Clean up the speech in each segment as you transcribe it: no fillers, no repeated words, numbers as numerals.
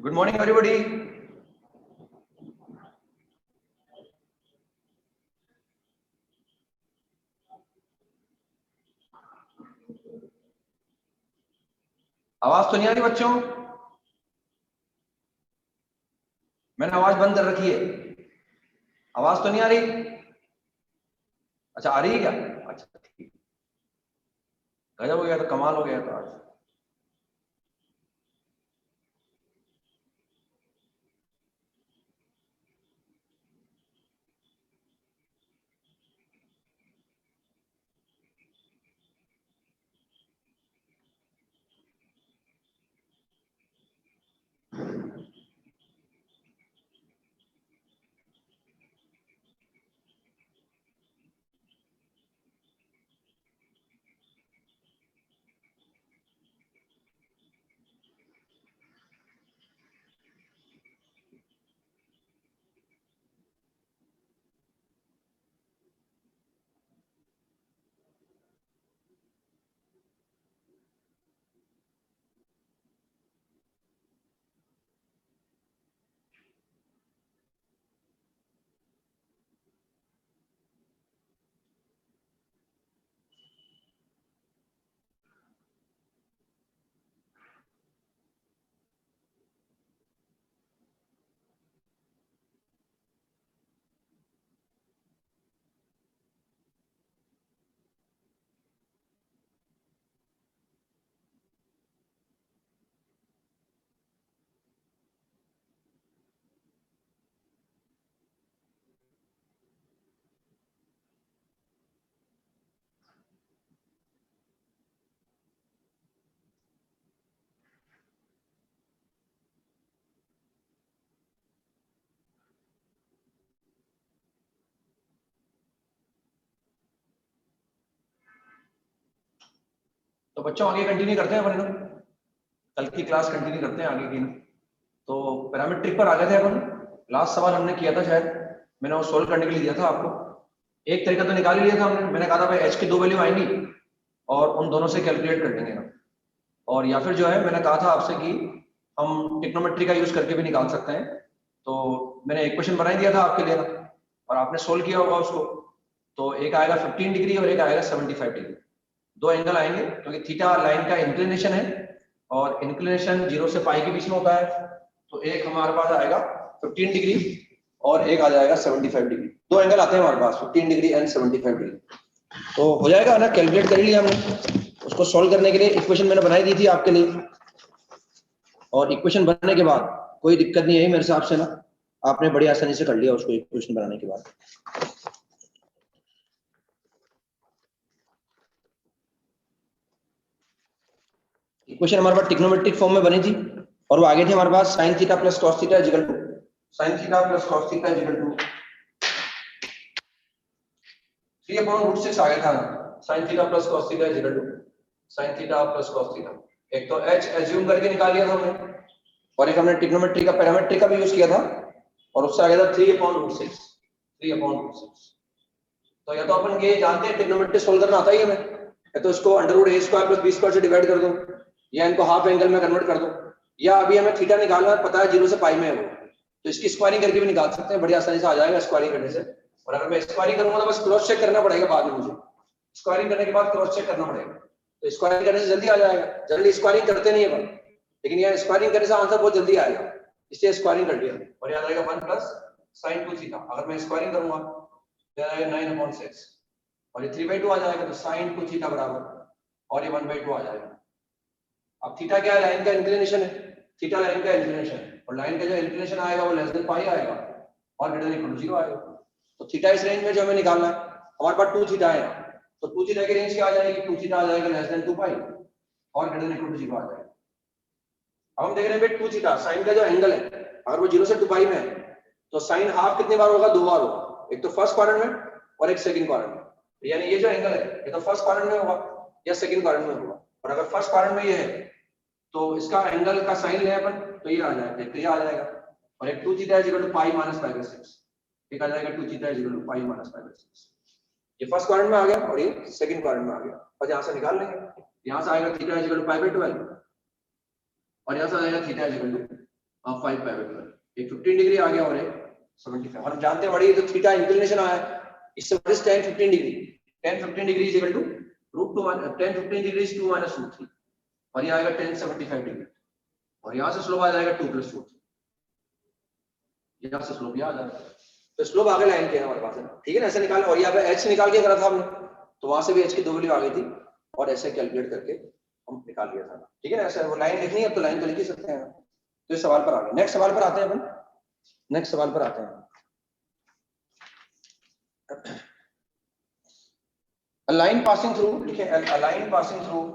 Good morning everybody. आवाज तो नहीं आ रही बच्चों? मैंने आवाज बंद कर रखी है। आवाज तो नहीं आ रही? अच्छा आ रही है क्या? अच्छा ठीक, गजब हो गया, तो कमाल हो गया तो आज। तो बच्चों आगे कंटिन्यू करते हैं अपन लोग, कल की क्लास कंटिन्यू करते हैं आगे की। तो पैरामीट्रिक पर आ गए थे अपन। लास्ट सवाल हमने किया था शायद, मैंने वो सोल्व करने के लिए दिया था आपको। एक तरीका तो निकाल ही लिया था हमने। मैंने कहा था भाई एच की दो वैल्यू आएंगी और उन दोनों से कैलकुलेट कर देंगे हम। और या फिर जो है मैंने कहा था आपसे कि हम टिक्नोमेट्री का यूज करके भी निकाल सकते हैं। तो मैंने एक क्वेश्चन बना ही दिया था आपके लिए और आपने सोल्व किया होगा उसको। तो एक आएगा 15 डिग्री और एक आएगा 75 डिग्री। दो एंगल आएंगे क्योंकि थीटा लाइन का इंक्लिनेशन है और इंक्लिनेशन 0 से पाई के बीच में होता है। तो एक हमारे पास आएगा 15 डिग्री और एक आ जाएगा 75 डिग्री। दो एंगल आते हैं हमारे पास 15 डिग्री एंड 75 डिग्री। तो हो जाएगा ना, कैलकुलेट कर लिया हमने। उसको सॉल्व करने के लिए इक्वेशन मैंने बनाई दी थी आपके लिए, और इक्वेशन बनने के बाद कोई दिक्कत नहीं है मेरे हिसाब से ना, आपने बड़ी आसानी से कर लिया उसको इक्वेशन बनाने के बाद। इक्वेशन हमारे पास ट्रिग्नोमेट्रिक फॉर्म में बनी थी और वो आगे थे हमारे पास sin theta plus cos theta is equal to sin theta plus cos theta is equal to 3/√6 आ गया था ना। sin theta plus cos theta is equal to sin theta plus cos theta. एक तो h एज्यूम करके निकाल लिया था हमने, और एक हमने ट्रिग्नोमेट्री का पैरामीट्रिक का भी यूज किया था, और उससे आ गया था 3/√6। 3/√6। तो या तो अपन ये जानते हैं ट्रिग्नोमेट्री सोल्व करना आता ही हमें, या तो इसको √a² प्लस b² से डिवाइड कर दो, या इनको हाफ एंगल में कन्वर्ट कर दो, या अभी हमें थीटा निकालना है, पता है 0 से पाई में है वो, तो इसकी स्क्वायरिंग करके भी निकाल सकते हैं, बड़ी आसानी से आ जाएगा स्क्वायरिंग करने से। और अगर मैं स्क्वायरिंग करूंगा तो बस क्रॉस चेक करना पड़ेगा बाद में, मुझे स्क्वायरिंग करने के बाद क्रॉस चेक करना पड़ेगा। तो स्क्वायरिंग करने से जल्दी आ जाएगा, जल्दी स्क्वायरिंग करते नहीं है, लेकिन यहाँ स्क्वायरिंग करने से आंसर बहुत जल्दी आएगा, इसलिए स्क्वायरिंग कर लिया। और याद आएगा 1 प्लस sin 2 थीटा। अगर मैं स्क्वायरिंग करूंगा तो आएगा 9/6, और ये 3/2 आ जाएगा, तो sin 2 थीटा बराबर, और ये 1/2 आ जाएगा। अब थीटा क्या है? लाइन का इंक्लिनेशन है। थीटा लाइन का इंक्लिनेशन है, और लाइन का जो इंक्लिनेशन आएगा वो लेस देन पाई आएगा और ग्रेटर देन इक्वल टू 0 आएगा। तो थीटा इस रेंज में जो हमें निकालना है, हमारे पास 2 थीटा है, तो 2 थीटा की रेंज क्या आ जाएगी? 2 थीटा आ जाएगा लेस देन 2 पाई और ग्रेटर देन इक्वल टू 0 आ जाएगा। अब हम देख रहे हैं 2 थीटा साइन का जो एंगल है, अगर वो 0 से 2 पाई में है, तो साइन हाफ कितनी बार होगा? 2 बार होगा, एक तो फर्स्ट क्वाड्रेंट में और एक सेकंड क्वाड्रेंट में। यानी ये जो एंगल है ये तो फर्स्ट क्वाड्रेंट में होगा या सेकंड क्वाड्रेंट में होगा, और अगर फर्स्ट क्वाड्रेंट में ये है तो इसका एंगल का साइन ले अपन, तो ये आ जाएगा, तो ये आ जाएगा। और एक 2 theta is equal to pi minus पाई/6, एक आ जाएगा 2 theta is equal to pi minus पाई/6। ये फर्स्ट क्वाड्रेंट में आ गया और ये सेकंड क्वाड्रेंट में आ गया, और यहां से निकाल लेंगे। यहां से आएगा थीटा इज इक्वल टू पाई/12, और यहां से आ जाएगा थीटा इज इक्वल टू हाँ 5 पाई/12, एक 15 डिग्री आ गया और एक 75। और हम जानते हैं बड़ी तो थीटा इंक्लिनेशन आया है, इससे what is tan 15 degree, tan 15 degree is equal to √2 tan 15 degree is 2 - √3 और ये आएगा tan 75 डिग्री और यहाँ से स्लोप आ जाएगा 2 + √3, यहाँ से स्लोप यहाँ आ जाएगा। तो स्लोप आगे लाइन के हमारे पास है, ठीक है ना, ऐसे निकाल। और यहाँ पे h निकाल के करा था हमने, तो वहां से भी h की 2 वैल्यू आ गई थी और ऐसे कैलकुलेट करके हम निकाल लिया था, ठीक है ना। ऐसे वो लाइन लिखनी है तो लाइन तो लिख ही सकते हैं। तो इस सवाल पर आ गए, नेक्स्ट सवाल पर आते हैं अपन, नेक्स्ट सवाल पर आते हैं। A line passing through, लिखे a line passing through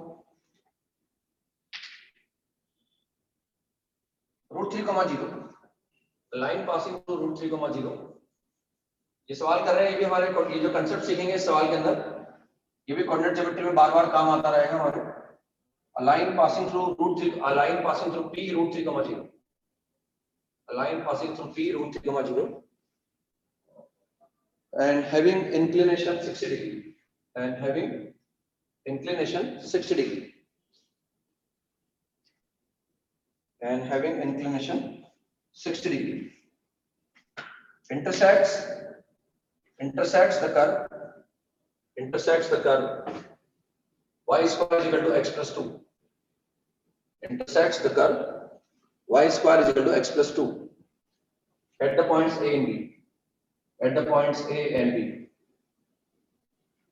√3,0, line passing through √3,0। ये सवाल कर रहे हैं, ये भी हमारे ये जो कंसेप्ट सीखेंगे इस सवाल के अंदर, ये भी कोऑर्डिनेट ज्योमेट्री में बार बार काम आता रहेगा हमारे। A line passing through √3, a line passing through P √3,0, a line passing through P √3,0 and having inclination 60 degree, and having inclination 60 degree, and having inclination 60 degree, intersects the curve y square is equal to x plus 2, intersects the curve y square is equal to x plus 2 at the points A and B, at the points A and B।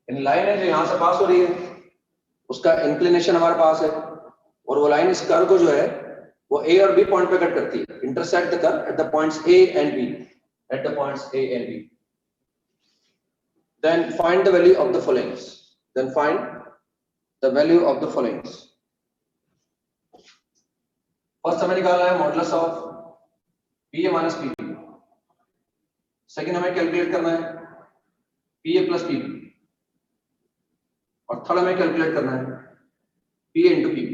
In line है जो यहां से पास हो रही है, उसका inclination हमारे पास है और वो लाइन इस कर्व को जो है वो A और B पॉइंट पे कट करती है। Intersect the curve at the points A and B, at the points A and B। Then find the value of the followings, then find the value of the followings। First हमें निकालना है modulus of PA - PB, second हमें calculate करना है PA + PB और third हमें calculate करना है PA × PB।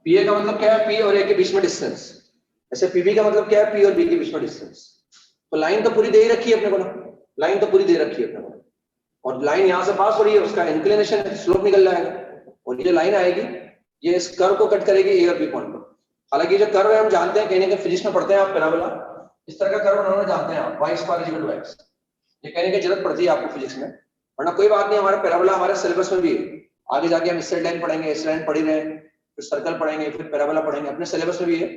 PA का मतलब क्या है, P और A के बीच में डिस्टेंस, ऐसे PB का मतलब क्या है, P और B के बीच में डिस्टेंस। तो लाइन तो पूरी दे ही रखी है अपने को ना, लाइन तो पूरी दे रखी है अपने को और लाइन यहां से पास हो रही है, उसका इंक्लिनेशन स्लोप निकल जाएगा और ये जो लाइन आएगी ये इस कर्व को कट करेगी A और B पॉइंट पर। हालांकि जो कर्व है हम जानते हैं, कहने के फिजिक्स में पढ़ते हैं आप पैराबोला, इस तरह का कर्व बनाना जानते हैं आप, y² = x, ये कहने की जरूरत पड़ती है आपको फिजिक्स में, वरना कोई बात नहीं, हमारा पैराबोला हमारे सिलेबस में भी है। आगे जाके हम स्ट्रेट लाइन पढ़ेंगे, स्ट्रेट लाइन पढ़ी रहे, फिर सर्कल पढ़ेंगे, फिर पैराबोला पढ़ेंगे, अपने सिलेबस में भी है,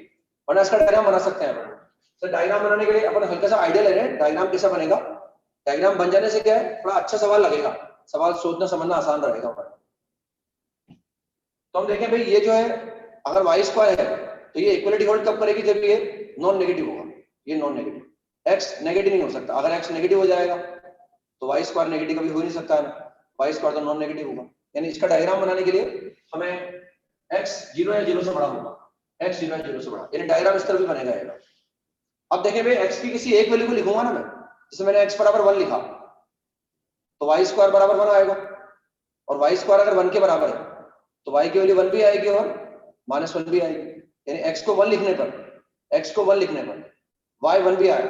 वरना इसका डायग्राम बना सकते हैं अपन। तो डायग्राम बनाने के लिए अपन हल्का सा आइडिया ले रहे हैं, डायग्राम कैसा बनेगा। डायग्राम बन जाने से क्या है, थोड़ा अच्छा सवाल लगेगा, सवाल सोचना समझना आसान रहेगा हमारा। तो हम देखें भाई, ये जो है अगर y² है तो ये इक्वलिटी होल्ड कब करेगी, जब ये नॉन नेगेटिव होगा, ये नॉन नेगेटिव, x नेगेटिव नहीं हो सकता। अगर x नेगेटिव हो जाएगा तो y² नेगेटिव कभी हो नहीं सकता है, y² तो नॉन नेगेटिव होगा। यानी इसका डायग्राम बनाने के लिए हमें x 0 या 0 से बड़ा होगा, x 0 या 0 से बड़ा, यानी डायग्राम इस तरह भी बनेगा। अब देखें भाई, x की किसी एक वैल्यू को लिखूंगा ना मैं, जैसे मैंने x = 1 लिखा तो y² = 1 आएगा और y² अगर 1 के बराबर है तो y की वैल्यू 1 भी आएगी और -1 भी आएगी। यानी x को 1 लिखने पर y 1 भी आया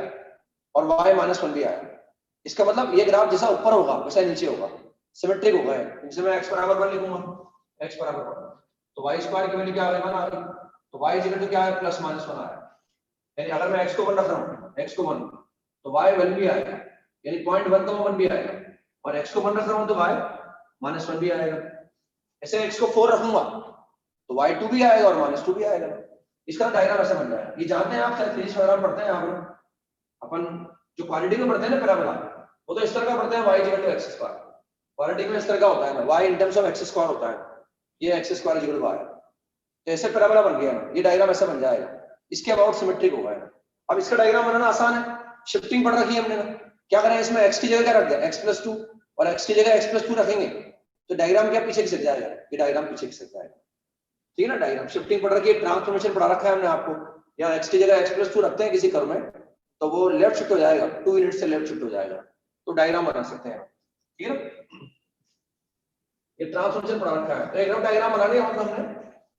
और y -1 भी आया। इसका मतलब ये ग्राफ जैसा ऊपर होगा वैसा नीचे होगा, सिमेट्रिक होगा। जैसे मैं x = 1 लिखूंगा, x = 1 तो y² की वैल्यू क्या आ गई, 1 आ गई, तो y = क्या है, +-1 आया। यानी अगर मैं x को 1 रख रहा हूँ, x को 1 तो y 1 भी आएगा, यानी 0.1 भी आएगा, और x को 1 रख रहा हूँ तो y -1 भी आएगा। ऐसे x को 4 रखूंगा तो y 2 भी आएगा और -2 भी आएगा। इसका डायग्राम ऐसा बन जाएगा। ये जानते हैं आप, शायद फिजिक्स वगैरह पढ़ते हैं आप, अपन जो क्वाड्रेटिक में पढ़ते हैं ना पैराबोला, वो तो इस तरह का पढ़ते हैं, y = x²। क्वाड्रेटिक में इस तरह का होता है ना, y in terms of x² होता है, ये x² = y। तो ऐसे पैराबोला बन गया ना, ये डायग्राम ऐसा बन जाएगा, इसके अबाउट सिमेट्रिक होगा। अब इसका डायग्राम बनाना आसान है, शिफ्टिंग पढ़ रखी है हमने ना, क्या करें, इसमें x की जगह क्या रख दिया, x + 2, और x की जगह x + 2 रखेंगे तो डायग्राम क्या पीछे खिसक जाएगा, ये डायग्राम पीछे खिसक जाएगा, ठीक है ना। डायग्राम शिफ्टिंग पढ़ रखी है, ट्रांसफॉर्मेशन पढ़ा रखा है हमने आपको, या x की जगह x + 2 रखते हैं किसी कर्व में तो वो लेफ्ट शिफ्ट हो जाएगा, 2 यूनिट से लेफ्ट शिफ्ट हो जाएगा, तो डायग्राम बना सकते हैं, ठीक है ना। ये ट्रांसफॉर्मेशन पढ़ा रखा है, तो एक डायग्राम बनानी है हमने,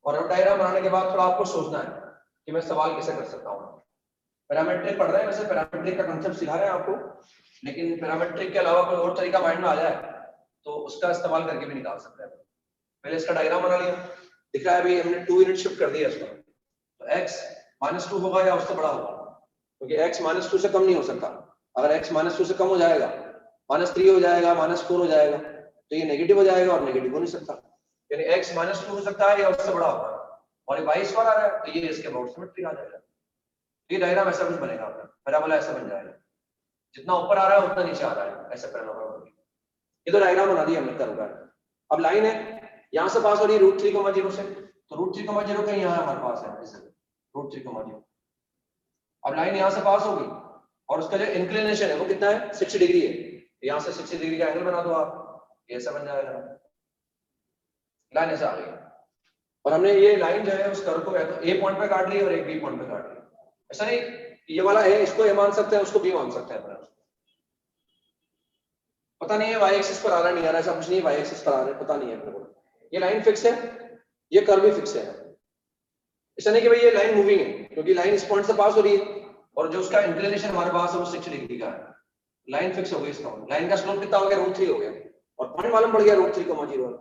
और डायग्राम बनाने के बाद थोड़ा आपको सोचना है कि मैं सवाल कैसे कर सकता हूँ। पैरामेट्रिक पढ़ रहे हैं, वैसे पैरामेट्रिक का कांसेप्ट सिखा रहे हैं आपको, लेकिन पैरामेट्रिक के अलावा कोई और तरीका माइंड में आ जाए तो उसका इस्तेमाल करके भी निकाल सकते हैं। पहले इसका डायग्राम बना लिया, दिख रहा है अभी हमने 2 यूनिट शिफ्ट कर दिया इसको, x -2 होगा या उससे बड़ा होगा, क्योंकि x -2 से कम नहीं हो सकता। अगर x -2 से कम हो जाएगा, -3 हो जाएगा, -4 हो जाएगा, तो ये नेगेटिव हो जाएगा और नेगेटिव हो नहीं सकता, यानी x -2 हो सकता है या उससे बड़ा होगा, और ये y² आ रहा है, तो ये इसके अबाउट सिमेट्रिक आ जाएगा। ये डायग्राम ऐसा कुछ बनेगा आपका, पैराबोला ऐसा बन जाएगा, जितना ऊपर आ रहा है उतना नीचे आ रहा है, ऐसा पैराबोला होगा। ये तो डायग्राम बना दिया हमने कर्व का। अब लाइन है, यहां से पास हो रही है √3,0 से, तो √3,0 कहीं यहाँ हमारे पास है, ऐसे √3,0। अब लाइन यहां से पास होगी और उसका जो इंक्लिनेशन है वो कितना है, 60 डिग्री है, यहां से 60 डिग्री का एंगल बना दो आप, ऐसा बन जाएगा, लाइन ऐसा आ गई। और हमने ये लाइन जो है उस कर्व को तो ए पॉइंट पे काट ली और एक बी पॉइंट पे काट ली, ऐसा नहीं ये वाला है इसको ए मान सकते हैं, उसको बी मान सकते हैं, पता नहीं है y एक्सिस पर आ रहा नहीं आ रहा, ऐसा कुछ नहीं है, y एक्सिस पर आ रहा है पता नहीं है अपने को। ये लाइन फिक्स है, ये कर्व भी फिक्स है, ऐसा नहीं कि भाई ये लाइन मूविंग है, क्योंकि लाइन इस पॉइंट से पास हो रही है और जो उसका इंक्लिनेशन हमारे पास है वो 60 डिग्री का है, लाइन फिक्स हो गई, इसका लाइन का स्लोप कितना हो गया, √3 हो गया, और पॉइंट मालूम पड़ गया √3,0,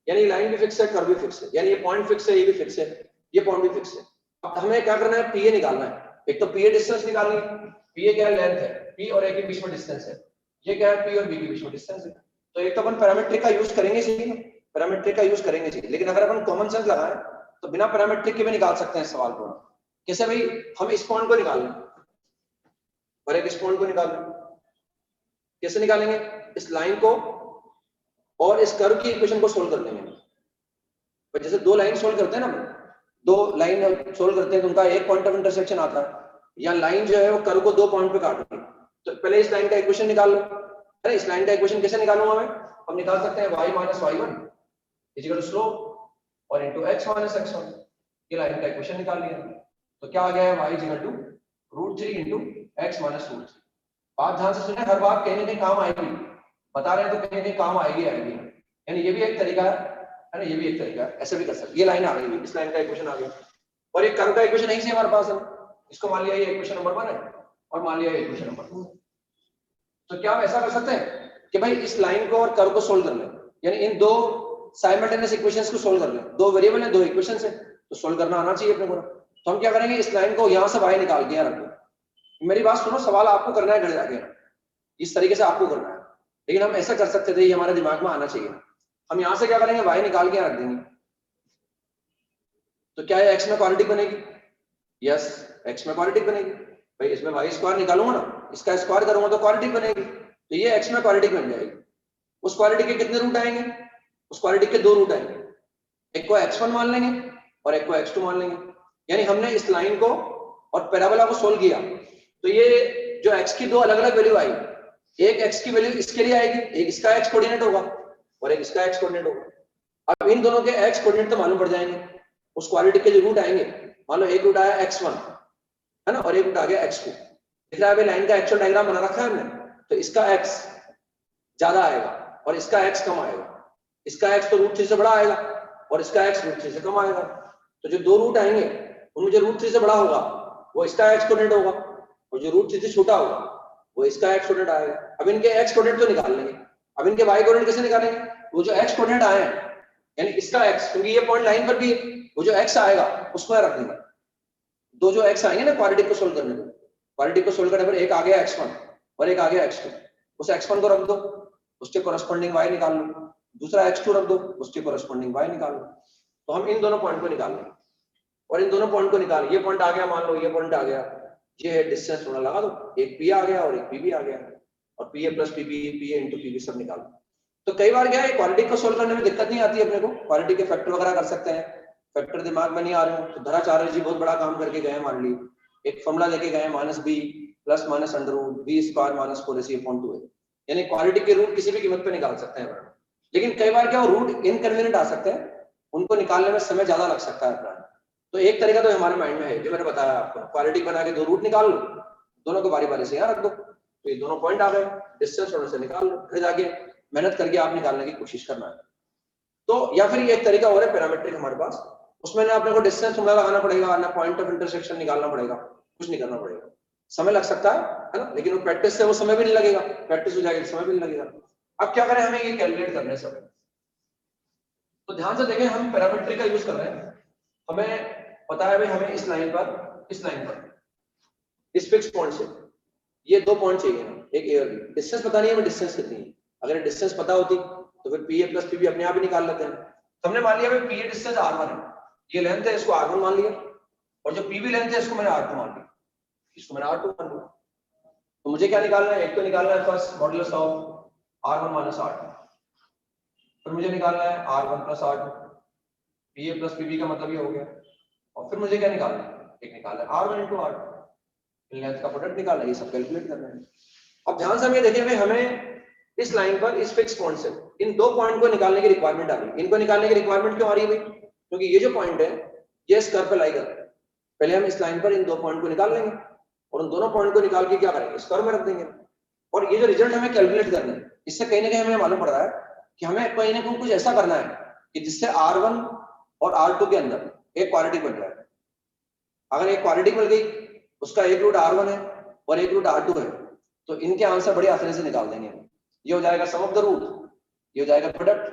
यानी लाइन भी फिक्स है, कर्व भी फिक्स है, यानी ये पॉइंट फिक्स है, ये भी फिक्स है, ये पॉइंट भी फिक्स है। अब हमें क्या करना है, पीए निकालना है, एक तो पीए डिस्टेंस निकालनी है, पीए क्या लेंथ है, पी और ए के बीच में डिस्टेंस है, ये क्या है, पी और बी के बीच में डिस्टेंस है। तो एक तो अपन पैरामीट्रिक का यूज करेंगे सही, पैरामीट्रिक का यूज करेंगे सही, लेकिन अगर अपन कॉमन सेंस लगाएं तो बिना पैरामीट्रिक के भी निकाल सकते हैं इस सवाल को। कैसे भाई, हम इस पॉइंट को निकाल लें और एक इस पॉइंट को निकाल लें, कैसे निकालेंगे, इस लाइन को और इस कर्व की इक्वेशन को सोल्व कर लेंगे। पर जैसे दो लाइन सोल्व करते हैं ना, दो लाइन सोल्व करते हैं तो उनका एक पॉइंट ऑफ इंटरसेक्शन आता है, या लाइन जो है वो कर्व को दो पॉइंट पे काट रही है, तो पहले इस लाइन का इक्वेशन निकाल लो। अरे इस लाइन का इक्वेशन कैसे निकालूंगा मैं, हम निकाल सकते हैं y - y1 equal to slope और इनटू x - x1, ये लाइन का इक्वेशन निकाल लिया, तो क्या आ गया है, y equal to √3 into x - √3। बात ध्यान से सुने, हर बात कहीं ना कहीं काम आएगी, बता रहे हैं तो कहीं ना कहीं काम आएगी, यानी ये भी एक तरीका है ना, ये भी एक तरीका है, ऐसे भी कर सकते। ये लाइन आ गई, इस लाइन का इक्वेशन आ गया, और एक कर्व का इक्वेशन नहीं से हमारे पास है, इसको मान लिया ये इक्वेशन नंबर 1 है और मान लिया ये इक्वेशन नंबर 2। तो क्या हम ऐसा कर सकते हैं कि भाई इस लाइन को और कर्व को सोल्व कर लें, यानी इन दो साइमल्टेनियस इक्वेशंस को सोल्व कर लें, दो वेरिएबल है, दो इक्वेशंस है, तो सोल्व करना आना चाहिए अपने को। तो हम क्या करेंगे, इस लाइन को यहां से y निकाल के रख दो। मेरी बात सुनो, सवाल आपको करना है घर जाके, इस तरीके से आपको करना है, लेकिन हम ऐसा कर सकते थे, ये हमारे दिमाग में आना चाहिए। हम यहां से क्या करेंगे, y निकाल के रख देंगे, तो क्या है x में क्वाड्रेटिक बनेगी, यस x में क्वाड्रेटिक बनेगी, भाई इसमें y² निकालूंगा ना, इसका स्क्वायर करूंगा तो क्वाड्रेटिक बनेगी, तो ये x में क्वाड्रेटिक बन जाएगी। उस क्वाड्रेटिक के कितने रूट आएंगे, उस क्वाड्रेटिक के दो रूट आएंगे, एक को x1 मान लेंगे और एक को x2 मान लेंगे, यानी हमने इस लाइन को और पैराबोला को सोल्व किया, तो ये जो x की दो अलग अलग वैल्यू आई, एक x की वैल्यू इसके लिए आएगी, एक इसका x कोऑर्डिनेट होगा और एक इसका x कोऑर्डिनेट होगा। अब इन दोनों के x कोऑर्डिनेट तो मालूम पड़ जाएंगे, उस क्वाड्रेटिक के जो रूट आएंगे, मान लो एक रूट आया x1 है ना, और एक रूट आ गया x2, दिख रहा है लाइन का एक्चुअल डायग्राम बना रखा है हमने, तो इसका x ज्यादा आएगा और इसका x कम आएगा, इसका x तो √3 से बड़ा आएगा और इसका x √3 से कम आएगा, तो जो दो रूट आएंगे उनमें जो √3 से बड़ा होगा वो इसका x कोऑर्डिनेट होगा और जो √3 से छोटा होगा वो इसका x कोऑर्डिनेट आएगा। अब इनके x कोऑर्डिनेट तो निकाल लेंगे, अब इनके y कोऑर्डिनेट कैसे निकालेंगे, वो जो x कोऑर्डिनेट आए हैं यानी इसका x, क्योंकि ये पॉइंट लाइन पर भी वो जो x आएगा उसको रख देंगे, दो जो x आएंगे ना क्वाड्रेटिक को सोल्व करने को, क्वाड्रेटिक को सोल्व करने पर एक आ गया x1 और एक आ गया x2, उस x1 को रख दो, उसके कोरस्पोंडिंग y निकाल लो, दूसरा x2 रख दो, उसके कोरस्पोंडिंग y निकाल लो। तो हम इन दोनों पॉइंट को निकाल लेंगे और इन दोनों पॉइंट को निकाल, ये पॉइंट आ गया, मान लो ये पॉइंट आ गया, ये डिस्टेंस थोड़ा लगा दो, एक p आ गया और एक p भी आ गया, और pa plus pb pa into pb सब निकाल। तो कई बार क्या है, क्वाड्रेटिक को सोल्व करने में दिक्कत नहीं आती अपने को, क्वाड्रेटिक के फैक्टर वगैरह कर सकते हैं, फैक्टर दिमाग में नहीं आ रहे हो तो धराचार्य जी बहुत बड़ा काम करके गए हमारे लिए, एक फॉर्मूला लेके गए -b plus minus √b² - 4ac/2, यानी क्वाड्रेटिक के रूट किसी भी कीमत पे निकाल सकते हैं। लेकिन कई बार क्या रूट इनकन्वीनियंट आ सकते हैं, उनको निकालने में समय ज्यादा लग सकता है। तो एक तरीका तो हमारे माइंड में है जो मैंने बताया आपको, क्वाड्रेटिक बना के दो रूट निकाल लो, दोनों को बारी बारी से यहाँ रख दो, तो ये दोनों पॉइंट आ गए, डिस्टेंस थोड़े से निकाल लो, फिर जाके मेहनत करके आप निकालने की कोशिश करना है। तो या फिर ये एक तरीका और है पैरामीट्रिक हमारे पास, उसमें ना अपने को डिस्टेंस थोड़ा लगाना पड़ेगा, ना पॉइंट ऑफ इंटरसेक्शन निकालना पड़ेगा, कुछ नहीं करना पड़ेगा, समय लग सकता है ना, लेकिन वो प्रैक्टिस से वो समय भी नहीं लगेगा, प्रैक्टिस हो जाएगी समय भी नहीं लगेगा। अब क्या करें, हमें ये कैलकुलेट करने समय, तो ध्यान से देखें हम पैरामीट्रिक का यूज कर रहे हैं, हमें पता है भाई हमें इस लाइन पर इस फिक्स पॉइंट से ये 2 पॉइंट चाहिए ना, एक ए और बी। डिस्टेंस पता नहीं है, हमें डिस्टेंस कितनी है। अगर डिस्टेंस पता होती तो फिर P A plus P B अपने आप ही निकाल लेते हैं। तो हमने मान लिया भाई पी ए डिस्टेंस r1 है, ये लेंथ है, इसको r1 मान लिया, और जो पी बी लेंथ है इसको मैंने r2 मान लिया, इसको मैंने r2 मान लिया। तो मुझे क्या निकालना है, एक तो निकालना है first modulus of r1 minus r2, फिर मुझे निकालना है r1 plus r2, P A plus P B का मतलब ये हो गया, और फिर मुझे क्या निकालना है, एक निकालना है r1 इंटू r2, लेंथ का प्रोडक्ट निकालना है, ये सब कैलकुलेट करना है। अब ध्यान से हम ये देखें भाई हमें इस लाइन पर इस फिक्स पॉइंट से इन 2 पॉइंट को निकालने की रिक्वायरमेंट आ रही है। इनको निकालने की रिक्वायरमेंट क्यों आ रही है भाई, क्योंकि ये जो पॉइंट है ये इस कर्व पे लाई करता है। पहले हम इस लाइन पर इन 2 पॉइंट को निकाल लेंगे और उन दोनों पॉइंट को निकाल के क्या करेंगे, इस कर्व में रख देंगे, और ये जो रिजल्ट हमें कैलकुलेट करना है, इससे कहीं ना कहीं हमें मालूम पड़ रहा है कि हमें कहीं ना कहीं कुछ ऐसा करना है कि जिससे r1 और r2 के अंदर एक क्वाड्रेटिक बन जाए। अगर एक क्वाड्रेटिक मिल गई, उसका एक रूट r1 है और एक रूट r2 है, तो इनके आंसर बड़े आसानी से निकाल देंगे। ये हो जाएगा सम ऑफ द रूट, ये हो जाएगा प्रोडक्ट,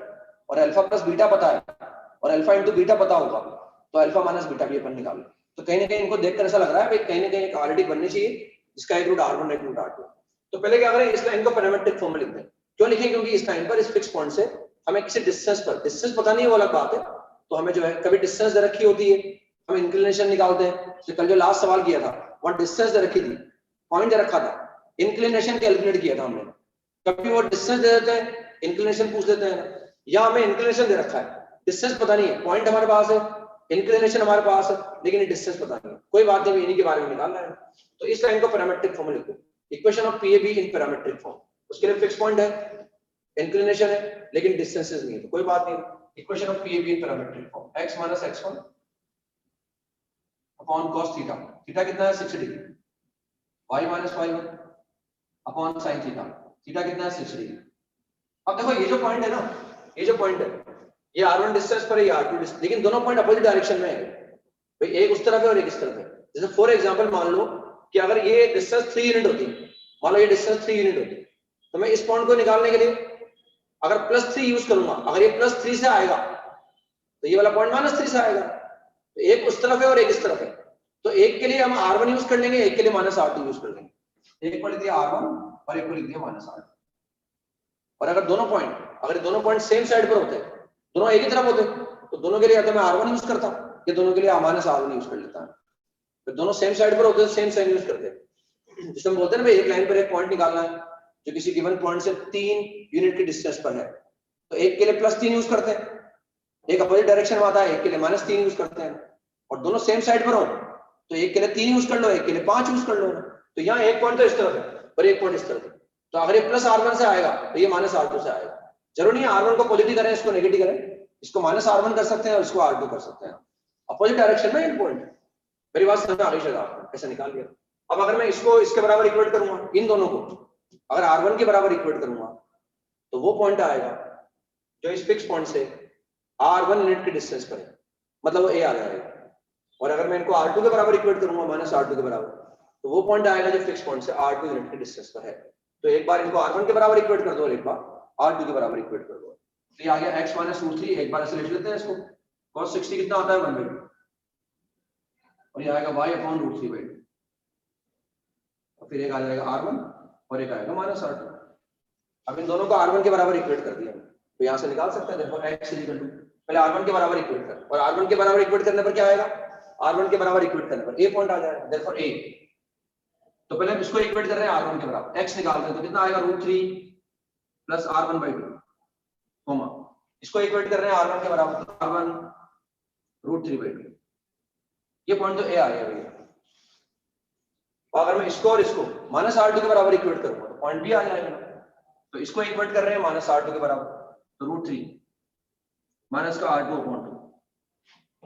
और अल्फा प्लस बीटा पता है और अल्फा इंटू बीटा पता होगा, तो अल्फा माइनस बीटा भी अपन निकाल लें। तो कहीं ना कहीं इनको देखकर ऐसा लग रहा है भाई कहीं ना कहीं एक क्वाड्रेटिक बननी चाहिए जिसका एक रूट r1 एक रूट r2। तो पहले क्या करें, इस लाइन को पैरामीट्रिक फॉर्म में लिख दें। क्यों लिखें, क्योंकि इस लाइन पर इस फिक्स पॉइंट से हमें किसी डिस्टेंस पर, डिस्टेंस पता नहीं है वो अलग बात है, तो हमें जो है कभी डिस्टेंस दे रखी होती है, हम इंक्लिनेशन निकालते हैं। तो कल जो लास्ट सवाल किया था वहां डिस्टेंस दे रखी थी, पॉइंट दे रखा था, इंक्लिनेशन कैलकुलेट किया था हमने। कभी वो डिस्टेंस दे देते हैं, इंक्लिनेशन पूछ देते हैं, या हमें इंक्लिनेशन दे रखा है, डिस्टेंस पता नहीं है, पॉइंट हमारे पास है, इंक्लिनेशन हमारे पास है, लेकिन डिस्टेंस पता नहीं है, कोई बात नहीं, इन्हीं के बारे में निकालना है। तो इस लाइन को पैरामीट्रिक फॉर्म में लिखो, equation of P A be in parametric form. उसके लिए फिक्स पॉइंट है, इंक्लिनेशन है, लेकिन डिस्टेंसेस नहीं है, तो कोई बात नहीं। Equation of P A be in parametric form, x minus x1 upon cos theta, theta कितना है 60 degree, y minus y1 upon sin theta, theta कितना है 60 डिग्री। अब देखो ये जो पॉइंट है ना, ये जो पॉइंट है ये r1 डिस्टेंस पर है, ये r2 डिस्टेंस, लेकिन दोनों पॉइंट अपोजिट डायरेक्शन में है भाई, एक उस तरफ है और एक इस तरफ है। जैसे फॉर एग्जांपल मान लो कि अगर ये डिस्टेंस 3 यूनिट होती, मान लो ये डिस्टेंस 3 यूनिट होती, तो मैं इस पॉइंट को निकालने के लिए अगर +3 यूज करूंगा, अगर ये +3 से आएगा तो ये वाला पॉइंट -3 से आएगा, तो एक उस तरफ है और एक इस तरफ है, तो एक के लिए हम r1 यूज कर लेंगे, एक के लिए -r2 यूज कर लेंगे। एक को लिख दिया r1 और एक को लिख दिया -r2। और अगर दोनों पॉइंट सेम साइड पर होते, दोनों एक ही तरफ होते, तो दोनों के लिए या तो मैं r1 यूज करता या दोनों के लिए -r1 यूज कर लेता। तो दोनों सेम साइड पर होते तो सेम साइन यूज करते। जिसे हम बोलते हैं ना भाई एक लाइन पर एक पॉइंट निकालना है जो किसी गिवन पॉइंट से 3 यूनिट की डिस्टेंस पर है, तो एक के लिए +3 यूज करते हैं, एक अपोजिट डायरेक्शन में आता है, एक के लिए -3 यूज करते हैं, और दोनों सेम साइड पर हो तो एक के लिए 3 यूज कर लो, एक के लिए 5 यूज कर लो। तो यहाँ एक पॉइंट तो इस तरफ है और एक पॉइंट इस तरफ है, तो अगर ये +r1 से आएगा तो ये -r2 से आएगा। जरूरी नहीं r1 को पॉजिटिव करें, इसको नेगेटिव करें, इसको -r1 कर सकते हैं और इसको r2 कर सकते हैं, अपोजिट डायरेक्शन में एक पॉइंट। मेरी बात समझ में आ गई शायद आपको, ऐसा निकाल लिया। अब अगर मैं इसको इसके बराबर इक्वेट करूंगा, इन दोनों को अगर r1 के बराबर इक्वेट करूंगा तो वो पॉइंट आएगा जो इस फिक्स पॉइंट से r1 यूनिट की डिस्टेंस पर है, मतलब वो a आ जाएगा। और अगर मैं इनको r2 के बराबर इक्वेट करूंगा, -r2 के बराबर, तो वो पॉइंट आएगा जो फिक्स पॉइंट से r2 यूनिट की डिस्टेंस पर है। तो एक बार इनको r1 के बराबर इक्वेट कर दो और एक बार r2 के बराबर इक्वेट कर दो, तो ये आ गया x माइनस √3। एक बार ऐसे लिख लेते हैं इसको, cos 60 कितना आता है 1/2, और ये आएगा y अपॉन √3/2, और फिर एक आ जाएगा r1 और एक आएगा -r2। अब इन दोनों को r1 के बराबर इक्वेट कर दिया, तो यहाँ से निकाल सकते हैं। देखो x पहले r1 के बराबर इक्वेट कर, और r1 के बराबर इक्वेट करने पर क्या आएगा, r1 के बराबर इक्वेट करने पर a पॉइंट आ जाएगा, देयरफॉर a। तो पहले हम इसको इक्वेट कर रहे हैं r1 के बराबर, x निकालते हैं तो कितना आएगा √3 प्लस r1/2, कोमा इसको इक्वेट कर रहे हैं r1 के बराबर, r1 √3/2, ये पॉइंट तो a आ गया भैया। अगर मैं इसको और इसको -r2 के बराबर इक्वेट करूंगा तो पॉइंट b आ जाएगा। तो इसको इक्वेट कर रहे हैं -r2 के बराबर, तो √3 माइनस का r2 अपॉन 2,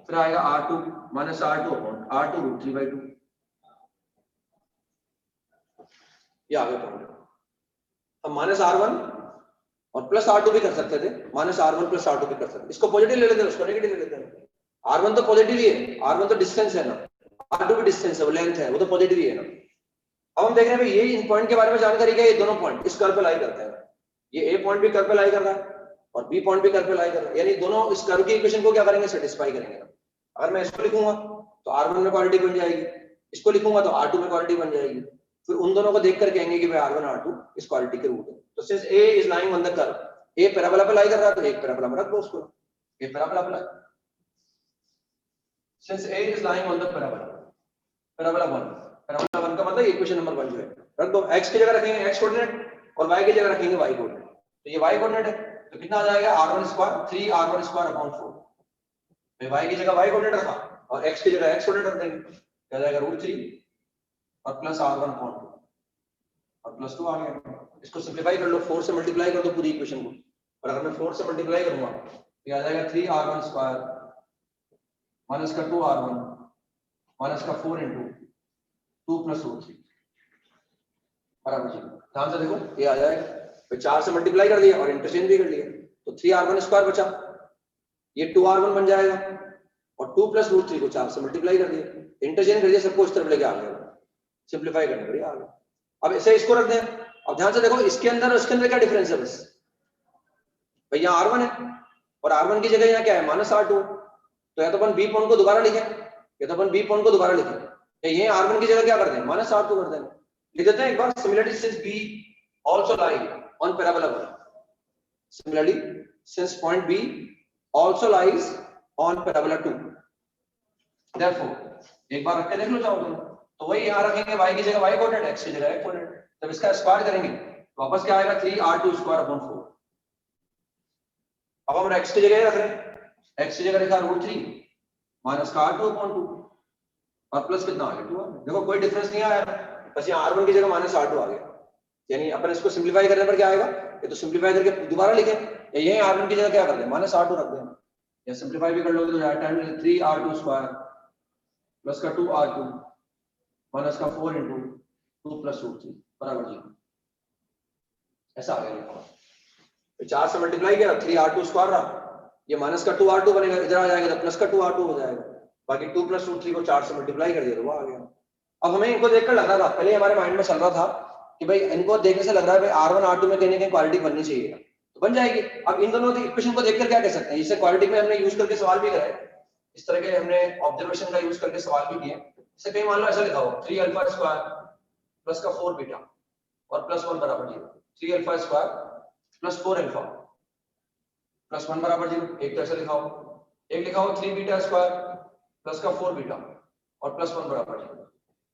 फिर आएगा r2 -r2 अपॉन r2 √3/2, ये आ गया पॉइंट। हम -r1 और +r2 भी कर सकते थे, -r1 + r2 भी कर सकते थे, इसको पॉजिटिव ले लेते हैं, उसको नेगेटिव ले लेते हैं। r1 तो पॉजिटिव ही है, r1 तो डिस्टेंस है ना, r2 भी डिस्टेंस है, वो लेंथ है, वो तो पॉजिटिव ही है ना। अब हम देख रहे हैं भाई ये इन पॉइंट के बारे में जानकारी क्या है, ये दोनों पॉइंट इस कर्व पे लाई करते हैं, ये a पॉइंट भी कर्व पे लाई कर रहा है और b पॉइंट भी कर्व पे लाई कर रहा है, यानी दोनों इस कर्व की इक्वेशन को क्या करेंगे, सेटिस्फाई करेंगे। अगर मैं इसको लिखूंगा तो R1 में क्वालिटी बन जाएगी, इसको लिखूंगा तो R2 में क्वालिटी बन जाएगी। फिर उन दोनों को देखकर कहेंगे कि भाई R1 R2 इस क्वालिटी के रूट है। तो since A is lying on the curve, A parabola पे लाई कर रहा है तो एक पैराबोला में रख दो उसको, ये पैराबोला पे lie. Since A is lying on the parabola, parabola 1, parabola 1 का मतलब इक्वेशन नंबर 1 जो है रख दो। x की जगह रखेंगे x कोऑर्डिनेट और y की जगह रखेंगे y कोऑर्डिनेट। तो ये y कोऑर्डिनेट है तो कितना आ जाएगा R1 square 3R1 square upon 4। भाई y की जगह y कोऑर्डिनेट रखा और x की जगह x कोऑर्डिनेट रख देंगे, क्या जाएगा √3 और प्लस R1 अपॉन 2 और प्लस 2 आ गया। इसको सिंपलीफाई कर लो, 4 से मल्टीप्लाई कर दो पूरी इक्वेशन को, और अगर मैं 4 से मल्टीप्लाई करूंगा तो ये आ जाएगा 3R1 स्क्वायर माइनस का 2R1 माइनस का 4 इंटू 2 प्लस √3 बराबर 0। ध्यान से देखो ये आ जाएगा, फिर 4 से मल्टीप्लाई कर दिया और इंटरचेंज भी कर लिया तो 3R1 स्क्वायर बचा, ये 2R1 बन जाएगा और 2 प्लस √3 को 4 से मल्टीप्लाई कर दिया, इंटरचेंज कर दिया, सबको इस तरफ लेके आ गया, सिंपलीफाई करने पर आ गया। अब इसे इसको रख दें। अब ध्यान से देखो इसके अंदर और इसके अंदर क्या डिफरेंस है, बस भाई यहाँ R1 है और R1 की जगह यहाँ क्या है -R2, तो या तो अपन B पॉइंट को दोबारा लिखें या तो अपन B पॉइंट को दोबारा लिखें, या ये R1 की जगह क्या कर दें -R2 कर दें, लिख देते हैं एक बार। Similarly since B also lie on parabola 1, similarly since point B also lies on parabola 2, therefore एक बार रख के देख लो चाहो तो वही यहाँ रखेंगे y की जगह y कोऑर्डिनेट, x की जगह x कोऑर्डिनेट, जब इसका स्क्वायर करेंगे तो वापस क्या आएगा 3R2 स्क्वायर अपॉन 4। अब हम x की जगह रख रहे हैं, x की जगह लिखा √3 माइनस का R2 अपॉन 2 और प्लस कितना आ गया 2। देखो कोई डिफरेंस नहीं आया, बस यहाँ R1 की जगह -R2 आ गया, यानी अपन इसको सिंपलीफाई करने पर क्या आएगा, ये तो सिंपलीफाई करके दोबारा लिखें, या यही R1 की जगह क्या कर दें -R2 रख दें, या सिंपलीफाई भी कर लोगे तो जाएगा 3R2 स्क्वायर प्लस का 2R2 माइनस का 4 इंटू 2 प्लस √3 बराबर 0। ऐसा आ गया लिखा, तो 4 से मल्टीप्लाई किया 3R2 स्क्वायर रहा, ये माइनस का 2R2 बनेगा, इधर आ जाएगा तो प्लस का 2R2 हो जाएगा, बाकी 2 प्लस √3 को 4 से मल्टीप्लाई कर दिया तो वो आ गया। अब हमें इनको देखकर लग रहा था, पहले हमारे माइंड में चल रहा था कि भाई इनको देखने से लग रहा है भाई R1 R2 में कहीं ना कहीं क्वालिटी बननी चाहिए, तो बन जाएगी। अब इन दोनों की इक्वेशन को देखकर क्या कह सकते हैं, इसे क्वालिटी में हमने यूज करके सवाल भी कराए, इस तरह के हमने ऑब्जर्वेशन का यूज करके सवाल भी किए। इसे कहीं मान लो ऐसा लिखा हो 3α स्क्वायर प्लस का 4β और प्लस 1 बराबर 0, 3α स्क्वायर प्लस 4α प्लस 1 बराबर 0, एक तो ऐसा लिखा हो, एक लिखा हो 3β स्क्वायर प्लस का 4β और प्लस 1 बराबर 0।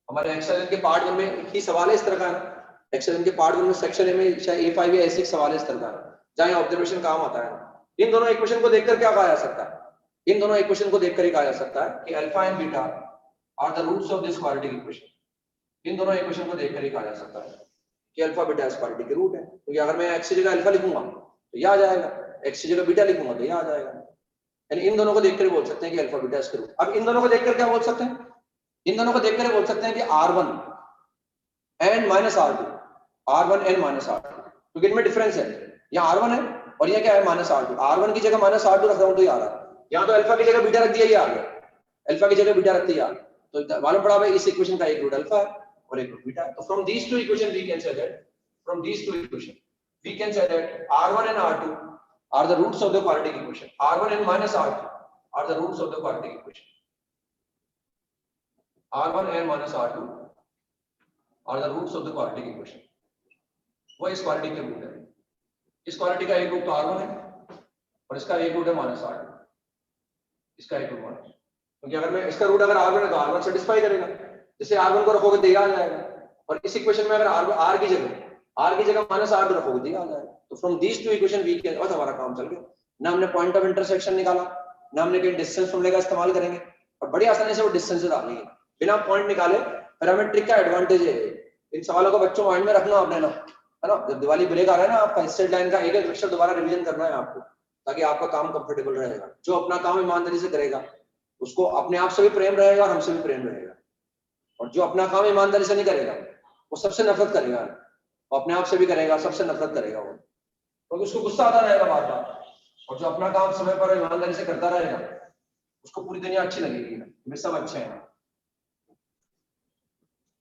हमारे एक्सेल के पार्ट 1 में ही सवाल है इस तरह का है, एक्सेल के पार्ट 1 में सेक्शन ए में चाहे A5 या A6 सवाल है इस तरह का है, जहां ऑब्जर्वेशन काम आता है। इन दोनों इक्वेशन को देखकर क्या कहा जा सकता है, इन दोनों इक्वेशन को देखकर ही कहा जा सकता है कि alpha and beta are the roots of this quadratic equation. इन दोनों इक्वेशन को देखकर ही कहा जा सकता है कि अल्फा बीटा इस क्वाड्रेटिक के रूट है, क्योंकि अगर मैं x की जगह अल्फा लिखूंगा तो ये आ जाएगा, x की जगह बीटा लिखूंगा तो ये आ जाएगा, यानी इन दोनों को देखकर ही बोल सकते हैं कि अल्फा बीटा इसके रूट। अब इन दोनों को देखकर क्या बोल सकते हैं, इन दोनों को देखकर बोल सकते हैं कि R1 and minus R2, R1 and minus R2, क्योंकि इनमें डिफरेंस है, यहाँ R1 है और ये क्या है -R2, R1 की जगह -R2 रख रहा हूं तो ये आ रहा है, यहाँ तो अल्फा की जगह बीटा रख दिया ये आ गया, अल्फा की जगह बीटा रख दिया, तो मालूम पड़ा भाई इस इक्वेशन का एक रूट अल्फा है और एक रूट बीटा है। तो from these two equation we can say that, from these two equation we can say that R1 and R2 are the roots of the quadratic equation, R1 and minus R2 are the roots of the quadratic equation, R1 and minus R2 are the roots of the quadratic equation। वो इस quadratic के root है, इस quadratic का एक root तो R1 है और इसका एक रूट है -R2, इसका एक रूट माइनस, क्योंकि अगर मैं इसका रूट अगर R1 है तो R1 सेटिस्फाई करेगा, जैसे R1 को रखोगे तो ये आ जाएगा, और इस इक्वेशन में अगर R की जगह -R2 रखोगे तो ये आ जाएगा। तो from these two equation we can, बस हमारा काम चल गया, ना हमने पॉइंट ऑफ इंटरसेक्शन निकाला, ना हमने कहीं डिस्टेंस फॉर्मूले का इस्तेमाल करेंगे, और बड़ी आसानी से वो डिस्टेंस डालनी है बिना पॉइंट निकाले। पैरामेट्रिक का एडवांटेज है, इन सवालों को बच्चों माइंड में रखना आपने ना, है ना, जब दिवाली ब्रेक आ रहा है ना आपका स्ट्रेट लाइन का एक एक लेक्चर दोबारा रिवीजन करना है आपको, ताकि आपका काम कंफर्टेबल रहेगा। जो अपना काम ईमानदारी से करेगा उसको अपने आप से भी प्रेम रहेगा और हमसे भी प्रेम रहेगा, और जो अपना काम ईमानदारी से नहीं करेगा वो सबसे नफरत करेगा, वो अपने आप से भी करेगा, सबसे नफरत करेगा वो, क्योंकि उसको गुस्सा आता रहेगा बार बार, और जो अपना काम समय पर ईमानदारी से करता रहेगा उसको पूरी दुनिया अच्छी लगेगी, वे सब अच्छे हैं।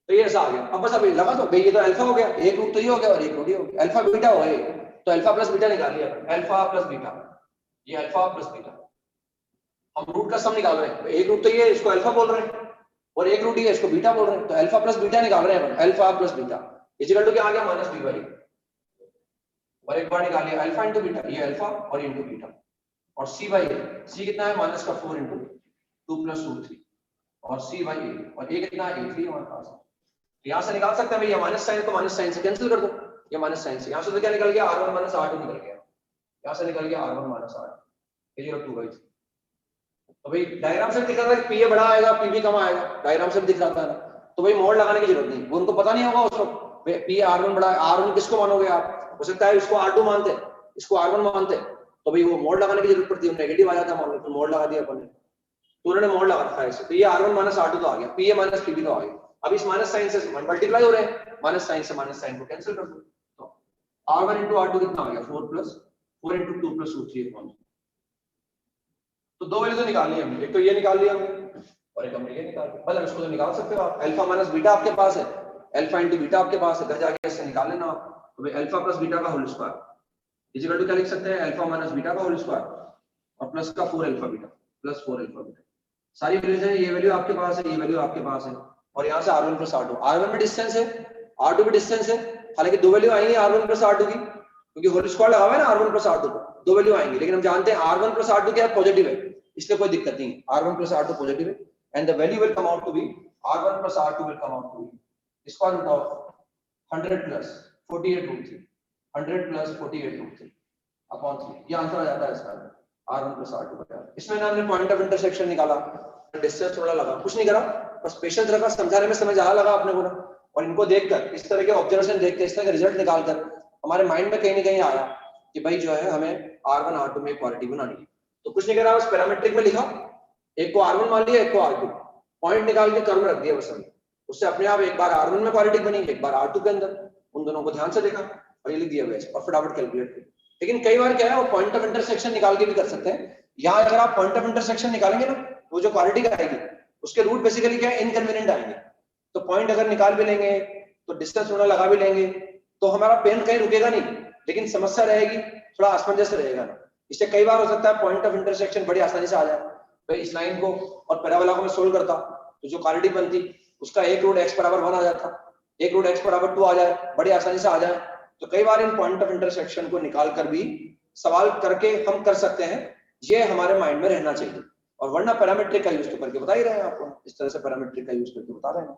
तो ये ऐसा आ गया। अब बस अभी लगा तो ये तो अल्फा हो गया, एक रूट तो ये हो गया और एक रूट ये हो गया, अल्फा बीटा हो गया, तो अल्फा प्लस बीटा निकाल लिया, अल्फा प्लस बीटा, ये अल्फा प्लस बीटा। हम रूट का सम निकाल रहे हैं, एक रूट तो ये इसको अल्फा बोल रहे हैं और एक रूट ये इसको बीटा बोल रहे हैं, तो अल्फा प्लस बीटा निकाल रहे हैं अपन, alpha plus beta equal to क्या आ गया माइनस बी वाली, और एक बार निकालिए अल्फा इंटू बीटा, ये अल्फा और इंटू बीटा, और सी बाई ए, सी कितना है माइनस का 4 इंटू 2 प्लस रूट 3, और सी बाई ए, और ए कितना है 3 हमारे पास, यहाँ से निकाल सकते हैं भैया, माइनस साइन तो माइनस साइन से कैंसिल कर दो, ये माइनस साइन से यहाँ से तो क्या निकल गया r1 माइनस r2 निकल गया, यहाँ से निकल गया r1 माइनस r2, ये 2/3। तो भाई डायग्राम से दिख रहा था कि पीए बड़ा आएगा पीबी कम आएगा, डायग्राम से दिख रहा था ना, तो भाई मोड लगाने की जरूरत नहीं, वो उनको पता नहीं होगा उस वक्त पीए r1 बड़ा है, r1 किसको मानोगे आप, हो सकता है इसको r2 मानते, इसको r1 मानते, तो भाई वो मोड लगाने की जरूरत पड़ती है, नेगेटिव आ जाता है मान लो, तो मोड लगा दिया अपन ने, तो उन्होंने मोड लगा रखा है इसे, तो ये r1 माइनस r2 तो आ गया, पीए माइनस पीबी तो आ गया, अब इस माइनस साइन से मल्टीप्लाई हो रहे हैं, माइनस साइन से माइनस साइन को कैंसिल कर दो, तो r1 इंटू r2 कितना आ गया 4 इंटू 2 प्लस रूट 3, तो दो वैल्यू तो निकालनी है हमने, एक तो ये निकाल लिया हमने और एक हमने ये निकाल लिया, मतलब इसको तो निकाल सकते हो आप, अल्फा माइनस बीटा आपके पास है, अल्फा इंटू बीटा आपके पास है, घर जाके इससे निकाल लेना आप, तो भाई अल्फा प्लस बीटा का होल स्क्वायर इक्वल टू क्या लिख सकते हैं, अल्फा माइनस बीटा का होल स्क्वायर और प्लस का 4 alpha beta plus 4 alpha beta, सारी वैल्यूज है, ये वैल्यू आपके पास है, ये वैल्यू आपके पास है, और यहाँ से r1 प्लस r2, r1 में डिस्टेंस है, r2 में डिस्टेंस है, हालांकि दो वैल्यू आएंगी r1 प्लस r2 की, क्योंकि होल स्क्वायर लगा हुआ है ना r1 प्लस r2 को, दो वैल्यू आएंगी, लेकिन हम जानते हैं r1 प्लस r2 क्या है, पॉजिटिव है, इसलिए कोई दिक्कत नहीं, r1 plus r2 पॉजिटिव है, and the value will come out to be r1 plus r2 will come out to be square root of 100 plus 48 root 3, 100 plus 48 root 3 upon 3, ये answer आ जाता है इसका r1 plus r2 का। इसमें ना हमने point of intersection निकाला, distance थोड़ा लगा, कुछ नहीं करा, बस पेशेंस रखा, समझाने में समय ज्यादा लगा अपने को ना, और इनको देखकर इस तरह के ऑब्जर्वेशन देख के इस तरह के रिजल्ट निकालकर हमारे माइंड में कहीं ना कहीं आया कि भाई जो है हमें r1 r2 में इक्वालिटी बनानी है, तो कुछ नहीं करा, बस पैरामीट्रिक में लिखा, एक को r1 मान लिया, एक को r2, पॉइंट निकाल के कर्व रख दिया बस हमने, उससे अपने आप एक बार r1 में क्वालिटी बनी, एक बार r2 के अंदर, उन दोनों को ध्यान से देखा और ये लिख दिया वैसे, और फटाफट कैलकुलेट किया। लेकिन कई बार क्या है, वो पॉइंट ऑफ इंटरसेक्शन निकाल के भी कर सकते हैं, यहाँ अगर आप पॉइंट ऑफ इंटरसेक्शन निकालेंगे ना, वो जो क्वालिटी का आएगी उसके रूट बेसिकली क्या है, इनकन्वीनियंट आएंगे, तो पॉइंट अगर निकाल भी लेंगे तो डिस्टेंस थोड़ा लगा भी लेंगे तो हमारा पेन कहीं रुकेगा नहीं, लेकिन समस्या रहेगी, थोड़ा असमंजस रहेगा ना, इससे कई बार हो सकता है पॉइंट ऑफ इंटरसेक्शन बड़ी आसानी से आ जाए, भाई इस लाइन को और पैराबोला को मैं सोल्व करता तो जो क्वालिटी बनती उसका एक रूट x बराबर 1 आ जाता, एक रूट x बराबर 2 आ जाए, बड़ी आसानी से आ जाए, तो कई बार इन पॉइंट ऑफ इंटरसेक्शन को निकाल कर भी सवाल करके हम कर सकते हैं, ये हमारे माइंड में रहना चाहिए, और वरना पैरामीट्रिक का यूज तो करके बता ही रहे हैं आपको, इस तरह से पैरामीट्रिक का यूज करके बता रहे हैं,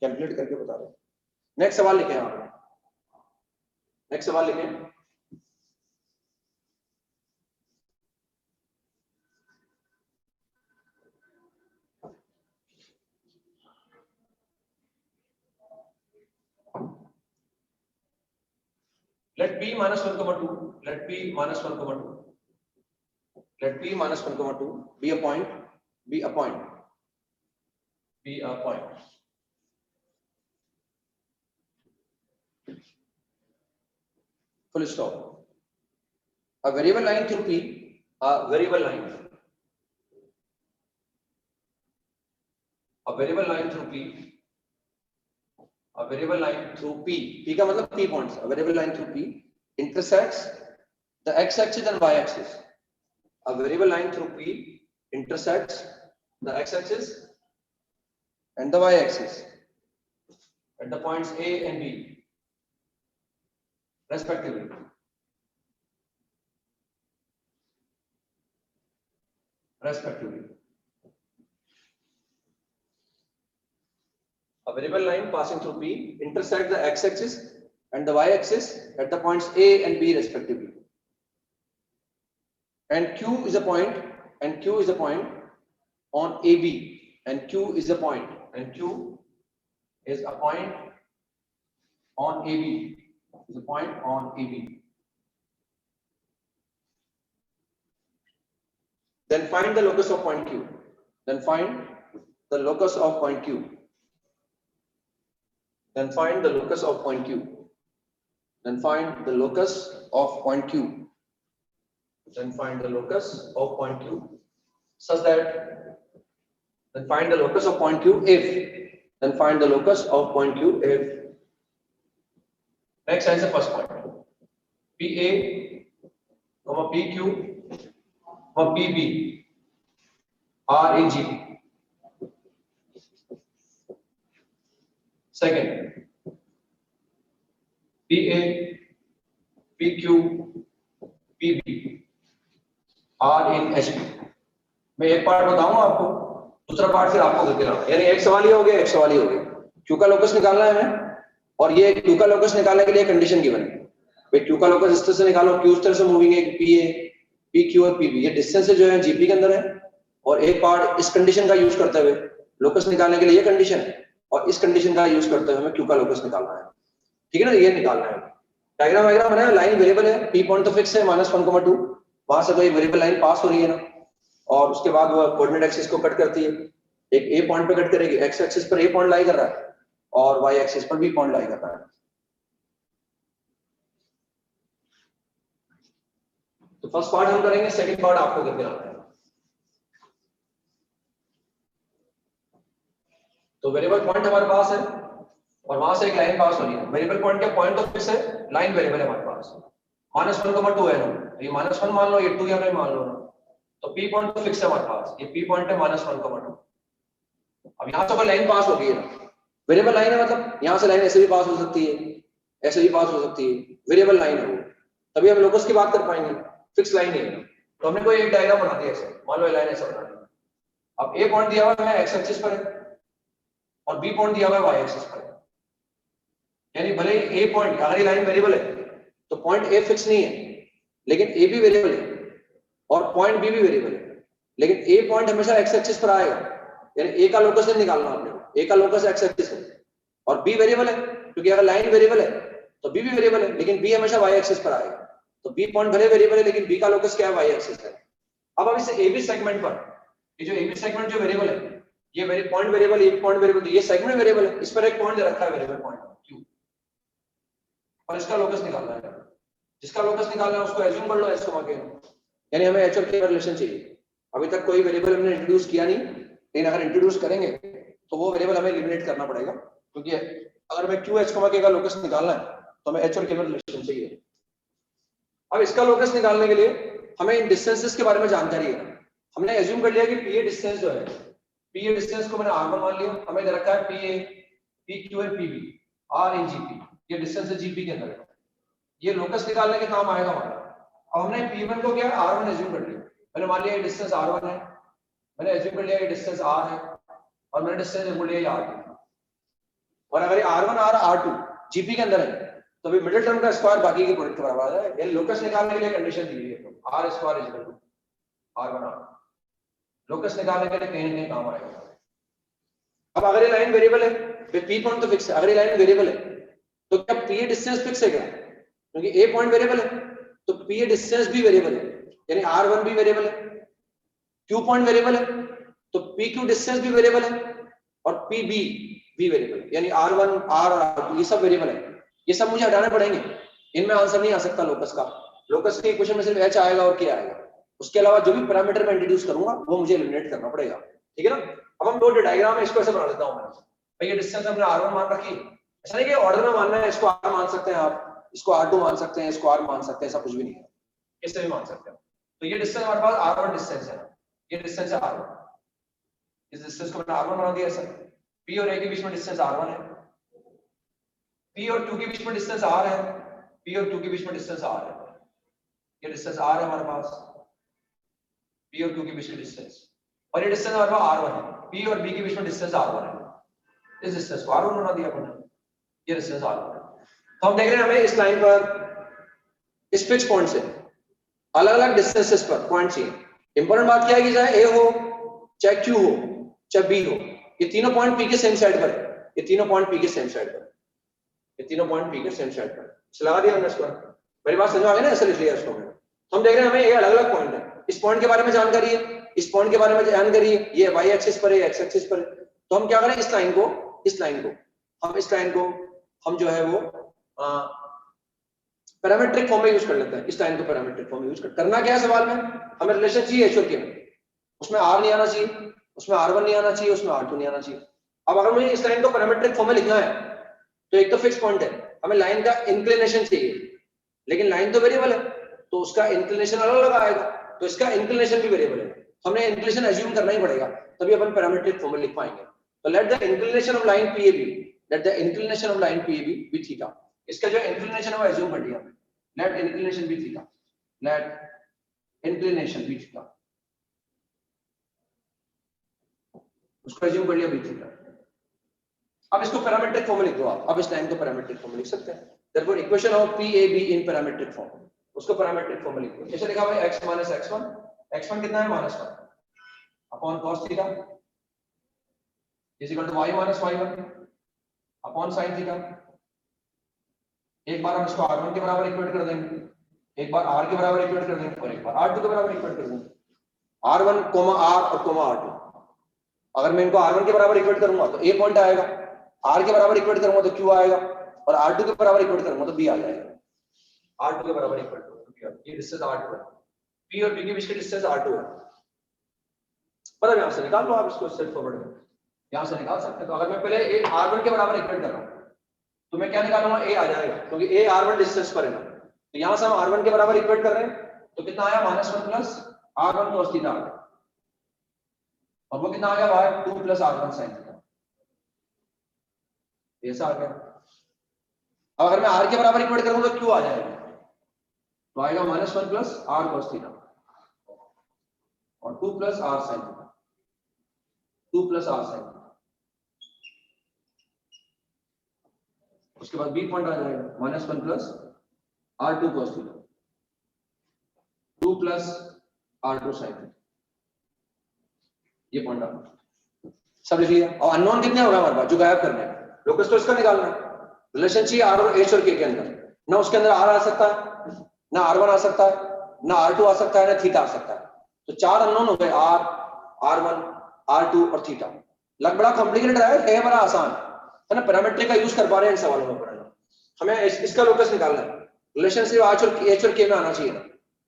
कैलकुलेट करके बता रहे हैं। नेक्स्ट सवाल लिखें आप, नेक्स्ट सवाल लिखें, let p minus 1,2, let p minus 1,2, let p minus 1,2 be a point, be a point, be a point, full stop, a variable line through p, a variable line, a variable line through p, a variable line through p, p का मतलब p points, a variable line through p intersects the x-axis and y-axis, a variable line through p intersects the x-axis and the y-axis at the points A and B respectively. Respectively. A variable line passing through P intersects the x-axis and the y-axis at the points A and B respectively. And Q is a point, and Q is a point on AB, and Q is a point, and Q is a point on AB, is a point on AB. Then find the locus of point Q. Then find the locus of point Q. Then find the locus of point Q. Then find the locus of point Q. Then find the locus of point Q such that, then find the locus of point Q if, then find the locus of point Q if. Next is the first point. PA, PQ, PB. R in GP. Second, PA, PQ, PB, R in HB. मैं एक part बताऊंगा आपको, दूसरा part फिर आपको करके लाऊंगा। यानी एक सवाल ही हो गया, एक सवाल ही हो गया। Q का लोकस निकालना है हमें, और ये Q का लोकस निकालने के लिए कंडीशन गिवन है भाई, Q का लोकस इस तरह से निकालो, Q इस तरह से मूविंग है, PA, PQ और PB, ये डिस्टेंस जो है GP के अंदर है, और एक पार्ट इस कंडीशन का यूज करते हुए लोकस निकालने के लिए ये कंडीशन है, और इस कंडीशन का यूज करते हुए हमें Q का लोकस निकालना है। ठीक है ना, ये निकालना है। डायग्राम वायग्राम बनाया, लाइन वेरिएबल है, P पॉइंट तो फिक्स है -1,2, वहां से कोई वेरिएबल लाइन पास हो रही है ना, और उसके बाद वो कोऑर्डिनेट एक्सिस को कट करती है, एक A पॉइंट पे कट करेगी, x एक्सिस पर A पॉइंट लाई कर रहा है और y एक्सिस पर B पॉइंट लाई कर रहा है। तो फर्स्ट पार्ट हम करेंगे, सेकंड पार्ट आपको करके लाना है। तो वेरिएबल पॉइंट हमारे पास है और वहां से एक लाइन पास हो रही है। वेरिएबल पॉइंट का पॉइंट तो फिक्स है, लाइन वेरिएबल है हमारे पास, -1,2 है ना, ये -1 मान लो, ये 2 या नहीं मान लो ना, तो P पॉइंट तो फिक्स है हमारे पास, ये P पॉइंट है -1,2। अब यहां से कोई लाइन पास हो गई है ना, वेरिएबल लाइन है, मतलब यहां से लाइन ऐसे भी पास हो सकती है, ऐसे भी पास हो सकती है, वेरिएबल लाइन है वो, तभी हम लोकस की बात कर पाएंगे, फिक्स लाइन नहीं है। तो हमने कोई एक डायग्राम बना दिया ऐसे, मान लो ये लाइन ऐसे बना दी। अब A पॉइंट दिया हुआ है x एक्सिस पर है और B पॉइंट दिया हुआ है y एक्सिस पर है, यानी भले ही A पॉइंट, अगर ये लाइन वेरिएबल है तो पॉइंट A फिक्स नहीं है, लेकिन A भी वेरिएबल है और पॉइंट B भी वेरिएबल है, लेकिन A पॉइंट हमेशा x एक्सिस पर आएगा, यानी A का लोकस नहीं निकालना आपने, A का लोकस x एक्सिस है और B वेरिएबल है, क्योंकि अगर लाइन वेरिएबल है तो B भी वेरिएबल है, लेकिन B हमेशा y एक्सिस पर आएगा, तो B पॉइंट भले वेरिएबल है लेकिन B का लोकस क्या है, y एक्सिस है। अब इस AB सेगमेंट पर, ये जो AB सेगमेंट जो वेरिएबल है, ये पॉइंट वेरिएबल, ये पॉइंट वेरिएबल, तो ये सेगमेंट वेरिएबल है, इस पर एक पॉइंट दे रखा है वेरिएबल पॉइंट Q, और इसका लोकस निकालना है। जिसका लोकस निकालना है उसको एज्यूम कर लो S को, यानी हमें H और K का रिलेशन चाहिए। अभी तक कोई वेरिएबल हमने इंट्रोड्यूस किया नहीं, लेकिन अगर इंट्रोड्यूस करेंगे तो वो वेरिएबल हमें एलिमिनेट करना पड़ेगा, क्योंकि अगर हमें Q H K का लोकस निकालना है तो हमें H और K का रिलेशन चाहिए। अब इसका लोकस निकालने के लिए हमें इन डिस्टेंसेस के बारे में जानकारी है। हमने एज्यूम कर लिया कि PA डिस्टेंस जो है, PA डिस्टेंस को मैंने R1 मान लिया, हमें दे रखा है PA, PQ और PB, R इन GP, ये डिस्टेंस है GP के अंदर है, ये लोकस निकालने के काम आएगा हमारा। अब हमने P1 को क्या है, R1 एज्यूम कर लिया, मैंने मान लिया ये डिस्टेंस R1 है, मैंने एज्यूम कर लिया ये डिस्टेंस R है, और मैंने डिस्टेंस बोल लिया ये R2, और अगर ये R1 R R2 GP के अंदर है तो अभी मिडिल टर्म का स्क्वायर बाकी के प्रोडक्ट के बराबर है। ये लोकस निकालने के लिए कंडीशन दी हुई है, R square equal to R1 R, locus निकालने के लिए कहीं ना कहीं काम आएगा। अब अगर ये लाइन वेरिएबल है, P पॉइंट तो फिक्स है, अगर ये लाइन वेरिएबल है तो क्या PA डिस्टेंस फिक्स है क्या, क्योंकि A पॉइंट वेरिएबल है तो PA डिस्टेंस भी वेरिएबल है, यानी R1 भी वेरिएबल है, Q पॉइंट वेरिएबल है तो PQ डिस्टेंस भी वेरिएबल है, और PB भी वेरिएबल है, यानी R1 R और R2 ये सब वेरिएबल है। ये सब मुझे हटाने पड़ेंगे, इनमें आंसर नहीं आ सकता लोकस का, लोकस के इक्वेशन में सिर्फ H आएगा और K आएगा, उसके अलावा जो भी पैरामीटर मैं इंट्रोड्यूस करूंगा वो मुझे एलिमिनेट करना पड़ेगा। ठीक है ना। अब हम दो डायग्राम है, इसको ऐसे बना लेता हूं मैं, भाई ये डिस्टेंस हमने R1 मान रखी, ऐसा नहीं कि ऑर्डर में मानना है, इसको R मान सकते हैं आप, इसको R2 मान सकते हैं, इसको R मान सकते हैं, ऐसा कुछ भी नहीं है, इससे भी मान सकते हैं। तो ये डिस्टेंस हमारे पास R1 डिस्टेंस है, ये डिस्टेंस है R1, इस डिस्टेंस को मैंने R1 बना दिया ऐसा, P और A के बीच में डिस्टेंस R1 है, P और Q के बीच में डिस्टेंस R है, P और Q के बीच में डिस्टेंस R है, ये डिस्टेंस R है हमारे पास, P और Q के बीच में डिस्टेंस, और ये डिस्टेंस हमारे पास R1 है, P और B के बीच में डिस्टेंस R1 है, इस डिस्टेंस को R1 बना दिया अपने, ये डिस्टेंस R1 है। तो हम देख रहे हैं हमें इस लाइन पर इस फिक्स पॉइंट से अलग अलग डिस्टेंसेस पर पॉइंट चाहिए। इंपॉर्टेंट बात क्या है कि चाहे A हो, चाहे Q हो, चाहे B हो, ये तीनों पॉइंट P के सेम साइड पर है, ये तीनों पॉइंट P के सेम साइड पर, ये तीनों पॉइंट P के सेम साइड पर, लगा दिया हमने इसको, मेरी बात समझ आ गई ना, ऐसे लिख लिया इसको हमने। हम देख रहे हैं हमें ये अलग अलग पॉइंट है, इस पॉइंट के बारे में जानकारी है, इस पॉइंट के बारे में जानकारी है, ये y एक्सिस पर है, x एक्सिस पर है, तो हम क्या करें, इस लाइन को हम जो है वो पैरामीट्रिक फॉर्म में यूज कर लेते हैं, इस लाइन को पैरामीट्रिक फॉर्म में यूज करना क्या है, सवाल में हमें रिलेशन चाहिए H और K में, उसमें R नहीं आना चाहिए, उसमें R1 नहीं आना चाहिए, उसमें R2 नहीं आना चाहिए। अब अगर मुझे इस लाइन को पैरामीट्रिक फॉर्म में लिखना है तो एक तो फिक्स पॉइंट है, हमें लाइन का इंक्लिनेशन चाहिए, लेकिन लाइन तो वेरिएबल है तो उसका इंक्लिनेशन अलग अलग आएगा, तो इसका इंक्लिनेशन भी वेरिएबल है, हमने इंक्लिनेशन एज्यूम करना ही पड़ेगा, तभी अपन पैरामीट्रिक फॉर्मूला लिख पाएंगे। तो let the inclination of line PAB, let the inclination of line PAB be theta. इसका जो इंक्लिनेशन है वो एज्यूम कर लिया, let inclination be theta, let inclination be theta, उसको एज्यूम कर लिया बी थीटा। अब इसको पैरामीट्रिक फॉर्म में लिख दो आप, अब इस लाइन को पैरामीट्रिक फॉर्म में लिख सकते हैं। Therefore equation of PAB in parametric form, उसको पैरामीट्रिक फॉर्म में लिख दो। कैसे लिखा भाई, x माइनस x1, x1 कितना है -1 upon cos theta is equal to y minus y1 upon sin theta. एक बार हम इसको r1 के बराबर इक्वेट कर देंगे, एक बार r के बराबर इक्वेट कर देंगे और एक बार r2 के बराबर इक्वेट कर देंगे। r1 r और r2, अगर मैं इनको r1 के बराबर इक्वेट करूंगा तो a पॉइंट आएगा, r के बराबर इक्वेट करूंगा तो q आएगा, और r2 के बराबर इक्वेट करूंगा तो b आ जाएगा। r2 के बराबर इक्वेट करूंगा तो b आ जाएगा। ये डिस्टेंस r2 है, p और b के बीच का डिस्टेंस r2 है। मतलब यहां से निकाल लो आप इसको, स्ट्रेट फॉरवर्ड में यहां से निकाल सकते हैं। तो अगर मैं पहले r1 के बराबर इक्वेट कर रहा हूं तो मैं क्या निकालूंगा, a आ जाएगा, क्योंकि a r1 डिस्टेंस पर है ना। तो यहां से हम r1 के बराबर इक्वेट कर रहे हैं तो कितना आया, -1 प्लस r1 cos थीटा, और वो कितना आ गया y 2 plus r1 sin theta, ऐसा आ गया। अब अगर मैं r के बराबर इक्वेट करूंगा तो q आ जाएगा, तो आएगा -1 प्लस r cos थीटा और 2 plus r sin theta, 2 plus r sin theta. उसके बाद b पॉइंट आ जाएगा -1 plus r2 cos theta, 2 plus r2 sin theta, ये पॉइंट आ सब लिख लिया। और अननोन कितने हो गए हमारे पास जो गायब करने हैं, लोकस तो इसका निकालना है। रिलेशन चाहिए r और h और k के अंदर, ना उसके अंदर r आ सकता है, ना r1 आ सकता है, ना r2 आ सकता है, ना थीटा आ सकता है। तो चार अननोन हो गए, r, r1, r2 और थीटा। लग बड़ा कॉम्प्लिकेटेड है बड़ा आसान है ना, पैरामीट्रिक का यूज कर पा रहे हैं इन सवालों में पढ़ना। हमें इसका लोकस निकालना है, रिलेशन सिर्फ h और k में आना चाहिए ना।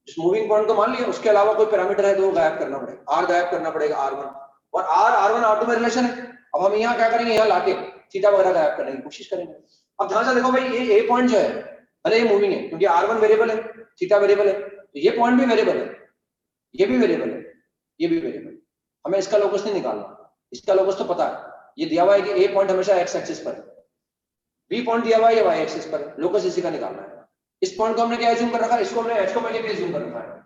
जिस मूविंग पॉइंट को मान लिया उसके अलावा कोई पैरामीटर है तो वो गायब करना पड़ेगा, r गायब करना पड़ेगा, r1 और r1 r2 में रिलेशन है। अब हम यहाँ क्या करेंगे, यहाँ लाके थीटा वगैरह गायब करने की कोशिश करेंगे। अब ध्यान से देखो भाई, ये a पॉइंट जो है अरे ये मूविंग है, क्योंकि r1 वेरिएबल है, थीटा वेरिएबल है, तो ये पॉइंट भी वेरिएबल है, ये भी वेरिएबल है, ये भी वेरिएबल है। हमें इसका लोकस नहीं निकालना, इसका लोकस तो पता है, ये दिया हुआ है कि a पॉइंट हमेशा x एक्सिस पर है, b पॉइंट दिया हुआ है ये y एक्सिस पर है, लोकस इसी का निकालना है। इस पॉइंट को हमने क्या एज्यूम कर रखा है, इसको हमने h को पहले भी एज्यूम कर रखा है,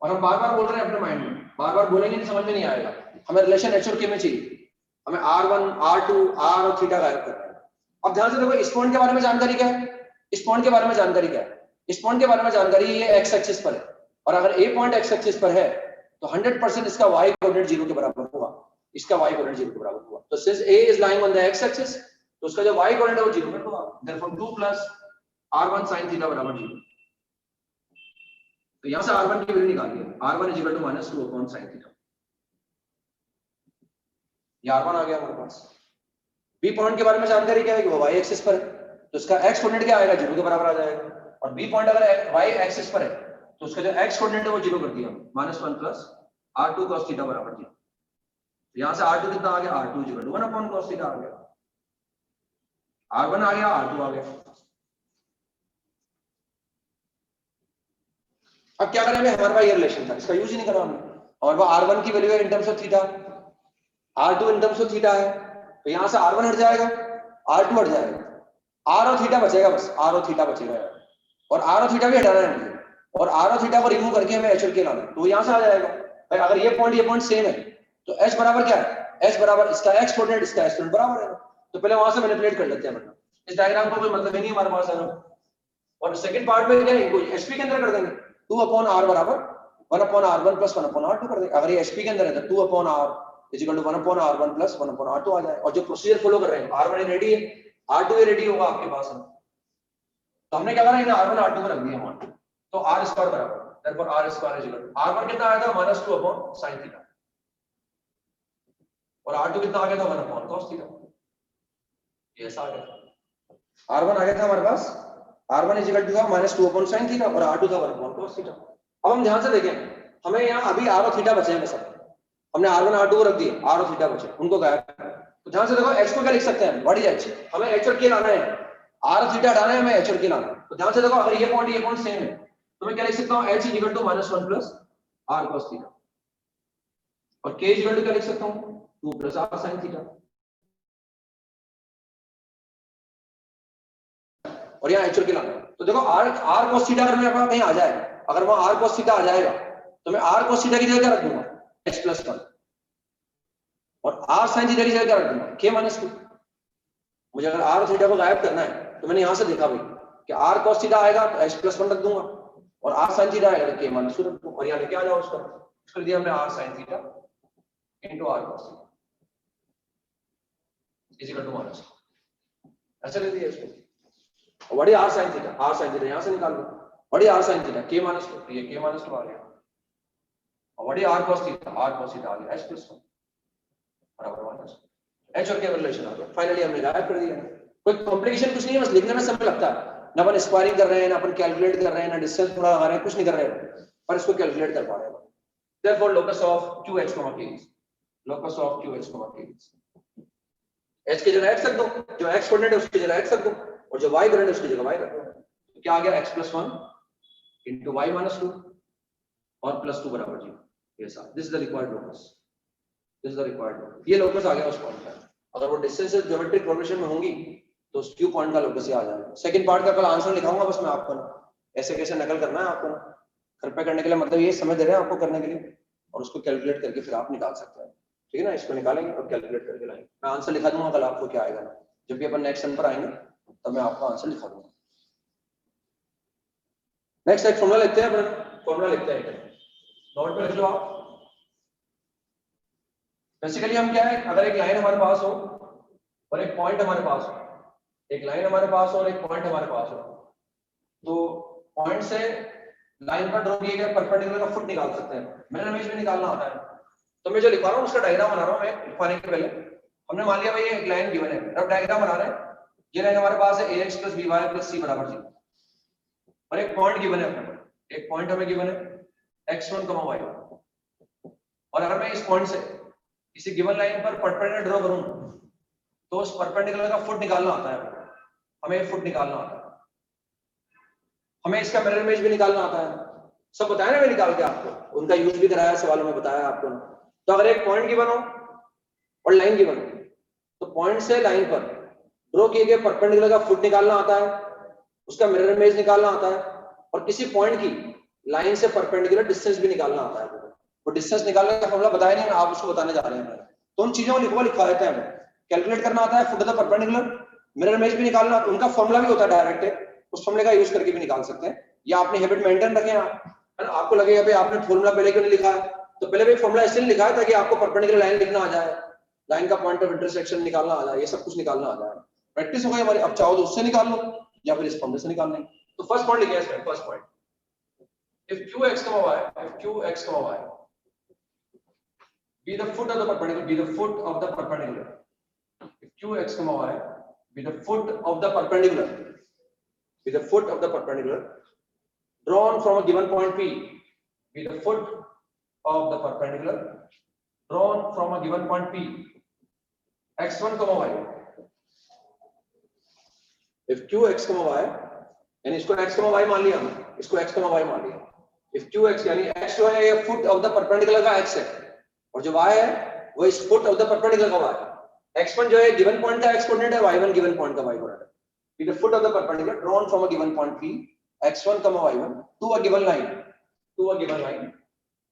और हम बार-बार बोल रहे हैं अपने माइंड में, बार-बार बोलेंगे नहीं समझ में नहीं आएगा। हमें रिलेशन h और k में चाहिए, हमें r1, r2, r और थीटा गायब करना है। अब ध्यान से देखो, इस पॉइंट के बारे में जानकारी क्या है, इस पॉइंट के बारे में जानकारी क्या है, इस पॉइंट के बारे में जानकारी ये x एक्सिस पर है, और अगर a पॉइंट x एक्सिस पर है तो 100% इसका y कोऑर्डिनेट 0 के बराबर होगा, इसका y कोऑर्डिनेट 0 के बराबर होगा। तो since a is lying on the x axis, तो उसका जो y कोऑर्डिनेट है वो 0 पर होगा। Therefore 2 plus r1 sin theta बराबर 0। तो यहां से r1 की वैल्यू निकालिए, r1 is equal to -2 upon sin theta, ये r1 आ गया हमारे पास। b पॉइंट के बारे में जानकारी क्या है कि वो y एक्सिस पर है, तो इसका x कोऑर्डिनेट क्या आएगा, 0 के बराबर आ जाएगा। और b पॉइंट अगर y एक्सिस पर है तो उसका जो x कोऑर्डिनेट है वो 0 कर दिया, -1 प्लस r2 cos थीटा बराबर 0। तो यहां से r2 कितना आ गया, r2 is equal to 1 upon cos theta आ गया, r1 आ गया, r2 आ गया। अब क्या करेंगे, हमारे पास ये रिलेशन था, इसका यूज ही नहीं करा हमने, और वो r1 की वैल्यू है in terms of theta, r2 in terms of theta है, तो यहां से r1 हट जाएगा, r2 हट जाएगा, r और थीटा बचेगा, बस r और थीटा बचेगा, और r और थीटा भी हटाना है मुझे, और r और थीटा को रिमूव करके हमें h और k लाना है, तो यहां से आ जाएगा। भाई अगर ये पॉइंट सेम है तो h बराबर क्या है, h बराबर इसका x कोऑर्डिनेट इसका s कोऑर्डिनेट बराबर है, तो पहले वहां से मैनिपुलेट कर लेते हैं, मतलब इस डायग्राम को कोई मतलब ही नहीं हमारे पास है। और सेकंड पार्ट में क्या है, इनको hp के अंदर कर देंगे, 2 अपॉन r बराबर 1 upon r1 plus 1 upon r2 कर देंगे। अगर ये hp के अंदर है तो 2 upon r is equal to 1 upon r1 plus 1 upon r2 आ जाए। और जो प्रोसीजर फॉलो कर रहे हैं, r1 रेडी है, r2 रेडी होगा आपके पास है, तो हमने क्या करा, r1 r2 को रख दिया वहां, तो r स्क्वायर बराबर, therefore r square is equal to r1 कितना आया था, -2 अपॉन sin थीटा, और r2 कितना आ गया था, 1 अपॉन cos थीटा, ये ऐसा आ गया। r1 आ गया था हमारे पास, r1 इज इक्वल टू था -2 अपॉन sin थीटा, और r2 था 1 अपॉन cos थीटा। अब हम ध्यान से देखें, हमें यहाँ अभी r और थीटा बचे हैं, सब हमने r1 r2 को रख दिए, r और थीटा बचे, उनको गायब। तो ध्यान से देखो, h को क्या लिख सकते हैं, व्हाट इज h, हमें h और k लाना है, r और थीटा हटाना है, हमें h और k लाना है। तो ध्यान से देखो, अगर ये पॉइंट सेम है तो मैं क्या लिख सकता हूँ, h is equal to -1 plus r cos theta, और k इज इक्वल टू क्या लिख सकता हूं 2 प्लस r sin थीटा। और यहाँ एक्चुअल के लाना तो देखो r cos थीटा अगर मेरे पास कहीं आ जाए, अगर वहां r cos थीटा आ जाएगा तो मैं r cos थीटा की जगह क्या रख दूंगा x प्लस 1 और r sin थीटा की जगह क्या रख दूंगा k माइनस 2। मुझे अगर r थीटा को गायब करना है तो मैंने यहां से देखा भाई कि r cos थीटा आएगा तो x प्लस 1 रख दूंगा और r sin थीटा आएगा तो k माइनस 2 रख दूंगा और यहाँ लेके आ जाओ उसका कर दिया हमने r sin theta into r cos theta is equal to minus ऐसे ले दिया इसको। What is r sin theta, r sin theta यहां से निकाल लो। What is r sin theta k minus 2 ये k माइनस 2 आ गया और what is r cos theta, r cos theta आ गया h प्लस 1 बराबर माइनस h और k रिलेशन आ गया। फाइनली हमने गायब कर दिया। कोई कॉम्प्लिकेशन कुछ नहीं है, बस लिखने में समय लगता है ना, अपन स्क्वायरिंग कर रहे हैं ना अपन कैलकुलेट कर रहे हैं ना डिस्टेंस थोड़ा लगा रहे हैं, कुछ नहीं कर रहे हैं पर इसको कैलकुलेट कर पा रहे हैं। Therefore locus of qx, k locus of qx, k h की जगह x रख दो, जो x कोऑर्डिनेट है उसकी जगह x रख दो और जो y कोऑर्डिनेट है उसकी जगह y रख दो। तो क्या आ गया x + 1 into y - 2 और +2 बराबर 0। ये साथ this is the required locus, this is the required locus. ये लोकस आ गया उस पॉइंट का। अगर वो डिस्टेंसेस ज्योमेट्रिक प्रोग्रेशन में होंगी तो उस क्यू पॉइंट का लोकस ही आ जाएगा। सेकंड पार्ट का कल आंसर लिखाऊंगा बस मैं आपको, ऐसे कैसे नकल करना है आपको घर पे करने के लिए, मतलब ये समझ दे रहे हैं आपको करने के लिए और उसको कैलकुलेट करके फिर आप निकाल सकते हैं। ठीक है ना, इसको निकालेंगे और कैलकुलेट करके लाएंगे। मैं आंसर लिखा दूंगा कल आपको क्या आएगा, जब भी अपन नेक्स्ट सन पर आएंगे तब मैं आपको आंसर लिखा दूंगा। नेक्स्ट एक फॉर्मूला लिखते हैं, अपन फॉर्मूला लिखते हैं, नोट पे लिख लो आप। बेसिकली हम क्या है, अगर एक लाइन हमारे पास हो और एक पॉइंट हमारे पास हो, एक लाइन हमारे पास हो और एक पॉइंट हमारे पास हो, तो पॉइंट से लाइन पर ड्रॉ किए गए परपेंडिकुलर का फुट निकाल सकते हैं। मैंने इमेज में निकालना आता है तो मैं जो लिखवा रहा हूँ उसका डायग्राम बना रहा हूँ। मैं लिखवाने के पहले हमने मान लिया भाई ये एक लाइन गिवन है, अब डायग्राम बना रहे हैं। ये लाइन हमारे पास है ax + by + c बराबर 0 और एक पॉइंट गिवन है अपने पास, एक पॉइंट हमें गिवन है x1, y1 और अगर मैं इस पॉइंट से किसी गिवन लाइन पर परपेंडिकुलर ड्रॉ करूं तो उस परपेंडिकुलर का फुट निकालना आता है हमें, फुट निकालना आता है हमें, इसका मिरर इमेज भी निकालना आता है। सब बताया ना मैं निकाल के आपको, उनका यूज भी कराया सवालों में बताया आपको। तो अगर एक पॉइंट गिवन हो और लाइन गिवन हो तो पॉइंट से लाइन पर ड्रॉ किए गए परपेंडिकुलर का फुट निकालना आता है, उसका मिरर इमेज निकालना आता है और किसी पॉइंट की लाइन से परपेंडिकुलर डिस्टेंस भी निकालना आता है। वो डिस्टेंस निकालने का फॉर्मूला बताया नहीं, आप उसको बताने जा रहे हैं। तो उन चीजों को लिखवा देते हैं हमें, कैलकुलेट करना आता है, foot of the perpendicular, mirror image भी निकालना, उनका फॉर्मूला भी होता है डायरेक्ट, उस फॉर्मूले का यूज करके भी निकाल सकते हैं। या आपने हैबिट मेंटेन रखें आप, है ना, आपको लगेगा भाई आपने फॉर्मूला पहले क्यों नहीं लिखा है, तो पहले भाई फॉर्मूला इसलिए लिखा है ताकि आपको परपेंडिकुलर लाइन लिखना आ जाए, लाइन का पॉइंट ऑफ इंटरसेक्शन निकालना आ जाए, ये सब कुछ निकालना आ जाए। प्रैक्टिस हो गई हमारी, अब चाहो तो उससे निकाल लो या फिर इस फॉर्मूले से निकाल लेंगे। तो फर्स्ट पॉइंट लिखिए इसमें, first point if qx, y be the foot of the perpendicular, be the foot of the perpendicular, if qx, y be the foot of the perpendicular, be the foot of the perpendicular drawn from a given point p, be the foot of the perpendicular drawn from a given point p, x1, y if qx, y यानी इसको x, y मान लिया हमने, इसको x, y मान लिया। if qx यानी x जो है ये फुट ऑफ द परपेंडिकुलर का x है और जो y है वो इस फुट ऑफ द परपेंडिकुलर का y है। x1 जो है गिवन पॉइंट का x कोऑर्डिनेट है, y1 गिवन पॉइंट का y कोऑर्डिनेट है। be the foot of the perpendicular drawn from a given point p, x1, y1 to a given line,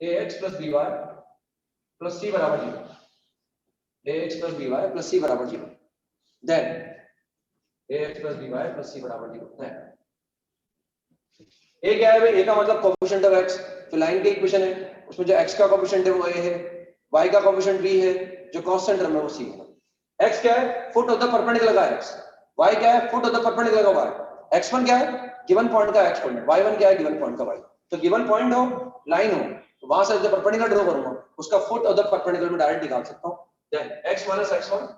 ax + by + c बराबर 0, ax + by + c बराबर 0, then ax + by + c बराबर 0, then a क्या है भाई, a का मतलब coefficient of x, तो line की इक्वेशन है, उसमें जो x का कोएफिशिएंट है वो a है, y का कोएफिशिएंट b है, जो कांस्टेंट टर्म है वो c है। x क्या है, फुट ऑफ द परपेंडिकुलर का x, y क्या है, फुट ऑफ द परपेंडिकुलर का y, x1 क्या है, गिवन पॉइंट का x कोऑर्डिनेट, y1 क्या है, गिवन पॉइंट का y। तो गिवन पॉइंट हो, लाइन हो, तो वहां से जो परपेंडिकुलर ड्रॉ करूंगा उसका फुट ऑफ द परपेंडिकुलर में डायरेक्ट निकाल सकता हूं। Then x - x1,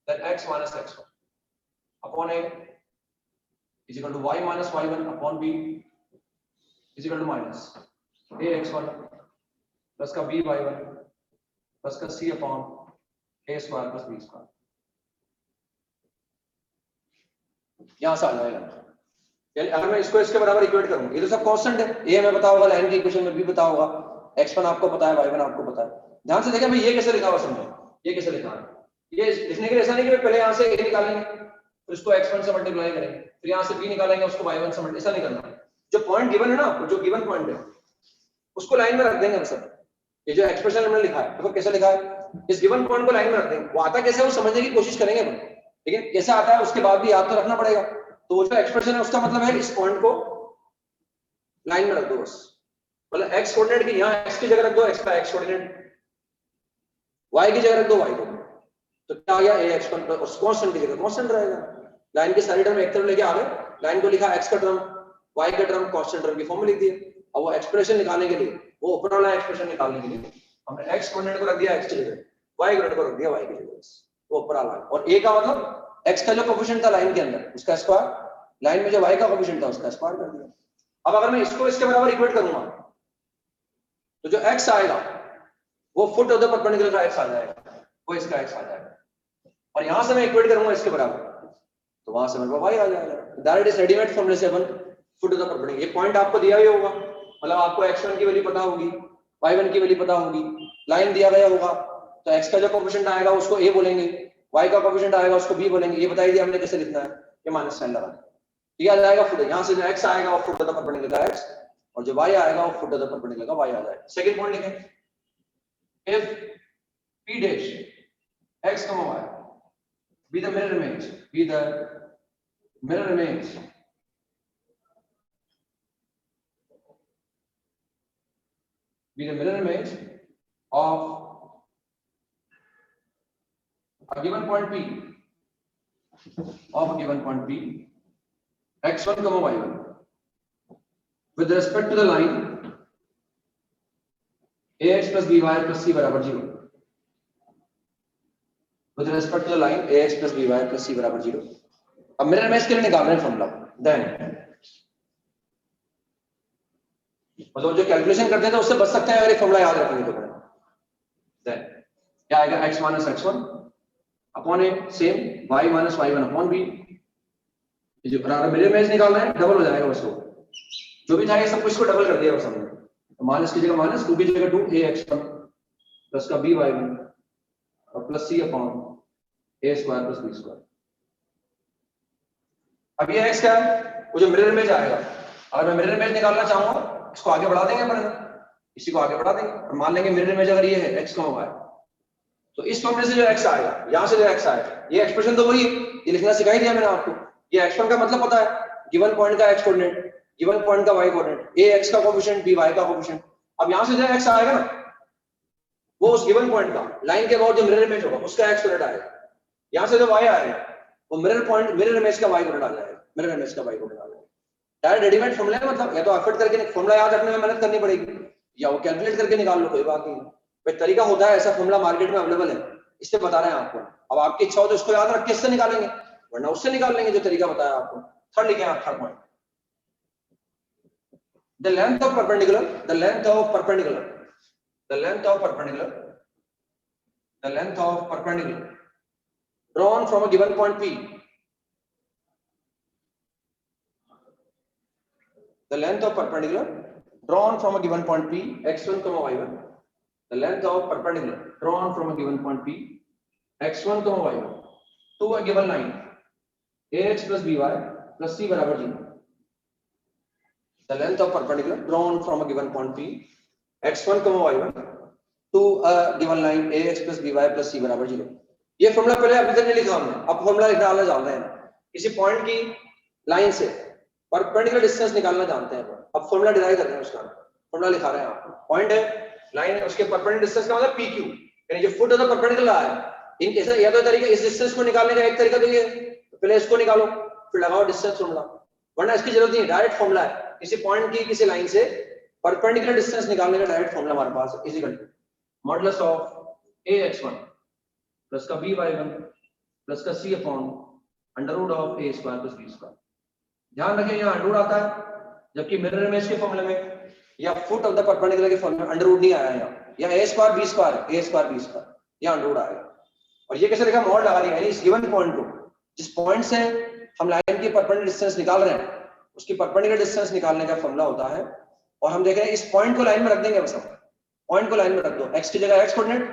then x - x1 upon a is equal to y - y1 upon b is equal to minus ax1 plus का by1 plus का c upon a square plus b square। यहां से आ जाएगा, यानी अगर मैं इसको इसके बराबर इक्वेट करूं, ये तो सब कांस्टेंट है, a हमें पता होगा, लाइन की इक्वेशन में भी पता होगा, x1 आपको पता है, y1 आपको पता है, ध्यान से देखें भाई ये कैसे लिखा हुआ समझो, ये कैसे लिखा है, ये लिखने के लिए ऐसा नहीं कि पहले यहाँ से a निकालेंगे फिर उसको x1 से मल्टीप्लाई करेंगे फिर यहाँ से b निकालेंगे उसको y1 से मल्टीप्लाई, ऐसा नहीं करना। जो पॉइंट गिवन है ना, जो गिवन पॉइंट है उसको लाइन में रख देंगे सब। ये जो एक्सप्रेशन हमने लिखा है देखो कैसे लिखा है, इस गिवन पॉइंट को लाइन में रख देंगे, वो आता कैसे वो समझने की कोशिश करेंगे अपन, लेकिन कैसे आता है उसके बाद भी याद तो रखना पड़ेगा। तो वो जो एक्सप्रेशन है उसका मतलब है इस पॉइंट को लाइन में रख दो बस, मतलब x कोऑर्डिनेट की यहाँ x की जगह रख दो x का x कोऑर्डिनेट, y की जगह रख दो y को, तो क्या आ गया ax कांस्टेंट की जगह कांस्टेंट रहेगा। लाइन की सारी टर्म एक तरफ लेके आ गए, लाइन को लिखा x का टर्म y का टर्म कांस्टेंट टर्म की फॉर्म में लिख दिया। अब वो एक्सप्रेशन निकालने के लिए, वो ऊपर वाला एक्सप्रेशन निकालने के लिए हमने x कोऑर्डिनेट को रख दिया x की जगह, y कोऑर्डिनेट को रख दिया y की जगह, वो ऊपर वाला। और a का मतलब x का जो कोएफिशिएंट था लाइन के अंदर उसका स्क्वायर, लाइन में जो y का कोएफिशिएंट था उसका स्क्वायर कर दिया। अब अगर मैं इसको इसके बराबर इक्वेट करूंगा तो जो x आएगा वो फुट ऑफ द परपेंडिकुलर का x आ जाएगा, वो इसका x आ जाएगा, और यहां से मैं इक्वेट करूंगा इसके बराबर तो वहां से मेरे को y आ जाएगा। डायरेक्ट इस रेडीमेड फॉर्मूले से अपन फुट ऑफ द परपेंडिकुलर, ये पॉइंट आपको दिया ही होगा, मतलब आपको x1 की वैल्यू पता होगी, y1 की वैल्यू पता होगी, लाइन दिया गया होगा तो x का जो कोएफिशिएंट आएगा उसको a बोलेंगे, y का कोएफिशिएंट आएगा उसको b बोलेंगे। ये बताई दिया हमने कैसे लिखना है, ये माइनस साइन लगा दिया जाएगा फुट, यहां से जो x आएगा वो फुट ऑफ द परपेंडिकुलर का x और जो y आएगा वो फुट ऑफ द परपेंडिकुलर का y आ जाएगा। सेकंड पॉइंट लिखें, if p dash x, y be the mirror image, be the mirror image of a given point p, of a given point p x1, y1 with respect to the line ax plus by plus c बराबर 0, with respect to the line ax plus by plus c बराबर 0। अब mirror image के लिए निकाल रहे हैं formula, then मतलब जो कैलकुलेशन करते थे उससे बच सकते हैं अगर ये फॉर्मूला याद रखेंगे तो। देन क्या आएगा x minus x1 upon a same y minus y1 upon b, जो अगर मिरर इमेज निकालना है डबल हो जाएगा उसको, जो भी था ये सब कुछ को डबल कर दिया बस हमने, तो माइनस की जगह माइनस, 2 की जगह 2, ax1 प्लस का by1 और plus c upon a square plus b square. अब ये x क्या है, वो जो मिरर इमेज आएगा, अगर मैं मिरर इमेज निकालना चाहूंगा इसको आगे बढ़ा देंगे अपन, इसी को आगे बढ़ा देंगे और मान लेंगे मिरर इमेज अगर ये है x, y, तो इस फॉर्मूले से जो x आएगा, यहां से जो x आएगा, ये एक्सप्रेशन तो वही है, ये लिखना सिखाई दिया मैंने आपको। ये x1 का मतलब पता है, गिवन पॉइंट का x कोऑर्डिनेट, गिवन पॉइंट का y कोऑर्डिनेट, a x का कोएफिशिएंट, b y का कोएफिशिएंट। अब यहां से जो x आएगा ना वो उस गिवन पॉइंट का लाइन के बाद जो मिरर इमेज होगा उसका x कोऑर्डिनेट आएगा, यहां से जो y आएगा वो मिरर पॉइंट, मिरर इमेज का y कोऑर्डिनेट आ जाएगा, मिरर इमेज का y कोऑर्डिनेट आ जाएगा। डायरेक्ट रेडीमेड फॉर्मूला है, मतलब या तो एफर्ट करके फॉर्मूला याद रखने में मेहनत करनी पड़ेगी या वो कैलकुलेट करके निकाल लो, कोई बात नहीं। भाई तरीका होता है, ऐसा फॉर्मूला मार्केट में अवेलेबल है, इससे बता रहे हैं आपको। अब आपकी इच्छा हो तो इसको याद रख के इससे निकालेंगे, वरना उससे निकाल लेंगे जो तरीका बताया आपको। थर्ड लिखें आप, third point, the length of perpendicular, the length of perpendicular, the length of perpendicular, the length of perpendicular drawn from a given point p, the length of perpendicular drawn from a given point p x1, y1, the length of perpendicular drawn from a given point p x1, y1 to a given line ax plus by plus c बराबर 0, the length of perpendicular drawn from a given point p x1, y1 to a given line ax plus by plus c बराबर 0। ये formula पहले अभी तक नहीं लिखा हमने, अब फॉर्मूला निकालना जानते हैं, किसी पॉइंट की लाइन से परपेंडिकुलर डिस्टेंस निकालना जानते हैं। अब फॉर्मूला डिराइव कर रहे हैं, उसका फॉर्मूला लिखा रहे हैं आपको। पॉइंट है, लाइन है, उसके परपेंडिकुलर डिस्टेंस का मतलब PQ, यानी जो फुट ऑफ द परपेंडिकुलर है। इन कैसा या तो तरीका, इस डिस्टेंस को निकालने का एक तरीका तो ये, तो पहले इसको निकालो फिर लगाओ डिस्टेंस फॉर्मूला, वरना इसकी जरूरत नहीं है, डायरेक्ट फॉर्मूला है। किसी पॉइंट की किसी लाइन से परपेंडिकुलर डिस्टेंस निकालने का डायरेक्ट फॉर्मूला हमारे पास है, is equal to modulus of ax1 plus का by1 प्लस का c upon under root of a square plus b square. ध्यान रखें यहाँ अंडर रूट आता है, जबकि मिरर इमेज के फॉर्मूले में या फुट ऑफ द परपेंडिकुलर के फॉर्मूले में अंडर रूट नहीं आया यहाँ, या a square b square, a square b square, यहाँ अंडर रूट आएगा। और ये कैसे लिखा, मॉड लगा दिया, यानी इस गिवन पॉइंट को, जिस पॉइंट से हम लाइन की परपेंडिकुलर डिस्टेंस निकाल रहे हैं उसकी परपेंडिकुलर डिस्टेंस निकालने का फॉर्मूला होता है, और हम देख रहे हैं इस पॉइंट को लाइन में रख देंगे बस हम, पॉइंट को लाइन में रख दो, x की जगह x कोऑर्डिनेट,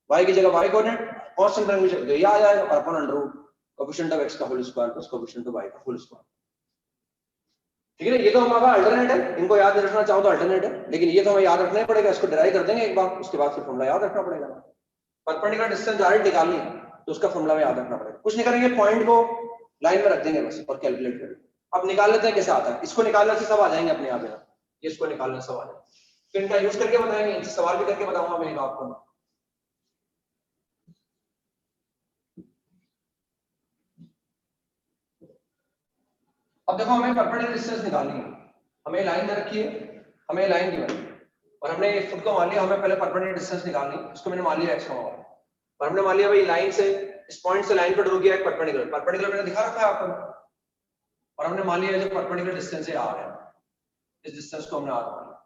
y की जगह y कोऑर्डिनेट, कांस्टेंट टर्म में ये आ जाएगा और अपन under root coefficient of x का whole square plus coefficient of y का होल स्क्वायर। ठीक है ना, ये तो हमारा अल्टरनेट है, इनको याद रखना चाहो तो अल्टरनेट है, लेकिन ये तो हमें याद रखना ही पड़ेगा, इसको डिराइव कर देंगे एक बार, उसके बाद फिर फॉर्मूला याद रखना पड़ेगा। परपेंडिकुलर डिस्टेंस डायरेक्ट निकालनी है तो उसका फॉर्मूला में याद रखना पड़ेगा। कुछ नहीं करेंगे, पॉइंट को लाइन में रख देंगे बस और कैलकुलेट करेंगे। अब निकाल लेते हैं कैसे आता है, इसको निकालने से सब आ जाएंगे अपने आप, ये इसको निकालने से सब आ जाएंगे, फिर इनका यूज करके बताएंगे, इनसे सवाल भी करके बताऊंगा मैं आपको। अब देखो हमें परपेंडिकुलर डिस्टेंस निकालनी है, हमें लाइन दे रखी है, हमें लाइन दी है और हमने खुद को मान लिया हमें पहले परपेंडिकुलर डिस्टेंस निकालनी है, इसको मैंने मान लिया x और हमने मान लिया भाई लाइन से इस पॉइंट से लाइन पर ड्रॉ किया है परपेंडिकुलर मैंने दिखा रखा है आपको, और हमने मान लिया जो परपेंडिकुलर डिस्टेंस है r है, इस डिस्टेंस को हमने r मान लिया।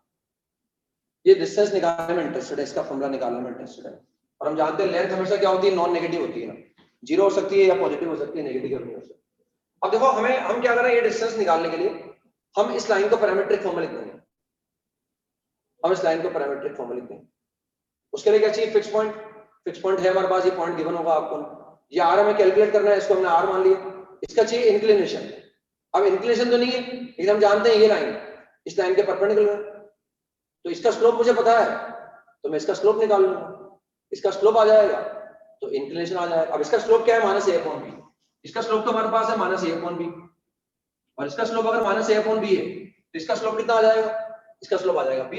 ये डिस्टेंस निकालने में इंटरेस्टेड है, इसका फॉर्मूला निकालने में इंटरेस्टेड है, और हम जानते हैं लेंथ हमेशा क्या होती है, नॉन नेगेटिव होती है ना, जीरो हो सकती है या पॉजिटिव हो सकती है, नेगेटिव नहीं हो सकती। अब देखो हम क्या कर रहे हैं, ये डिस्टेंस निकालने के लिए हम इस लाइन को पैरामीट्रिक फॉर्म में लिख देंगे, हम इस लाइन को पैरामीट्रिक फॉर्म में लिख देंगे। उसके लिए क्या चाहिए, फिक्स पॉइंट है हमारे पास, ये पॉइंट गिवन होगा आपको, ये आर हमें कैलकुलेट करना है, इसको हमने आर मान लिया। इसका चाहिए इंक्लिनेशन, अब इंक्लिनेशन तो नहीं है लेकिन हम जानते हैं ये लाइन इस लाइन के परपेंडिकुलर है, तो इसका स्लोप मुझे पता है तो मैं इसका स्लोप निकाल लूंगा, इसका स्लोप आ जाएगा तो इंक्लिनेशन आ जाएगा। अब इसका स्लोप क्या है, -a/b, इसका स्लोप तो हमारे पास है -a/b, और इसका स्लोप अगर -a/b है तो इसका स्लोप कितना आ जाएगा, इसका स्लोप आ जाएगा b/,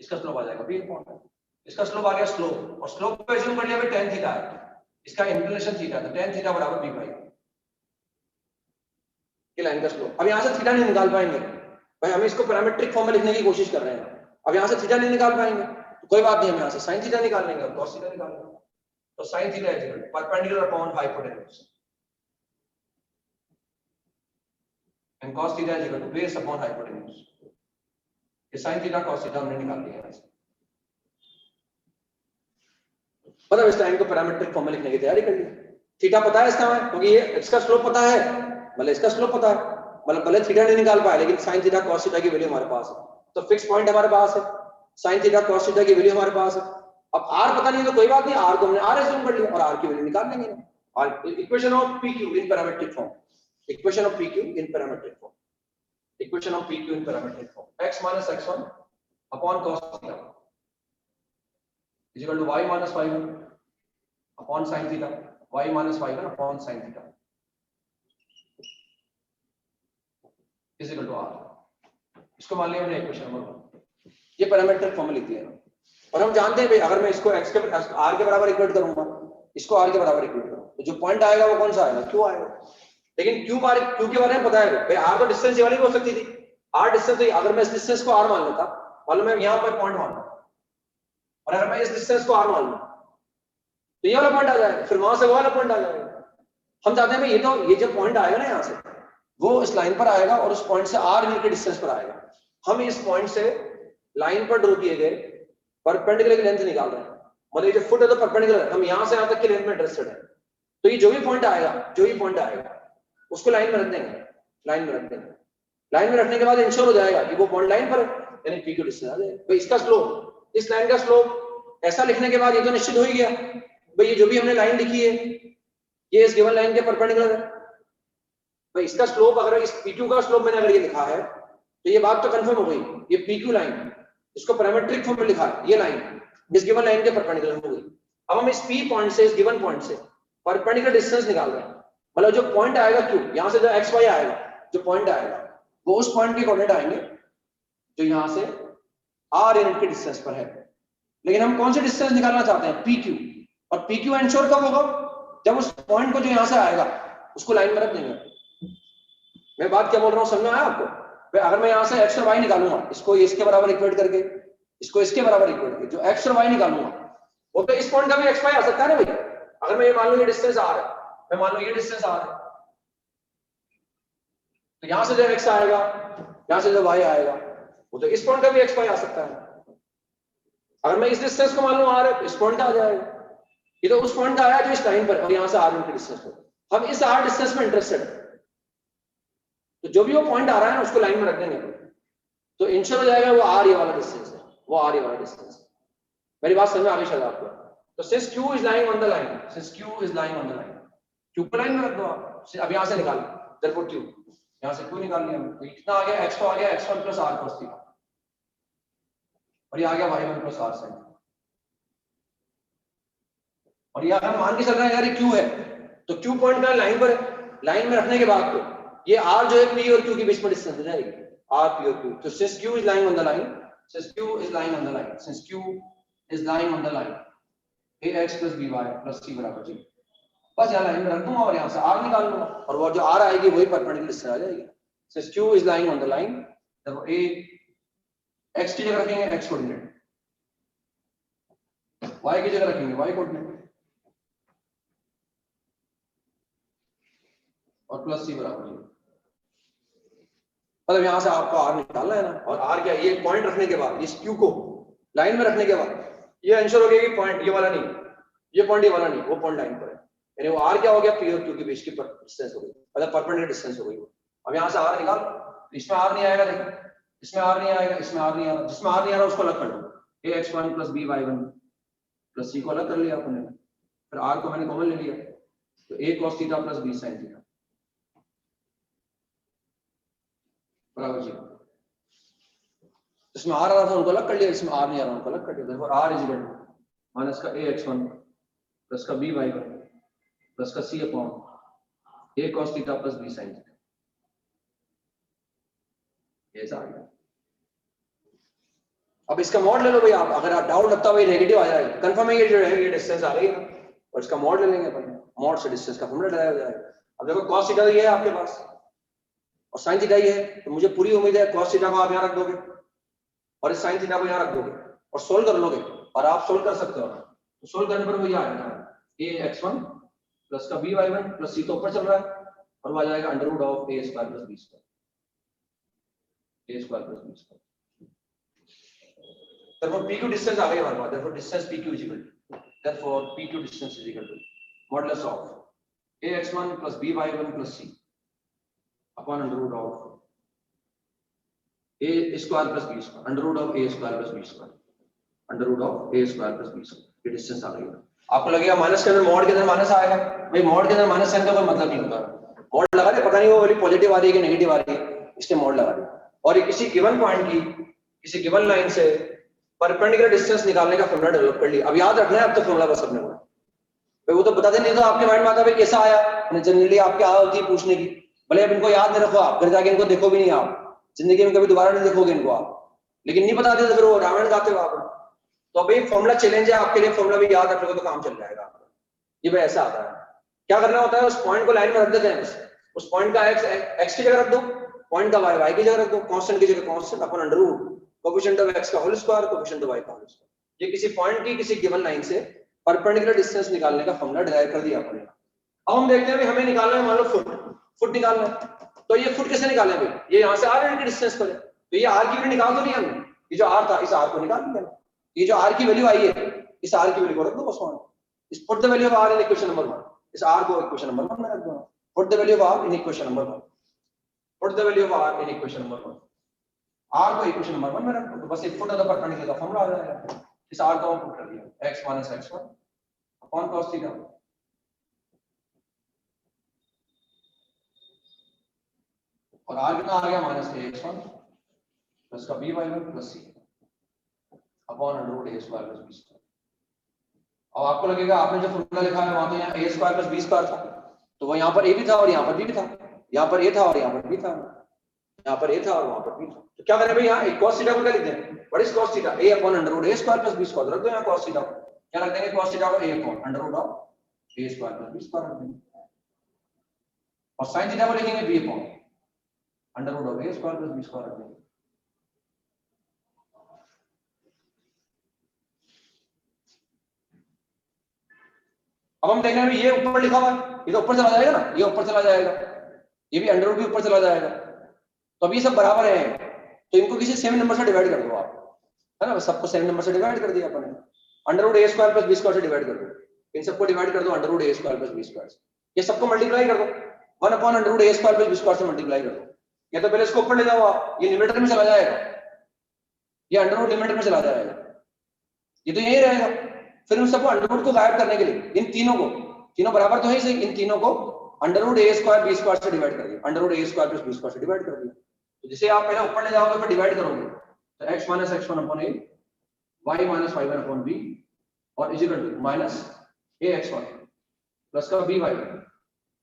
इसका स्लोप आ जाएगा b/, इसका स्लोप आ गया स्लोप, और स्लोप को एज्यूम कर लिया भाई tan थीटा है, इसका इंक्लिनेशन थीटा, तो tan थीटा बराबर b/, ये लाइन का स्लोप। अब यहां से थीटा नहीं निकाल पाएंगे भाई, हम इसको पैरामीट्रिक फॉर्म में लिखने की कोशिश कर रहे हैं, अब यहां से थीटा नहीं निकाल पाएंगे तो कोई बात नहीं, हम यहां से sin थीटा निकाल लेंगे और cos थीटा निकाल लेंगे, तो sin theta is equal to perpendicular upon hypotenuse and cos theta is equal to base upon hypotenuse. ये sin थीटा cos थीटा हमने निकाल लिया है, मतलब इस लाइन को पैरामीट्रिक फॉर्म में लिखने की तैयारी कर ली। थीटा पता है इसका हमें, क्योंकि ये इसका स्लोप पता है, मतलब इसका स्लोप पता है, मतलब भले थीटा नहीं निकाल पाए लेकिन sin थीटा cos थीटा की वैल्यू हमारे पास है, तो फिक्स पॉइंट हमारे पास है, sin थीटा cos थीटा की वैल्यू हमारे पास है। अब r पता नहीं है तो कोई बात नहीं, r को हमने r एज्यूम कर लिया और r की वैल्यू निकाल लेंगे। और equation of pq in parametric form, equation of pq in parametric form, equation of pq in parametric form, x - x1 upon cos theta is equal to y - y1 upon sin theta, y - y1 upon sin theta is equal to r। इसको मान लिया हमने equation number 1, ये parametric form में लिख दिया है। और हम जानते हैं भाई अगर मैं इसको x के r के बराबर इक्वेट करूंगा, इसको r के बराबर इक्वेट करूंगा, तो जो पॉइंट आएगा वो कौन सा आएगा, q आएगा। लेकिन q के बारे में पता है भाई, r तो डिस्टेंस ये वाली भी हो सकती थी, r डिस्टेंस, तो अगर मैं इस डिस्टेंस को r मान लेता, मालूम है यहां पर पॉइंट मान, और अगर मैं इस डिस्टेंस को r मान लूं तो ये वाला पॉइंट आ जाएगा, फिर वहां से वो वाला पॉइंट आ जाएगा। हम चाहते हैं भाई ये जो पॉइंट आएगा ना यहां से, वो इस लाइन पर आएगा और उस पॉइंट से r के डिस्टेंस पर आएगा। हम इस पॉइंट से लाइन पर ड्रॉ किए गए परपेंडिकुलर की लेंथ निकाल रहे हैं, मतलब ये जो फुट है तो परपेंडिकुलर, हम यहां से यहां तक की लेंथ में इंटरेस्टेड है, तो ये जो भी पॉइंट आएगा उसको लाइन में रख देंगे, लाइन में रखने के बाद इंश्योर हो जाएगा कि वो पॉइंट लाइन पर है, यानी p की डिस्टेंस आ जाएगा। भाई इसका स्लोप, इस लाइन का स्लोप ऐसा लिखने के बाद ये तो निश्चित हो ही गया भाई, ये जो भी हमने लाइन लिखी है ये इस गिवन लाइन के परपेंडिकुलर है। भाई इसका स्लोप, अगर इस PQ का स्लोप मैंने अगर ये लिखा है तो ये बात तो कंफर्म हो गई, ये PQ लाइन, इसको पैरामीट्रिक फॉर्म में लिखा है, ये लाइन इस गिवन लाइन के परपेंडिकुलर हो गई। अब हम इस P पॉइंट से, इस गिवन पॉइंट से परपेंडिकुलर डिस्टेंस निकाल रहे हैं, मतलब जो पॉइंट आएगा Q, यहां से जो XY आएगा, जो पॉइंट आएगा वो उस पॉइंट के कोऑर्डिनेट आएंगे जो यहां से R यूनिट के डिस्टेंस पर है। लेकिन हम कौन से डिस्टेंस निकालना चाहते हैं, PQ, और PQ एंश्योर कब होगा, जब उस पॉइंट को जो यहां से आएगा उसको लाइन में रख देंगे। मैं बात क्या बोल रहा हूं, समझ में आया आपको? भाई अगर मैं यहां से x और y निकालूंगा, इसको इसके बराबर इक्वेट करके, इसको इसके बराबर इक्वेट करके जो x और y निकालूंगा वो तो इस पॉइंट का भी xy आ सकता है ना भाई। अगर मैं ये मान लूं ये डिस्टेंस r है, मैं मान लूं ये डिस्टेंस r है, तो यहां से जो x आएगा, यहां से जो y आएगा, वो तो इस पॉइंट का भी xy आ सकता है। अगर मैं इस डिस्टेंस को मान लूं r है तो इस पॉइंट का आ जाएगा, ये तो उस पॉइंट का आया जो इस लाइन पर, और यहां से r यूनिट की डिस्टेंस पर। हम इस r डिस्टेंस में इंटरेस्टेड है, तो जो भी वो पॉइंट आ रहा है ना उसको लाइन में रख देंगे, तो इंश्योर हो जाएगा वो r ये वाला डिस्टेंस है। वो आर ये वाला डिस्टेंस। मेरी बात समझ में आ गई शायद आपको? तो since Q is lying on the line, since Q is lying on the line, Q को लाइन में रख दो आप। अब यहां से निकाल, therefore Q, यहां से Q निकाल लिया हमने, तो कितना आ गया, x तो आ गया x1 plus r cos theta, और ये आ गया y1 प्लस r sin, और ये हम मान के चल रहे हैं यार ये Q है, तो Q पॉइंट का लाइन पर, लाइन में रखने के बाद तो ये R जो है P और Q के बीच में डिस्टेंस हो जाएगी, R P और Q। तो since Q is lying on the line, since Q is lying on the line, since Q is lying on the line, ax plus by plus c बराबर 0। बस यहाँ line में रख दूंगा और यहाँ से R निकाल लूंगा, और वो जो R आएगी वही परपेंडिकुलर डिस्टेंस आ जाएगी। since Q is lying on the line, तो a x की जगह रखेंगे x कोऑर्डिनेट, y की जगह रखेंगे y कोऑर्डिनेट, और प्लस c बराबर 0। मतलब यहां से आपको R निकालना है ना, और R क्या, ये पॉइंट रखने के बाद, इस Q को लाइन में रखने के बाद ये आंसर हो गया कि पॉइंट ये वाला नहीं, ये पॉइंट ये वाला नहीं, वो पॉइंट लाइन पर है, यानी वो R क्या हो गया, P और Q के बीच की डिस्टेंस हो गई, मतलब परपेंडिकुलर डिस्टेंस हो गई वो। अब यहां से R निकाल, इसमें R नहीं आएगा, देखो इसमें R नहीं आएगा, इसमें R नहीं आ रहा, जिसमें R नहीं आ रहा उसको अलग कर दो, ax1 plus by1 plus c को अलग कर लिया आपने, फिर R को मैंने कॉमन ले लिया, तो a cos theta plus b sin theta बराबर 0। इसमें R आ रहा था उनको अलग कर लिया, इसमें R नहीं आ रहा उनको अलग कर दिया, देखो R is equal to minus का ax1 प्लस का by1 प्लस का c upon a cos theta plus b sin theta, ऐसा आ गया। अब इसका मॉड ले लो भाई आप, अगर आप डाउट लगता है भाई नेगेटिव आ जाएगा, कंफर्म है ये जो है ये डिस्टेंस आ रही है, और इसका मॉड ले लेंगे अपन, मॉड से डिस्टेंस का फॉर्मूला लगाया जाएगा। अब देखो cos थीटा ये है आपके पास और sin थीटा ये है, तो मुझे पूरी उम्मीद है cos थीटा को आप यहाँ रख दोगे और इस sin थीटा को यहाँ रख दोगे और सोल्व कर लोगे, और आप सोल्व कर सकते हो, तो सोल्व करने पर मुझे आएगा ax1 प्लस का by1 प्लस c तो ऊपर चल रहा है, और वो आ जाएगा under root of a square plus b square, a square plus b square. Therefore PQ distance आ गई हमारे पास, therefore distance PQ is equal to, therefore PQ distance is equal to modulus of ax1 plus by1 plus c upon under root of a square plus b square, under root of a square plus b square, under root of a square plus b square। ये distance आ गई। आपको लगेगा minus के अंदर mod के अंदर minus आएगा, भाई मॉड के अंदर माइनस साइन का कोई मतलब नहीं होता, मॉड लगा दे, पता नहीं वो वाली पॉजिटिव आ रही है कि नेगेटिव आ रही है, इसके मॉड लगा दे, और ये किसी गिवन पॉइंट की किसी गिवन लाइन से परपेंडिकुलर डिस्टेंस निकालने का फॉर्मूला डेवलप कर लिया। अब याद रखना है अब तो फॉर्मूला बस अपने को, भाई वो तो बताते नहीं, तो आपके माइंड में आता है कैसा आया, जनरली आपकी आदत होती है पूछने की, भले अब इनको याद नहीं रखो, आप घर जाके इनको देखो भी नहीं, आप जिंदगी में कभी दोबारा नहीं देखोगे इनको आप, लेकिन नहीं बताते तो फिर वो रामायण गाते हो आप। तो अभी फॉर्मूला चैलेंज है आपके लिए, फॉर्मूला भी याद रख लोगे तो काम चल जाएगा आपका। ये भाई ऐसा आता है, क्या करना होता है, उस पॉइंट को लाइन में रख देते हैं, उस पॉइंट का एक्स की जगह रख दो, पॉइंट का वाई की जगह रख दो, कांस्टेंट की जगह कांस्टेंट अपन under root coefficient of x का whole square coefficient of y का होल स्क्वायर। ये किसी पॉइंट की किसी गिवन लाइन से परपेंडिकुलर डिस्टेंस निकालने का फॉर्मूला डिराइव कर दिया आपने। अब हम देखते हैं भाई हमें निकालना है, मान लो फुट निकालना है, तो ये फुट कैसे निकालें भाई, ये यहाँ से r यूनिट की डिस्टेंस पर है, तो ये r की वैल्यू निकाल दो नहीं हमने, ये जो r था इस r को निकाल दिया, ये जो r की वैल्यू आई है इस r की वैल्यू को रख दो बस वहां, इस put the value of r in equation number 1, इस r को इक्वेशन नंबर 1 में रख दो, put the value of r in equation number 1, put the value of r in equation number 1, r को इक्वेशन नंबर 1 में रख दो, तो बस एक फुट ऑफ द परपेंडिकुलर का फॉर्मूला आ जाएगा। इस r को हम पुट कर दिया x - x1 upon cos theta, और r कितना आ गया -ax1 प्लस का by1 plus c upon under root a square plus b square. अब आपको लगेगा आपने जो फॉर्मूला लिखा है वहां तो यहाँ a square plus b square था, तो वो यहाँ पर a भी था और यहाँ पर b भी था, यहाँ पर a था और यहाँ पर b था, यहाँ पर a था और वहां पर b था, तो क्या करें भाई यहाँ cos थीटा को क्या लिख दें, what is cos theta, a upon under root a square plus b square, रख दो यहाँ cos थीटा को, क्या रख देंगे cos थीटा को a upon under root of a square plus b square रख देंगे, और sin थीटा को लिखेंगे b upon under root of a square plus b square रख देंगे। अब हम देख रहे हैं ये ऊपर लिखा हुआ है, ये तो ऊपर चला जाएगा ना, ये ऊपर चला जाएगा, ये भी अंडर रूट भी ऊपर चला जाएगा, तो अब ये सब बराबर है, तो इनको किसी सेम नंबर से डिवाइड कर दो आप, है ना, सबको सेम नंबर से डिवाइड कर दिया अपन ने, under root a square plus b square से डिवाइड कर दो, इन सबको डिवाइड कर दो under root a square plus b square से, ये सबको मल्टीप्लाई कर दो 1 upon under root a square plus b square से मल्टीप्लाई कर दो, या तो पहले इसको ऊपर ले जाओ आप, ये न्यूमरेटर में चला जाएगा, ये अंडर रूट लिमिट में चला जाएगा, ये तो यही रहेगा। फिर उन सबको अंडर रूट को गायब करने के लिए इन तीनों को, तीनों बराबर तो है ही सही, इन तीनों को अंडर रूट ए स्क्वायर बी स्क्वायर से डिवाइड कर दिया, अंडर रूट ए स्क्वायर प्लस बी स्क्वायर से डिवाइड कर दिया। तो जिसे आप पहले ऊपर ले जाओगे फिर डिवाइड करोगे, तो x minus x1 upon a, y minus y1 upon b और is equal to minus a x1 plus का b y1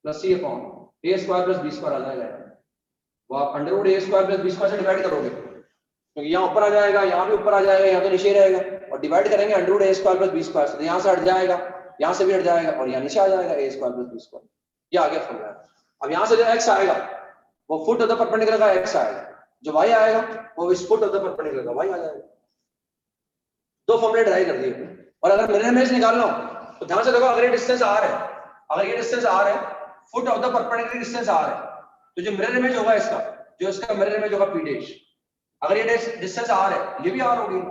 plus c upon a square plus b square आ जाएगा। वो आप under root a square plus b square से divide करोगे, क्योंकि यहाँ ऊपर आ जाएगा, यहाँ भी ऊपर आ जाएगा, यहाँ तो नीचे रहेगा, और डिवाइड करेंगे under root a square plus b square से, तो यहाँ से हट जाएगा, यहाँ से भी हट जाएगा, और यहाँ नीचे आ जाएगा a square plus b square. ये आ गया फॉर्मूला। अब यहाँ से जो x आएगा वो फुट ऑफ द परपेंडिकुलर का x आएगा, जो y आएगा वो इस फुट ऑफ द परपेंडिकुलर का y आ जाएगा। दो फॉर्मूले ड्राइव कर दिए। और अगर मिरर इमेज निकालना हो तो ध्यान से देखो, अगर ये डिस्टेंस r है, अगर ये डिस्टेंस r है, foot of the perpendicular distance r है, तो जो मिरर इमेज होगा इसका, जो इसका मिरर इमेज होगा p डैश, अगर ये डिस्टेंस r है, ये भी r होगी,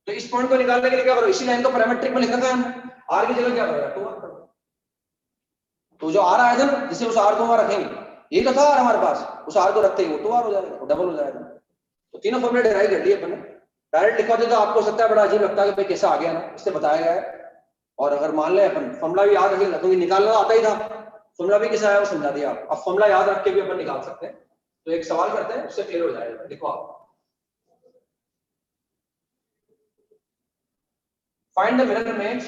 तो इस पॉइंट को निकालने के लिए क्या करो, इसी लाइन को पैरामीट्रिक में लिख रखा है हमने, r की जगह क्या करोगे 2r करो। तो जो r आया था ना, जिसे उस r को वहां रखेंगे, यही तो था r हमारे पास, उस r को रखते ही वो 2r हो जाएगा, वो डबल हो जाएगा। तो तीनों फॉर्मूले डिराइव कर लिए अपन ने। डायरेक्ट लिखवा दे तो आपको सकता है बड़ा अजीब लगता है कि भाई कैसा आ गया ना, इससे बताया गया है। और अगर मान ले अपन फॉर्मूला भी याद रखेंगे, क्योंकि निकालना आता ही था, फॉर्मूला भी कैसा है वो समझा दिया आप। अब फॉर्मूला याद रख के भी अपन निकाल सकते हैं। तो एक सवाल करते हैं, उससे क्लियर हो जाएगा। देखो आप, find the mirror image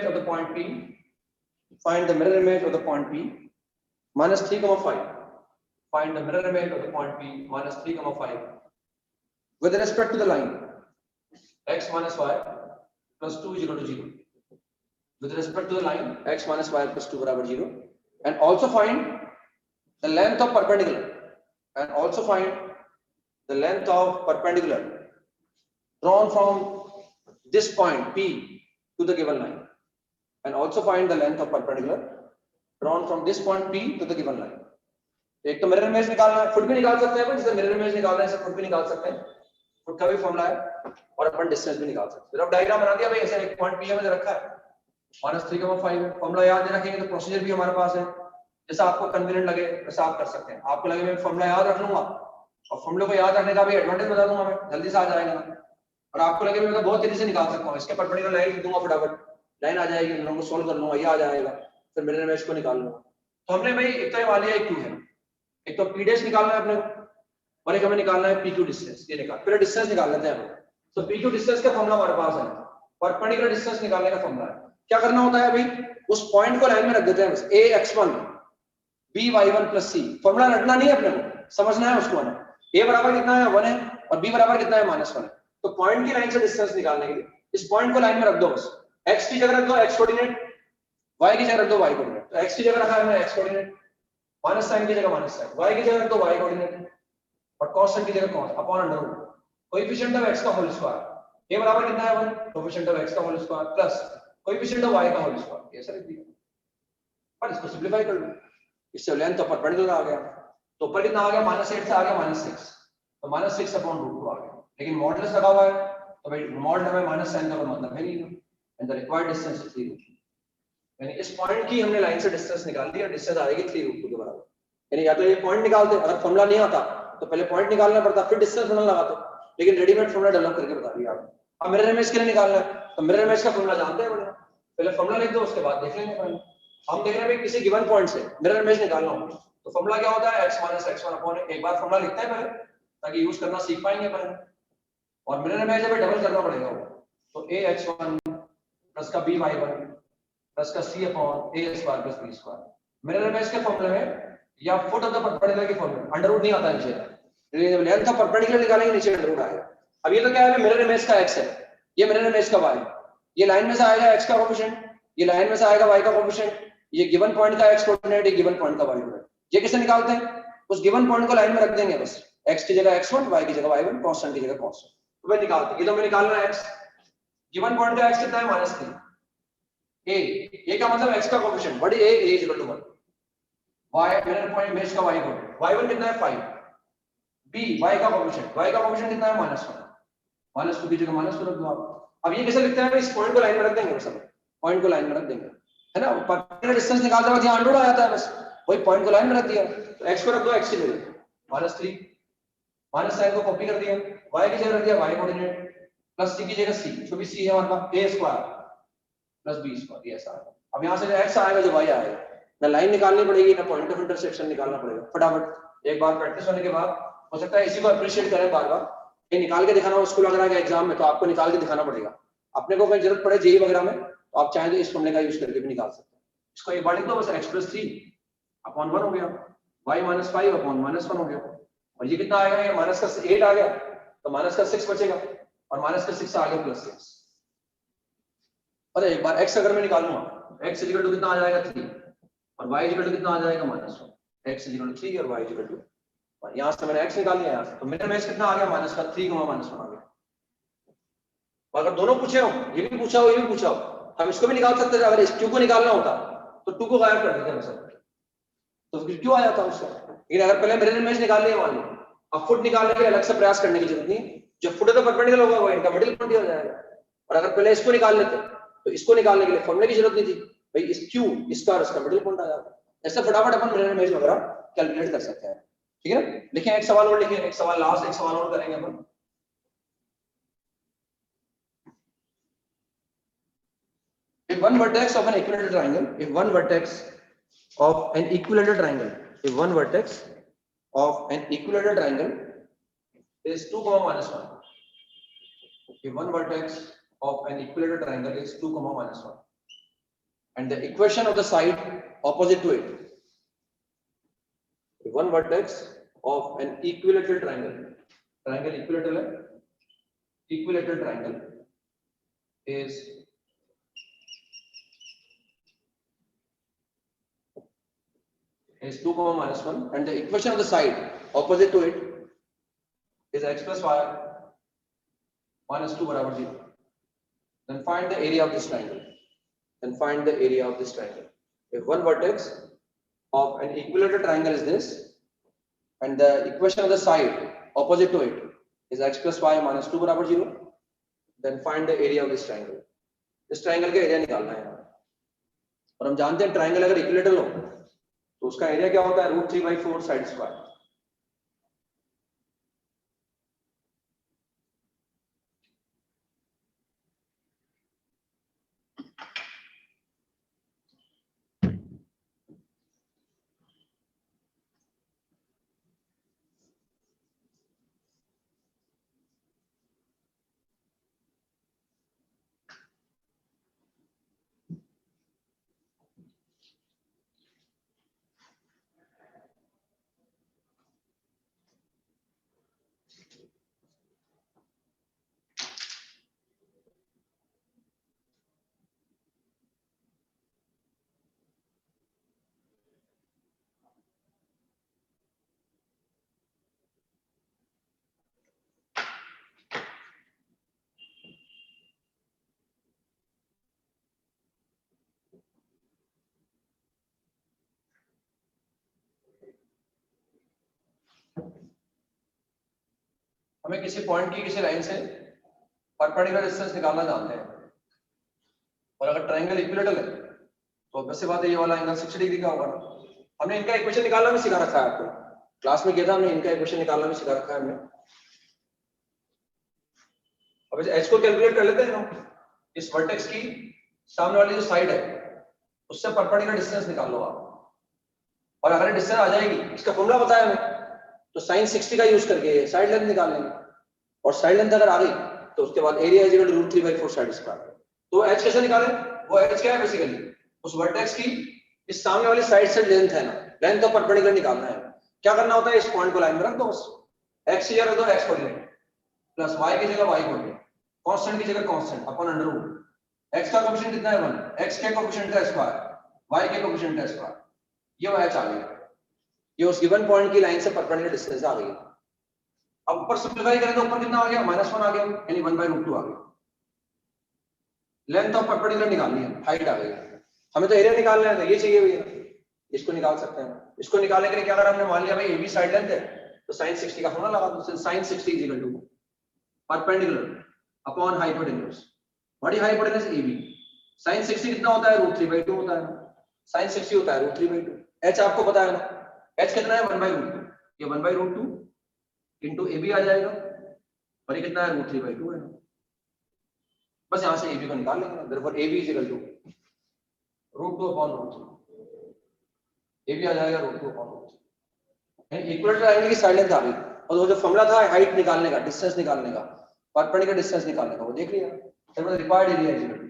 of the point P, find the mirror image of the point P minus 3,5, find the mirror image of the point P minus 3,5 with respect to the line x minus y plus 2 is equal to 0, with respect to the line x minus y plus 2 barabar 0, and also find the length of perpendicular, and also find the length of perpendicular drawn from this point P to the given line, and also find the length of perpendicular drawn from this point P to the given line. एक तो mirror image निकालना है, foot भी निकाल सकते हैं, जैसे mirror image निकाल रहे हैं, फुट भी निकाल सकते हैं, फुट का भी फॉर्मूला है, और अपन डिस्टेंस भी निकाल सकते हैं। अब डायग्राम बना दिया भाई, ऐसे एक पॉइंट P में रखा है, -3,5 है, फॉर्मूला याद रखेंगे तो प्रोसीजर भी हमारे पास है, जैसा आपको कन्वीनियंट लगे वैसा आप कर सकते हैं। आपको लगे मैं फॉर्मूला याद रख लूंगा, और फॉर्मूले को याद रखने का भी एडवांटेज बता दूंगा मैं, जल्दी से आ जाएगा। और आपको लगे मैं बहुत तेजी से निकाल सकता हूँ, इसके परपेंडिकुलर लाइन लिख दूंगा, फटाफट लाइन आ जाएगी, इन लोगों को सोल्व कर लूंगा, ये आ जाएगा, फिर मिरर इमेज को निकाल लूंगा। तो हमने भाई एक तो ये मान लिया एक क्यू है, एक तो पी डैश निकालना है अपने को, और एक हमें निकालना है पी क्यू डिस्टेंस। ये निकाल, पहले डिस्टेंस निकाल लेते हैं हम। तो पी क्यू डिस्टेंस का फॉर्मूला हमारे पास है, परपेंडिकुलर डिस्टेंस निकालने का फॉर्मूला है। क्या करना होता है भाई, उस पॉइंट को लाइन में रख देते हैं बस, a x1 b y1 plus c। Formula रटना नहीं है अपने को, समझना है उसको। a बराबर कितना है 1 है, और b बराबर कितना है -1 है। तो पॉइंट की लाइन से डिस्टेंस निकालने के लिए इस पॉइंट को लाइन में रख दो बस, x की जगह रख दो x कोऑर्डिनेट, y की जगह रख दो y कोऑर्डिनेट। तो x की जगह रखा है मैंने x कोऑर्डिनेट, माइनस साइन की जगह माइनस साइन, y की जगह रख दो y कोऑर्डिनेट, और cos की जगह cos upon under root coefficient of x का होल स्क्वायर। a बराबर कितना है 1, कोएफिशिएंट ऑफ x का whole square plus coefficient of y का होल स्क्वायर। ये सर दिया, पर इसको सिंपलीफाई कर लो, इससे लेंथ ऑफ परपेंडिकुलर आ गया। तो ऊपर कितना आ गया, -8 से आ गया -6, तो -6 अपॉन √2 आ गया। लेकिन मॉडुलस लगा हुआ है, तो भाई मॉड हमें माइनस साइन का मतलब है नहीं, and the required distance is 3 √2। यानी इस पॉइंट की हमने लाइन से डिस्टेंस निकाल दी, और डिस्टेंस आएगी 3 √2 के बराबर। यानी या तो ये पॉइंट निकालते, अगर फॉर्मूला नहीं आता तो पहले पॉइंट निकालना पड़ता, फिर डिस्टेंस फॉर्मूला लगाते, लेकिन रेडीमेड फॉर्मूला डेवलप करके बता दिया आपको। अब मिरर इमेज के लिए निकालना है, तो मिरर इमेज का फॉर्मूला जानते हैं बढ़िया, पहले फॉर्मूला लिख दो, उसके बाद देख लेंगे। पहले हम देख रहे हैं किसी गिवन पॉइंट से मिरर इमेज निकालना हो, तो फॉर्मूला क्या होता है, x - x1 अपॉन एक बार फॉर्मूला लिखते हैं पहले, ताकि यूज करना सीख पाएंगे पहले। और मिरर इमेज में डबल करना पड़ेगा, तो a x1 प्लस का b y1 प्लस का c upon a square plus b square. Mirror image के फॉर्मूले में या फुट ऑफ द परपेंडिकुलर के फॉर्मूले में अंडर रूट नहीं आता नीचे, लेंथ ऑफ परपेंडिकुलर निकालेंगे नीचे अंडर रूट आएगा। अब ये तो क्या है, मिरर इमेज का x है, ये मिरर इमेज का y, ये लाइन में से आएगा x का कोएफिशिएंट, ये लाइन में से आएगा y का कोएफिशिएंट, ये गिवन पॉइंट का x कोऑर्डिनेट, ये गिवन पॉइंट का y कोऑर्डिनेट। ये कैसे निकालते हैं, उस गिवन पॉइंट को लाइन में रख देंगे बस, x की जगह x1, y की जगह y1, कांस्टेंट की जगह कांस्टेंट, तो मैं निकालते। ये तो मैं निकालना है x, गिवन पॉइंट का x कितना है -3, a का मतलब x का coefficient, what is a is equal to 1, y mirror point image का y कोऑर्डिनेट, y1 कितना है 5, b y का कोएफिशिएंट कितना है -1, -2 की जगह -2 रख दो आप। अब ये कैसे लिखते हैं, इस पॉइंट को लाइन में रख देंगे, सब पॉइंट को लाइन में रख देंगे, है ना। परपेंडिकुलर डिस्टेंस निकालते वक्त यहां अंडर रूट आ जाता है, बस वही पॉइंट को लाइन में रख दिया, तो x को रख दो x की जगह -3 माइनस साइन को कॉपी कर दिया, y की जगह रख दिया y कोऑर्डिनेट, प्लस c की जगह c, जो भी c है हमारे पास a square plus b square, ये ऐसा आएगा। अब यहाँ से जो x आएगा जो y आएगा, ना लाइन निकालनी पड़ेगी ना पॉइंट ऑफ इंटरसेक्शन निकालना पड़ेगा, फटाफट एक बार प्रैक्टिस होने के बाद हो सकता है इसी को अप्रिशिएट करें बार बार, ये निकाल के दिखाना हो स्कूल वगैरह के एग्जाम में तो आपको निकाल के दिखाना पड़ेगा। अपने को कोई जरूरत पड़े जेई वगैरह में तो आप चाहें तो इस फॉर्मूले का यूज करके भी निकाल सकते हैं। इसको एक बार लिख दो बस, x प्लस 3 अपॉन 1 हो गया, y माइनस 5 अपॉन माइनस 1 हो गया, और ये कितना आएगा, ये माइनस का 8 आ गया तो माइनस का 6 बचेगा, और माइनस का 6 आ गया प्लस 6। अरे एक बार x अगर मैं निकालूंगा, x इक्वल टू कितना आ जाएगा 3, और y इक्वल टू कितना आ जाएगा माइनस 1, x इक्वल टू 3 और y इक्वल टू, और यहाँ से मैंने x निकाल लिया यहाँ से, तो मेरे में x कितना आ गया माइनस का 3 माइनस 1 आ गया। अगर दोनों पूछे हो, ये भी पूछा हो ये भी पूछा हो, हम इसको भी निकाल सकते थे, अगर इस q को निकालना होता तो 2 को गायब कर देते हम सब, तो फिर क्यों आ जाता उससे। लेकिन अगर पहले मिरर इमेज निकाल लिया मान लो, अब फुट निकालने के लिए अलग से प्रयास करने की जरूरत नहीं, जब फुट तो परपेंडिकुलर होगा वो इनका मिडिल पॉइंट हो जाएगा। और अगर पहले इसको निकाल लेते तो इसको निकालने के लिए फॉर्मूले की जरूरत नहीं थी, भाई इस q इसका और इसका मिडिल पॉइंट आ जाता। ऐसे फटाफट अपन मिरर इमेज वगैरह कैलकुलेट कर सकते हैं, ठीक है ना। लिखें एक सवाल और लिखें, एक सवाल लास्ट, एक सवाल और करेंगे अपन। If one vertex of an equilateral triangle, if one vertex of an equilateral triangle, if one vertex of an equilateral triangle is 2, minus 1. If one vertex of an equilateral triangle is 2, minus 1, and the equation of the side opposite to it. If one vertex of an equilateral triangle, triangle equilateral, equilateral triangle is 2, minus 1, and the equation of the side opposite to it is x plus y minus 2 बराबर 0. Then find the area of this triangle. Then find the area of this triangle. If one vertex of an equilateral triangle is this, and the equation of the side opposite to it is x plus y minus 2 बराबर 0, then find the area of this triangle. इस triangle का area निकालना है, और हम जानते हैं triangle अगर इक्विलेटरल हो तो उसका एरिया क्या होता है, √3/4 साइड स्क्वायर। हमें किसी पॉइंट की किसी लाइन से परपेंडिकुलर डिस्टेंस निकालना जानते हैं, और अगर ट्रायंगल इक्विलेटरल है तो वैसे बात है ये वाला एंगल 60 डिग्री का होगा ना। हमने इनका इक्वेशन निकालना भी सिखा रखा है आपको, क्लास में किया था हमने, इनका इक्वेशन निकालना भी सिखा रखा है हमने। अब इस h को कैलकुलेट कर लेते हैं हम, इस वर्टेक्स की सामने वाली जो साइड है उससे परपेंडिकुलर डिस्टेंस निकाल लो आप, और अगर डिस्टेंस आ जाएगी, इसका फॉर्मूला बताया हमें, तो sin 60 का यूज करके साइड लेंथ निकाल लेंगे, और साइड लेंथ अगर आ गई तो उसके बाद area is equal to √3/4 side square. तो h कैसे निकालें, वो h क्या है बेसिकली उस वर्टेक्स की इस सामने वाली साइड से लेंथ है ना, लेंथ तो परपेंडिकुलर निकालना है। क्या करना होता है, इस पॉइंट को लाइन में रख दो, बस x की जगह रख दो x कोऑर्डिनेट प्लस y की जगह y कोऑर्डिनेट, कांस्टेंट की जगह कांस्टेंट अपॉन √, x का कोएफिशिएंट कितना है 1, x के कोएफिशिएंट का स्क्वायर, y के कोएफिशिएंट का स्क्वायर, ये वो h आ गया, ये उस गिवन पॉइंट की लाइन से परपेंडिकुलर डिस्टेंस आ गई। अब ऊपर सिंपलीफाई करें तो ऊपर कितना आ गया, -1 आ गया, यानी 1/√2 आ गया। लेंथ ऑफ परपेंडिकुलर निकालनी है, हाइट आ गई, हमें तो एरिया निकालना है, तो ये चाहिए भैया, इसको निकाल सकते हैं। इसको निकालने के लिए क्या करा हमने, मान लिया भाई AB साइड लेंथ है तो sin 60 का फॉर्मूला लगा दो, sin 60 is equal to perpendicular upon hypotenuse, what is hypotenuse AB, sin 60 कितना होता है, √3/2 होता है, sin 60 होता है √3/2, h आपको पता है ना, h कितना है 1/√2, ये 1/√2 इंटू ए बी आ जाएगा, और ये कितना है √3/2 है। बस यहाँ से ए बी को निकाल लेंगे, therefore A B is equal to √2/√3, A B आ जाएगा √2/√3। इक्वल ट्रायंगल की साइड लेंथ आ गई, और वो जो फॉर्मूला था हाइट निकालने का, डिस्टेंस निकालने का, परपेंडिकुलर डिस्टेंस निकालने का, वो देख लिया। therefore required area is equal to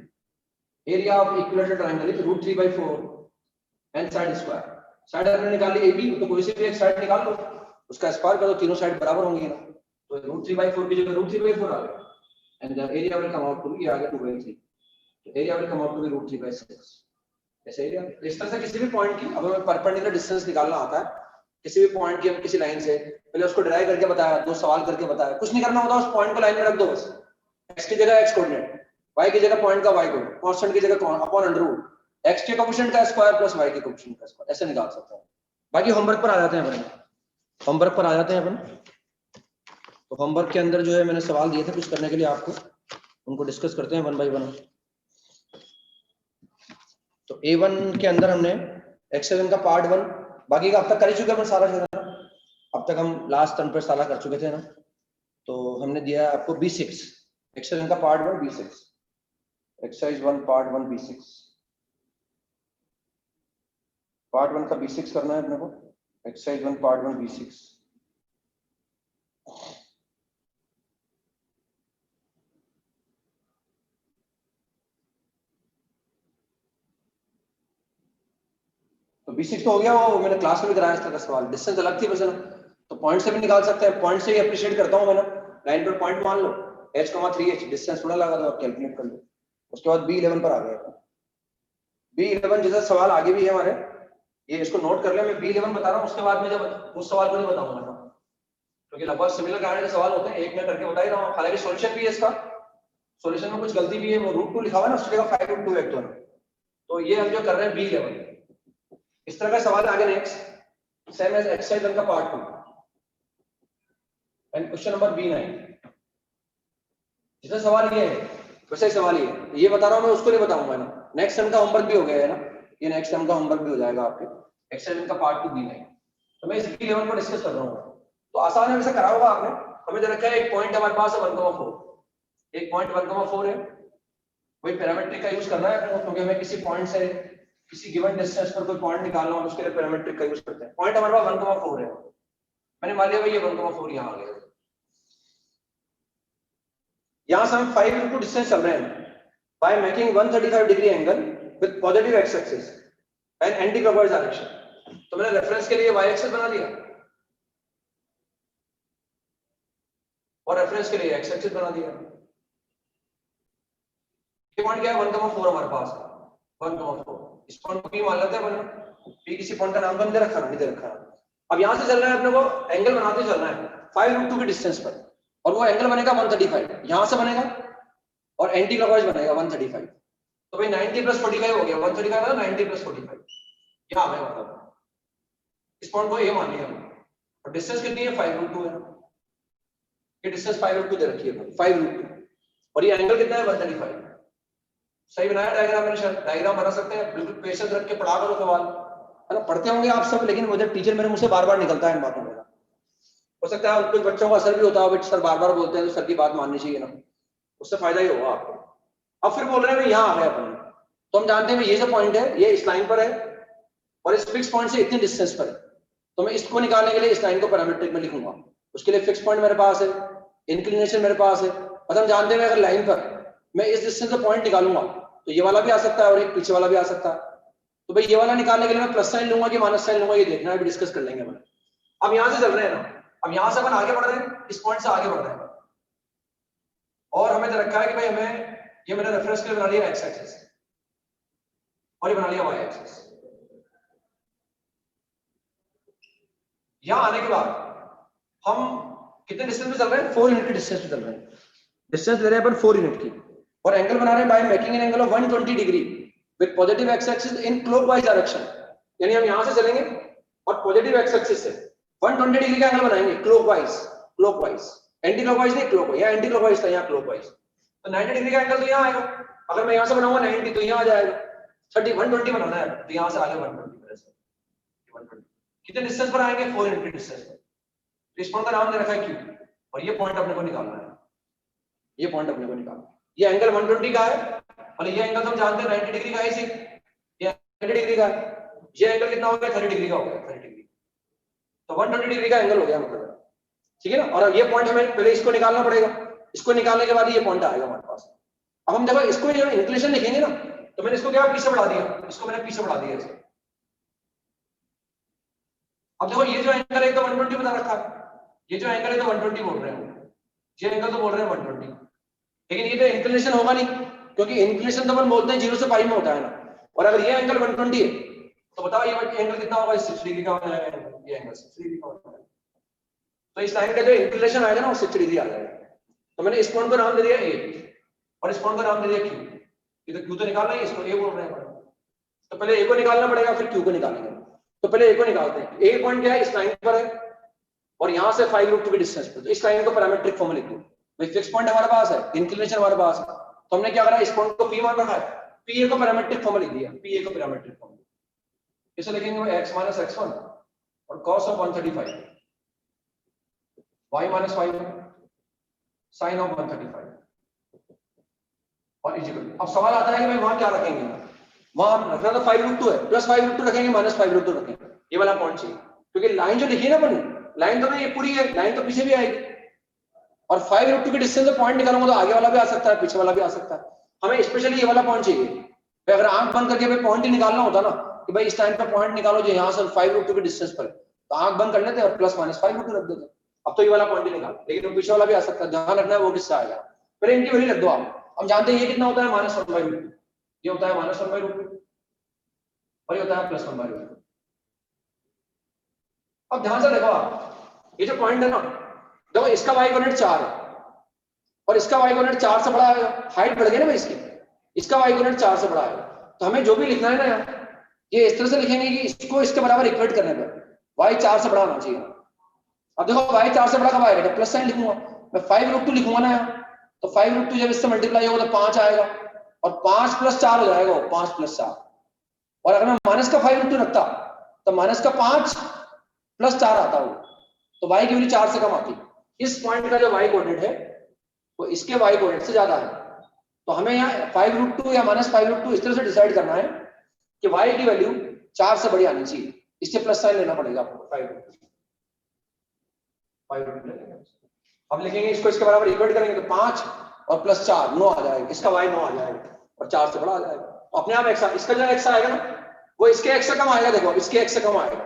area of equilateral triangle is √3/4 an side square. Side हमने निकाली ए बी, तो कोई से भी एक साइड निकाल लो, उसका स्क्वायर करो, तीनों साइड बराबर होंगी ना, तो √3/4 की जगह √3/4 आ गया, and the area will come out to be, आ गया 2/3, तो area will come out to be √3/6। ऐसे एरिया इस तरह से किसी भी पॉइंट की, अब हमें परपेंडिकुलर डिस्टेंस निकालना आता है किसी भी पॉइंट की, हम किसी लाइन से पहले उसको ड्राइव करके बताया, 2 सवाल करके बताया, कुछ नहीं करना होता, उस पॉइंट को लाइन में रख दो बस, x की जगह x कोऑर्डिनेट, y की जगह पॉइंट का y कोऑर्डिनेट, कांस्टेंट की जगह अपॉन √, x के कोएफिशिएंट का स्क्वायर प्लस y के कोएफिशिएंट का स्क्वायर, ऐसे निकाल सकते हैं। बाकी होमवर्क पर आ जाते हैं अपन, होमवर्क पर आ जाते हैं अपन। तो होमवर्क के अंदर जो है मैंने सवाल दिए थे कुछ करने के लिए आपको, उनको डिस्कस करते हैं 1 बाय 1। तो A1 के अंदर हमने x7 का पार्ट 1, बाकी का अब तक कर ही चुके हैं सारा जो है ना, अब तक हम लास्ट टर्म पे सारा कर चुके थे ना, तो हमने दिया है आपको B6, x7 का part 1 B6, exercise 1 part 1 B6, part 1 का B6 करना है अपने को, एक्सरसाइज 1 पार्ट 1 B6। तो B6 तो हो गया, वो मैंने क्लास में भी कराया इस तरह का सवाल, डिस्टेंस अलग थी वैसे, तो पॉइंट से भी निकाल सकते हैं, पॉइंट से ही अप्रिशिएट करता हूं मैं ना, लाइन पर पॉइंट मान लो h,3h, डिस्टेंस थोड़ा लगा तो आप कैलकुलेट कर लो। उसके बाद B11 पर आ गया, B11 जैसा सवाल आगे भी है हमारे, ये इसको नोट कर ले, मैं B11 बता रहा हूँ, उसके बाद में जब उस सवाल को नहीं बताऊंगा ना, क्योंकि लगभग सिमिलर काइंड के सवाल होते हैं, एक मैं करके बता ही रहा हूँ, हालांकि सॉल्यूशन भी है इसका, सॉल्यूशन में कुछ गलती भी है, वो √2 लिखा हुआ है ना, उसकी जगह 5√2 एक तो ये हम जो कर रहे हैं B11, इस तरह का सवाल आगे नेक्स्ट सेम एज एक्सरसाइज 1 का part 2 and question number B9। जैसा सवाल ये है वैसे ही सवाल ये बता रहा हूं मैं, उसको नहीं बताऊंगा ना, नेक्स्ट सेम का होमवर्क भी हो गया है ना, ये नेक्स्ट सेम का होमवर्क भी हो जाएगा आपके, एक्सरसाइज 1 का पार्ट 2 B9। तो मैं इस B11 को डिस्कस कर रहा हूं, तो आसान है, वैसे करा होगा आपने, हमें जो रखा है एक पॉइंट हमारे पास है 1,4, एक पॉइंट 1,4 है, वही पैरामीट्रिक का यूज करना है क्योंकि हमें किसी पॉइंट से किसी गिवन डिस्टेंस पर कोई पॉइंट निकालना हो, उसके लिए पैरामीट्रिक का यूज करते हैं। पॉइंट हमारे पास 1,4 है, मैंने मान लिया भाई ये 1,4 यहां आ गया, यहां से हम 5 डिस्टेंस चल रहे हैं by making 135 degree angle with positive x axis and anti clockwise direction. तो मैंने रेफरेंस के लिए y एक्सिस बना दिया और रेफरेंस के लिए x एक्सिस बना दिया। ये पॉइंट क्या है 1,4 हमारे पास है, 1,4, इस पॉइंट को p मान लेते हैं, p किसी पॉइंट का नाम तो नहीं दे रखा ना, नहीं दे रखा। अब यहां से चल रहा है अपने को, एंगल बनाते चलना है 5√2 की डिस्टेंस पर, और वो एंगल बनेगा 135, यहां से बनेगा और एंटी क्लॉकवाइज बनेगा 135। तो भाई 90 + 45 हो गया, 135 का 90 + 45 यहां आ गया, मतलब इस पॉइंट को ये मान लिया, और डिस्टेंस कितनी है 5√2 है, ये डिस्टेंस 5√2 दे रखी है 5√2, और ये एंगल कितना है 135। सही बनाया डायग्राम, मैंने शायद डायग्राम बना सकते हैं, बिल्कुल पेशेंस रख के पढ़ा करो सवाल, है ना, पढ़ते होंगे आप सब, लेकिन मुझे टीचर मेरे मुंह से बार-बार निकलता है इन बातों में, हो सकता है कुछ बच्चों का असर भी होता है, सर बार-बार बोलते हैं तो सर की बात माननी चाहिए ना, उससे फायदा ही होगा आपको। अब फिर बोल रहे हैं यहाँ आ गए अपन, तो हम जानते हैं ये जो पॉइंट है ये इस लाइन पर है और इस फिक्स पॉइंट से इतनी डिस्टेंस पर है, तो मैं इसको निकालने के लिए इस लाइन को पैरामीट्रिक में लिखूंगा, उसके लिए फिक्स पॉइंट मेरे पास है, इंक्लिनेशन मेरे पास है, मतलब हम जानते हैं अगर लाइन पर मैं इस डिस्टेंस से पॉइंट निकालूंगा तो ये वाला भी आ सकता है और एक पीछे वाला भी आ सकता है, तो भाई ये वाला निकालने के लिए मैं प्लस साइन लूंगा कि माइनस साइन लूंगा, ये देखना है, अभी डिस्कस कर लेंगे अपन। अब यहां से चल रहे हैं ना, अब यहां से अपन आगे बढ़ रहे हैं, इस पॉइंट से आगे बढ़ रहे हैं, और हमें तो रखा है कि भाई हमें ये मैंने रेफरेंस के लिए बना लिया एक्स एक्सिस और ये बना लिया वाई एक्सिस। यहां आने के बाद हम कितने डिस्टेंस पे चल रहे हैं, 4 यूनिट की डिस्टेंस पे चल रहे हैं, डिस्टेंस ले रहे हैं अपन 4 यूनिट की, और एंगल बना रहे हैं by making an angle of 120 degree with positive x axis in clockwise direction, यानी हम यहां से चलेंगे और पॉजिटिव एक्स एक्सिस से 120 डिग्री का एंगल बनाएंगे क्लॉकवाइज, क्लॉकवाइज, एंटी क्लॉकवाइज नहीं, क्लॉकवाइज, यहाँ एंटी क्लॉकवाइज था, यहाँ क्लॉकवाइज, तो 90 डिग्री का एंगल तो यहाँ आएगा, अगर मैं यहाँ से बनाऊंगा 90 तो यहाँ आ जाएगा, 120 बनाना है तो यहाँ से आगे 120 कितने डिस्टेंस पर आएंगे 4 यूनिट डिस्टेंस पर, इस पॉइंट का नाम दे रखा है क्यू, और ये पॉइंट अपने को निकालना है, ये पॉइंट अपने को निकालना है। ये एंगल 120 का है और ये एंगल हम जानते हैं 90 डिग्री का है, इसी ये 90 डिग्री का है, ये एंगल कितना हो गया 30 डिग्री का हो गया, 30 डिग्री, तो 120 डिग्री का एंगल हो गया मतलब, ठीक है ना। और ये पॉइंट हमें पहले इसको निकालना पड़ेगा, इसको निकालने के बाद ये पॉइंट आएगा हमारे पास। अब हम देखो इसको जो इंक्लिनेशन लिखेंगे ना, तो मैंने इसको क्या पीछे बढ़ा दिया, इसको मैंने पीछे बढ़ा दिया इसे। अब देखो ये जो एंगल है तो 120 बता रखा है, ये जो एंगल है तो 120 बोल रहे हैं, ये एंगल तो बोल रहे हैं 120, लेकिन ये तो इंक्लिनेशन होगा नहीं, क्योंकि इंक्लिनेशन तो अपन बोलते हैं 0 से पाई में होता है ना। और अगर ये एंगल 120 है तो बताओ ये एंगल कितना होगा, 60 डिग्री का हो जाएगा, ये एंगल 60 डिग्री का हो जाएगा। तो इस लाइन का जो इंक्लिनेशन आएगा ना वो 60 डिग्री आ जाएगा। तो मैंने इस पॉइंट को नाम दे दिया ए और इस पॉइंट का नाम दे दिया क्यू। ये तो क्यू तो निकालना है, इसको ए बोल रहे हैं, तो पहले ए को निकालना पड़ेगा फिर क्यू को निकालेंगे। तो पहले ए को निकालते हैं। ए पॉइंट क्या है, इस लाइन पर है और यहां से 5√2 के डिस्टेंस पर, तो इस लाइन को पैरामीट्रिक फॉर्म में लिख दो भाई। फिक्स पॉइंट हमारे पास है, इंक्लिनेशन हमारे पास है, तो हमने क्या करा, इस पॉइंट को पी मान रखा है, पी ए को पैरामीट्रिक फॉर्म में लिख दिया, पी ए को पैरामीट्रिक फॉर्म में इसे लिखेंगे x - x1 और cos of 135, y - y1 sin of 135 और इक्वल। अब सवाल आता है कि भाई वहां क्या रखेंगे, वहां हम रखना तो 5√2 है, प्लस 5√2 रखेंगे, माइनस 5√2 रखेंगे, ये वाला पॉइंट चाहिए, क्योंकि लाइन जो लिखी है ना अपन, लाइन तो ना ये पूरी है, लाइन तो पीछे भी आएगी, और 5√2 के डिस्टेंस से पॉइंट निकालूंगा तो आगे वाला भी आ सकता है, पीछे वाला भी आ सकता है। हमें स्पेशली ये वाला पॉइंट चाहिए। अगर आंख बंद करके भाई पॉइंट ही निकालना होता ना कि भाई इस टाइम पे पॉइंट निकालो जो यहाँ से 5√2 के डिस्टेंस पर, तो आंख बंद कर लेते और प्लस माइनस 5√2 रख देते। अब तो ये वाला पॉइंट ही निकाल, लेकिन पीछे वाला भी आ सकता है, ध्यान रखना है वो किससे आएगा, फिर इनकी वैल्यू रख दो आप। हम जानते हैं ये कितना होता है, -1/√2, ये होता है -1/√2 और ये होता है +1/√2। अब ध्यान से देखो आप, ये जो पॉइंट है ना, देखो इसका y कोऑर्डिनेट 4 है और इसका y कोऑर्डिनेट 4 से बड़ा है, हाइट बढ़ गई ना भाई इसकी, इसका y कोऑर्डिनेट 4 से बड़ा है, तो हमें जो भी लिखना है ना यार, ये इस तरह से लिखेंगे कि इसको इसके बराबर इक्वेट करने पर y 4 से बड़ा होना चाहिए। अब देखो y 4 से बड़ा कब आएगा, प्लस साइन लिखूंगा मैं, 5√2 लिखूंगा ना यार, तो 5√2 जब इससे मल्टीप्लाई होगा तो 5 आएगा और 5 + 4 हो जाएगा, 5 + 4। और अगर मैं माइनस का 5√2 रखता तो माइनस का 5 + 4 आता हो, तो y की वैल्यू 4 से कम आती। इस पॉइंट का जो y कोऑर्डिनेट है वो इसके y कोऑर्डिनेट से ज्यादा है, तो हमें यहाँ 5√2 या -5√2 इस तरह से डिसाइड करना है कि y की वैल्यू 4 से बड़ी आनी चाहिए, इससे प्लस साइन लेना पड़ेगा आपको। 5√2 लेंगे, अब लिखेंगे इसको इसके बराबर इक्वेट करेंगे तो 5 और +4 9 आ जाएगा, इसका y 9 आ जाएगा और 4 से बड़ा आ जाएगा, तो अपने आप x, इसका जो x आएगा ना वो इसके x से कम आएगा। देखो इसके x से कम आएगा,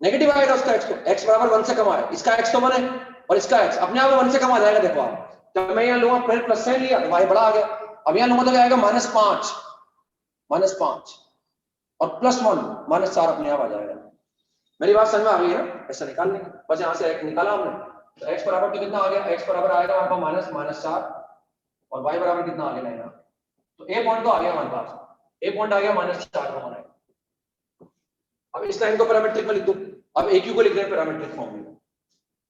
नेगेटिव आएगा उसका x, तो x बराबर 1 से कम आएगा, इसका x तो 1 है और इसका x अपने आप 1 से कम आ जाएगा। देखो आप, जब मैं यहाँ लूंगा पहले प्लस साइन लिया तो y बड़ा आ गया, अब यहाँ लूंगा तो क्या आएगा, -5 और +1 -4 अपने आप आ जाएगा। मेरी बात समझ में आ गई है ना, ऐसा निकाल लेंगे बस, यहाँ से x निकाला हमने तो x बराबर तो कितना आ गया, x बराबर आएगा आपका -4 और y बराबर कितना आ गया ना, तो a पॉइंट तो आ गया हमारे पास, a पॉइंट आ गया -4 का होना है। अब इस लाइन को पैरामीट्रिक में लिख दो, अब aq को लिख रहे हैं पैरामीट्रिक फॉर्म में,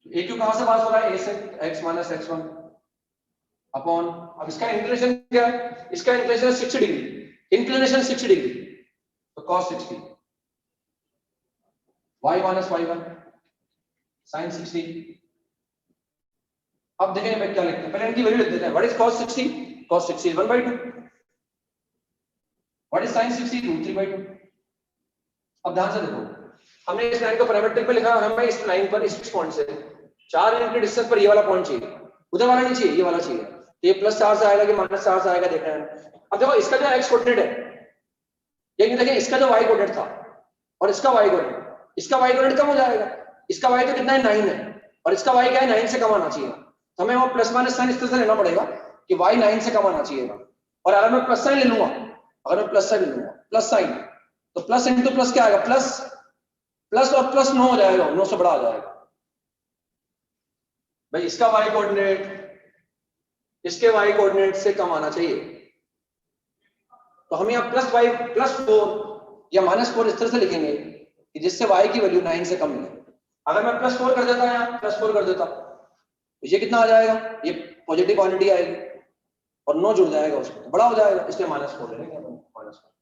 aq कहां से पास हो रहा है, a से, x - x1 अपॉन, अब इसका इंक्लिनेशन क्या है, इसका इंक्लिनेशन 60 डिग्री, इंक्लिनेशन 60 डिग्री तो cos 60, y - y1 sin 60। अब देखें मैं क्या लिखते हैं, पहले इनकी वैल्यू लिख देते हैं। What is cos 60, cos 60 is 1/2, what is sin 60, √3/2। अब ध्यान से देखो, हमने इस लाइन को पैरामीट्रिक पे लिखा और हमें इस लाइन पर इस पॉइंट से 4 यूनिट के डिस्टेंस पर ये वाला पॉइंट चाहिए, उधर वाला नहीं चाहिए, ये वाला चाहिए। तो ये +4 से आएगा कि -4 से आएगा देखना है। अब देखो इसका जो x कोऑर्डिनेट है, ये देखें इसका जो y कोऑर्डिनेट था और इसका y कोऑर्डिनेट, इसका y कोऑर्डिनेट कम हो जाएगा, इसका y तो कितना है 9 है और इसका y क्या है 9 से कम आना चाहिए, तो हमें वो प्लस माइनस साइन इस तरह से लेना पड़ेगा कि y 9 से कम आना चाहिए। और अगर मैं प्लस साइन ले लूंगा, अगर मैं प्लस साइन ले लूंगा, प्लस साइन, तो प्लस इंटू प्लस क्या आएगा, प्लस प्लस और प्लस 9 हो जाएगा, 9 से बड़ा आ जाएगा भाई। इसका y कोऑर्डिनेट इसके y कोऑर्डिनेट से कम आना चाहिए, तो हम यहाँ +4 या -4 इस तरह से लिखेंगे कि जिससे y की वैल्यू 9 से कम मिले। अगर मैं +4 कर देता, यहाँ +4 कर देता तो ये कितना आ जाएगा, ये पॉजिटिव क्वांटिटी आएगी और 9 जुड़ जाएगा उसमें, तो बड़ा हो जाएगा, इसलिए -4 ले लेंगे, -4।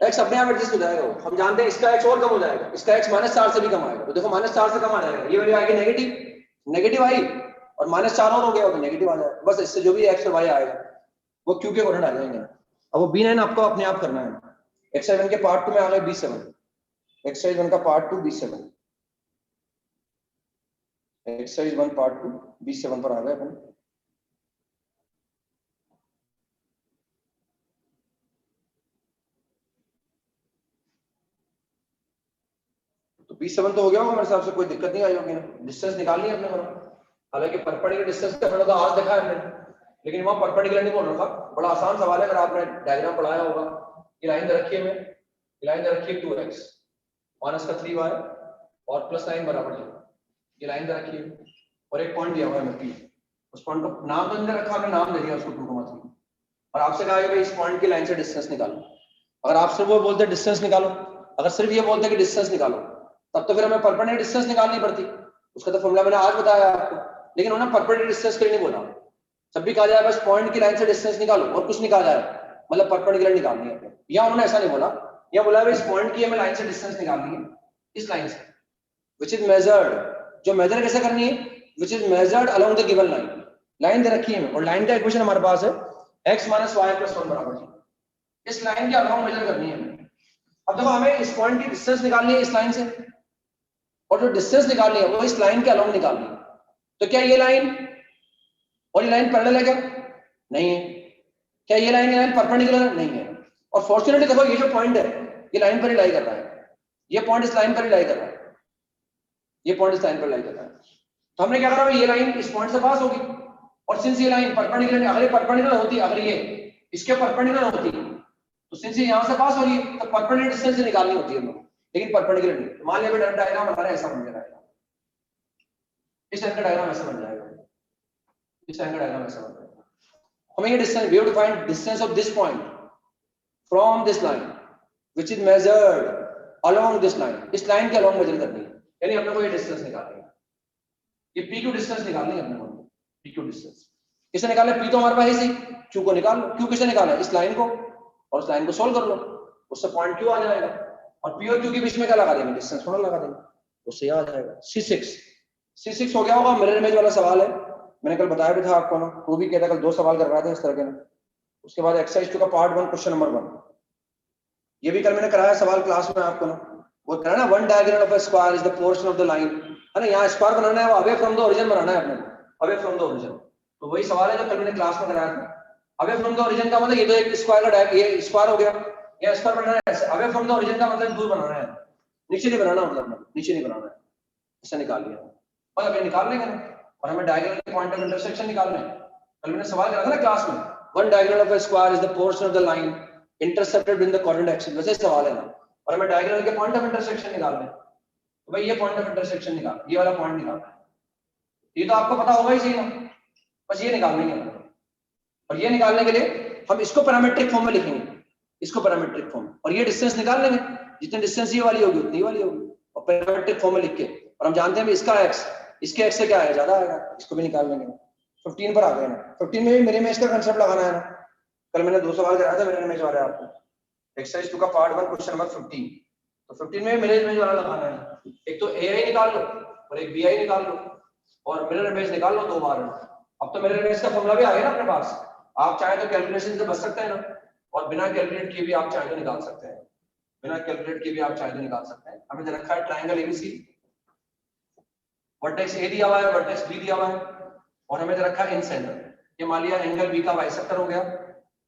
एक्स अपने आप एडजस्ट हो जाएगा, हम जानते हैं इसका एक्स और कम हो जाएगा, इसका एक्स -4 से भी कम आएगा, तो देखो -4 से कम आ जाएगा, ये वैल्यू आएगी नेगेटिव आई, और -4 और हो गया तो नेगेटिव आ जाएगा। बस इससे जो भी एक्स और वाई आएगा वो क्यू के कोऑर्डिनेट आ जाएंगे। अब वो B9 आपको अपने आप करना है। एक्सरसाइज 1 के पार्ट 2 में आ गए B7, एक्सरसाइज 1 का part 2 B7, exercise 1 part 2 B7 पर आ गए अपन। तो B7 तो हो गया होगा मेरे हिसाब से, कोई दिक्कत नहीं आई होगी ना, डिस्टेंस निकालनी है अपने को। हालांकि परपेंडिकुलर डिस्टेंस का अपने तो आज देखा है हमने, लेकिन वहां परपेंडिकुलर नहीं बोल रखा, बड़ा आसान सवाल है, अगर आपने डायग्राम पढ़ाया होगा। ये लाइन दे रखी है, मैं ये लाइन दे रखी है 2x -3y और +9 बराबर 0, ये लाइन दे रखी है, और एक पॉइंट दिया हुआ है P, उस पॉइंट को नाम तो नहीं रखा, हमने नाम दे दिया उसको 2,3, और आपसे कहा है भाई इस पॉइंट की लाइन से डिस्टेंस निकालो। अगर आप सिर्फ वो बोलते डिस्टेंस निकालो, अगर सिर्फ ये बोलते कि डिस्टेंस निकालो, तब तो फिर हमें परपेंडिकुलर डिस्टेंस निकालनी पड़ती, उसका तो फॉर्मूला मैंने आज बताया आपको, लेकिन उन्होंने परपेंडिकुलर डिस्टेंस के लिए नहीं बोला। जब भी कहा जाए बस पॉइंट की लाइन से डिस्टेंस निकालो और कुछ नहीं कहा जाए, मतलब परपेंडिकुलर निकालनी है, या उन्होंने ऐसा नहीं बोला, या बोला इस पॉइंट की हमें लाइन से डिस्टेंस निकालनी है, इस लाइन से विच इज मेजर्ड, जो मेजर कैसे करनी है, which is measured along the given line, line दे रखी है और लाइन का इक्वेशन हमारे पास है x - y + 1 बराबर 0, इस लाइन के अलोंग मेजर करनी है। अब देखो हमें इस पॉइंट की डिस्टेंस निकालनी है इस लाइन से, और जो डिस्टेंस निकालनी है वो इस लाइन के अलोंग निकालनी है। तो क्या ये लाइन और ये लाइन पैरेलल है क्या? नहीं है। क्या ये लाइन परपेंडिकुलर? नहीं है। और फॉर्चुनेटली देखो ये जो पॉइंट है ये लाइन पर ही लाई कर रहा है, ये पॉइंट इस लाइन पर ही लाई कर रहा है, ये पॉइंट इस लाइन पर लाई कर रहा है। तो हमने क्या करा, ये लाइन इस पॉइंट से पास होगी, और सिंस ये लाइन परपेंडिकुलर, अगर ये परपेंडिकुलर होती, अगर ये इसके परपेंडिकुलर होती, तो सिंस ये यहां से पास हो रही है तो परपेंडिकुलर डिस्टेंस निकालनी होती है, लेकिन परपेंडिकुलर नहीं। मान लिया डायरेक्ट डायग्राम बना रहे हैं, ऐसा बन जाएगा, इस टाइप का डायग्राम ऐसा बन जाएगा, इस टाइप का डायग्राम ऐसा बन जाएगा। हमें ये distance, we have to find distance of this point from this line which is measured along this line, इस लाइन के अलोंग मेजर करनी है, यानी अपने को ये डिस्टेंस निकालनी है, ये PQ डिस्टेंस निकालनी है अपने को, PQ डिस्टेंस किसे निकाले, P तो हमारे पास है, Q को निकाल लो। Q किसे निकाला है, इस लाइन को, और इस लाइन को सोल्व कर लो, उससे पॉइंट Q आ जाएगा, और P और Q के बीच में क्या लगा देंगे, डिस्टेंस थोड़ा लगा देंगे, उससे आ जाएगा C6 हो गया होगा। मिरर इमेज वाला सवाल है, मैंने कल बताया भी था आपको ना, वो भी कहता कल 2 सवाल करवाए थे इस तरह के ना। उसके बाद एक्सरसाइज 2 का पार्ट 1 क्वेश्चन नंबर 1, ये भी कल मैंने कराया सवाल क्लास में आपको ना, वो कराया ना, one diagonal of a square is the portion of the line, है ना, यहाँ स्क्वायर बनाना है, वो अवे फ्रॉम द ओरिजिन बनाना है अपने को, अवे फ्रॉम द ओरिजिन, तो वही सवाल है जो कल मैंने क्लास में कराया था। अवे फ्रॉम द ओरिजिन का मतलब ये तो एक स्क्वायर का ये स्क्वायर हो गया, ये स्क्वायर बनाना है, अवे फ्रॉम द ओरिजिन का मतलब दूर बनाना है, नीचे नहीं बनाना, मतलब नीचे नहीं बनाना है, इसे निकाल लिया, और अब ये निकाल लेंगे ना, और हमें डायगोनल के पॉइंट ऑफ इंटरसेक्शन निकालना है। कल मैंने सवाल करा था ना क्लास में, one diagonal of a square is the portion of the line intercepted in the coordinate axis, वैसे सवाल है ना, और हमें डायगोनल के पॉइंट ऑफ इंटरसेक्शन निकालना है, तो भाई ये पॉइंट ऑफ इंटरसेक्शन निकाल, ये वाला पॉइंट निकालना है, ये तो आपको पता होगा ही सही ना, बस ये निकालने के लिए, और ये निकालने के लिए हम इसको पैरामीट्रिक फॉर्म में लिखेंगे, इसको पैरामीट्रिक फॉर्म, और ये डिस्टेंस निकाल लेंगे, जितनी डिस्टेंस ये वाली होगी उतनी वाली होगी, और पैरामीट्रिक फॉर्म में लिख के, और हम जानते हैं इसका x इसके x से क्या है, ज्यादा आएगा, इसको भी निकाल लेंगे। 15 पर आ गए ना, 15 में भी मेरे इमेज का कंसेप्ट लगाना है ना, कल मैंने 2 सवाल कराया था मेरे इमेज वाले आपको, एक्सरसाइज 2 का पार्ट 1 क्वेश्चन नंबर 15, तो 15 में मेरे इमेज वाला लगाना है, एक तो AI निकाल लो और एक BI निकाल लो, और मिरर इमेज निकाल लो 2 बार। अब तो मिरर इमेज का फॉर्मूला भी आ गया ना अपने पास, आप चाहे तो कैलकुलेशन से बच सकते हैं ना, और बिना कैलकुलेट किए भी आप चाहे तो निकाल सकते हैं, बिना कैलकुलेट किए भी आप चाहे तो निकाल सकते हैं। हमें रखा है ट्रायंगल ABC, वर्टेक्स A दिया हुआ है, वर्टेक्स B दिया हुआ है, और हमें रखा है इन सेंटर, ये मान लिया एंगल B का बाइसेक्टर हो गया,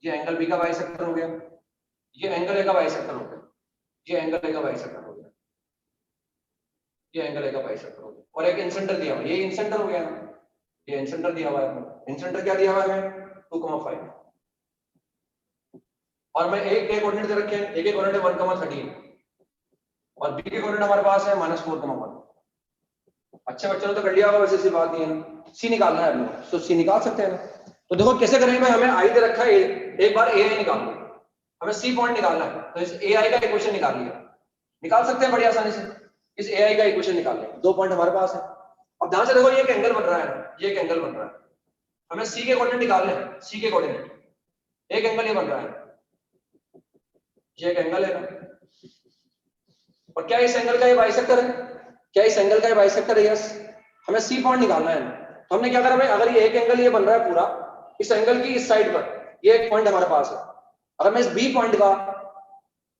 ये एंगल B का बाइसेक्टर हो गया, ये एंगल A का बाइसेक्टर हो गया, ये एंगल A का बाइसेक्टर हो गया, ये एंगल A का बाइसेक्टर हो गया, और एक इंसेंटर दिया हुआ है, ये इंसेंटर हो गया, ये इंसेंटर दिया हुआ है, इंसेंटर क्या दिया हुआ है हमें 2,5, और मैं एक के कोऑर्डिनेट दे रखे हैं, एक के कोऑर्डिनेट 1,13, और B के कोऑर्डिनेट हमारे पास है -4,1। अच्छे बच्चों ने तो कर लिया होगा, वैसे ऐसी बात नहीं है ना, C निकालना है अपने को, तो C निकाल सकते हैं ना। तो देखो कैसे करेंगे भाई, हमें I दे रखा है, एक बार AI निकाल लो, हमें C पॉइंट निकालना है, तो इस AI का इक्वेशन निकाल लिया, निकाल सकते हैं बड़ी आसानी से, इस AI का इक्वेशन निकाल लें, 2 पॉइंट हमारे पास है। अब ध्यान से देखो ये एक एंगल बन रहा है, ये एक एंगल बन रहा है, हमें C के कोऑर्डिनेट निकालने हैं, C के कोऑर्डिनेट, एक एंगल ये बन रहा है, ये एक एंगल है ना, और क्या इस एंगल का ये बाइसेक्टर है? क्या इस एंगल का ये बाइसेक्टर है? यस। हमें सी पॉइंट निकालना है। तो हमने क्या करा भाई, अगर ये एक एंगल ये बन रहा है पूरा, इस एंगल की इस साइड पर ये एक पॉइंट हमारे पास है, अगर मैं इस बी पॉइंट का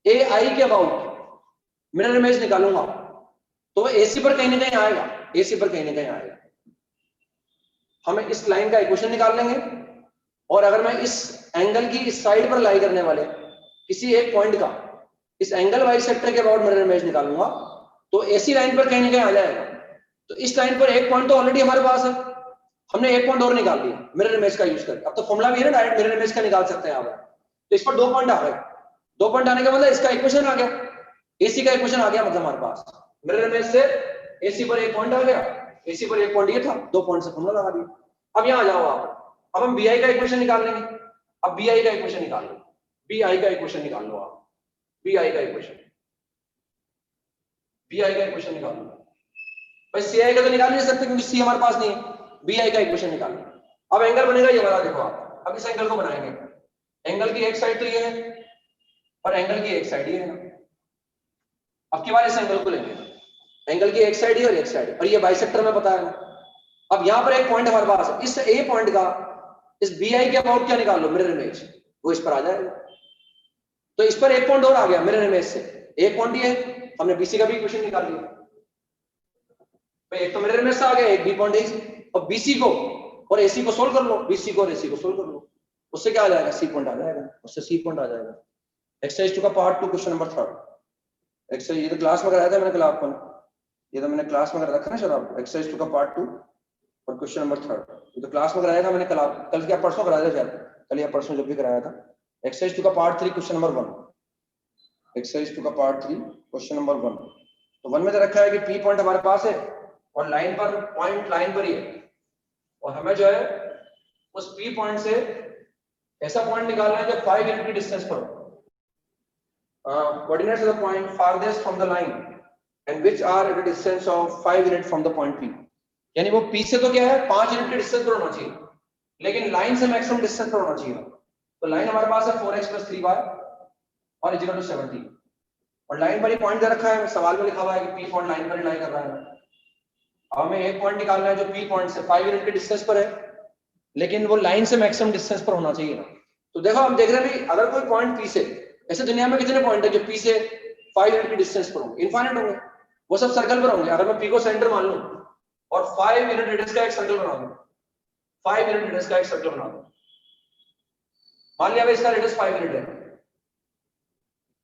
ए आई के अबाउट मिरर इमेज निकालूंगा तो एसी पर कहीं ना कहीं आएगा, एसी पर कहीं ना कहीं आएगा। हमें इस लाइन का इक्वेशन निकाल लेंगे, और अगर मैं इस एंगल की इस साइड पर लाई करने वाले किसी एक पॉइंट का इस एंगल बाइसेक्टर के अबाउट मिरर इमेज निकालूंगा तो एसी लाइन पर कहीं ना कहीं आ जाएगा। तो इस लाइन पर एक पॉइंट तो ऑलरेडी हमारे पास है, हमने एक पॉइंट और निकाल लिया मिरर इमेज का यूज करके। अब तो फॉर्मूला भी है ना, डायरेक्ट मिरर इमेज का निकाल सकते हैं आप। तो इस पर 2 पॉइंट आ गए, 2 पॉइंट आने का मतलब इसका इक्वेशन आ गया, एसी का इक्वेशन आ गया, मतलब हमारे पास मिरर इमेज से एसी पर एक पॉइंट आ गया, एसी पर एक पॉइंट ये था, 2 पॉइंट से फॉर्मूला लगा दिया। अब यहाँ आ जाओ आप, अब हम बीआई का इक्वेशन निकाल लेंगे। अब बीआई का इक्वेशन निकाल लो, बीआई का इक्वेशन निकाल लो आप, बीआई का इक्वेशन, बीआई का इक्वेशन निकाल लो भाई। सीआई का तो निकाल नहीं सकते क्योंकि सी हमारे पास नहीं है, बीआई का इक्वेशन निकाल लो। अब एंगल बनेगा ये वाला, देखो आप अब इस एंगल को बनाएंगे, एंगल की एक साइड तो ये है और एंगल की एक साइड ये है ना। अब की बार इस एंगल को लेंगे, एंगल की एक साइड ये और एक साइड, और ये बाइसेक्टर में बताया ना। अब यहाँ पर एक पॉइंट हमारे पास है, इस ए पॉइंट का इस बीआई के अबाउट क्या निकाल लो, मिरर इमेज, वो इस पर आ जाएगा। तो इस पर एक पॉइंट और आ गया मिरर इमेज से, एक पॉइंट ये है, हमने बीसी का भी इक्वेशन निकाल लिया भाई। एक तो मिरर इमेज से आ गया, एक बी पॉइंट है, और बीसी को और एसी को सोल्व कर लो, बीसी को और एसी को सोल्व कर लो, उससे क्या आ जाएगा, सी पॉइंट आ जाएगा, उससे सी पॉइंट आ जाएगा। एक्सरसाइज 2 का पार्ट 2 क्वेश्चन नंबर 3। एक्सरसाइज ये तो क्लास में कराया था मैंने कल आपको, ये तो मैंने क्लास में करा रखा ना सर आप। एक्सरसाइज 2 का पार्ट 2 और क्वेश्चन नंबर 3 ये तो क्लास में कराया था मैंने कल, आप कल क्या परसों कराया था शायद, कल या परसों जब भी कराया था। एक्सरसाइज 2 का पार्ट 3 क्वेश्चन नंबर 1, एक्सरसाइज 2 का पार्ट 3 क्वेश्चन नंबर 1। तो 1 में तो रखा है कि पी पॉइंट हमारे पास है और लाइन पर पॉइंट लाइन पर ही है, और हमें जो है उस पी पॉइंट से ऐसा पॉइंट निकालना है जो 5 यूनिट की डिस्टेंस पर हो। Coordinates of the point farthest from the line and which are at a distance of 5 unit from the point P. यानी वो पी से तो क्या है 5 यूनिट की डिस्टेंस पर होना चाहिए, लेकिन लाइन से मैक्सिमम डिस्टेंस पर होना चाहिए। तो लाइन हमारे पास है 4x + 3y और इज इक्वल टू 70, और लाइन पर ही पॉइंट दे रखा है, सवाल में लिखा हुआ है कि पी पॉइंट लाइन पर ही लाई कर रहा है। अब हमें एक पॉइंट निकालना है जो पी पॉइंट से 5 यूनिट की डिस्टेंस पर है, लेकिन वो लाइन से मैक्सिमम डिस्टेंस पर होना चाहिए ना। तो देखो हम देख रहे हैं अगर कोई पॉइंट पी से, ऐसे दुनिया में कितने पॉइंट है जो पी से 5 यूनिट की डिस्टेंस पर होंगे, इनफाइनाइट होंगे, वो सब सर्कल पर होंगे। अगर मैं पी को सेंटर मान लूं और 5 यूनिट रेडियस का एक सर्कल बना दूं, 5 यूनिट रेडियस का एक सर्कल बना दूं, मान लिया इसका रेडियस 5 यूनिट है।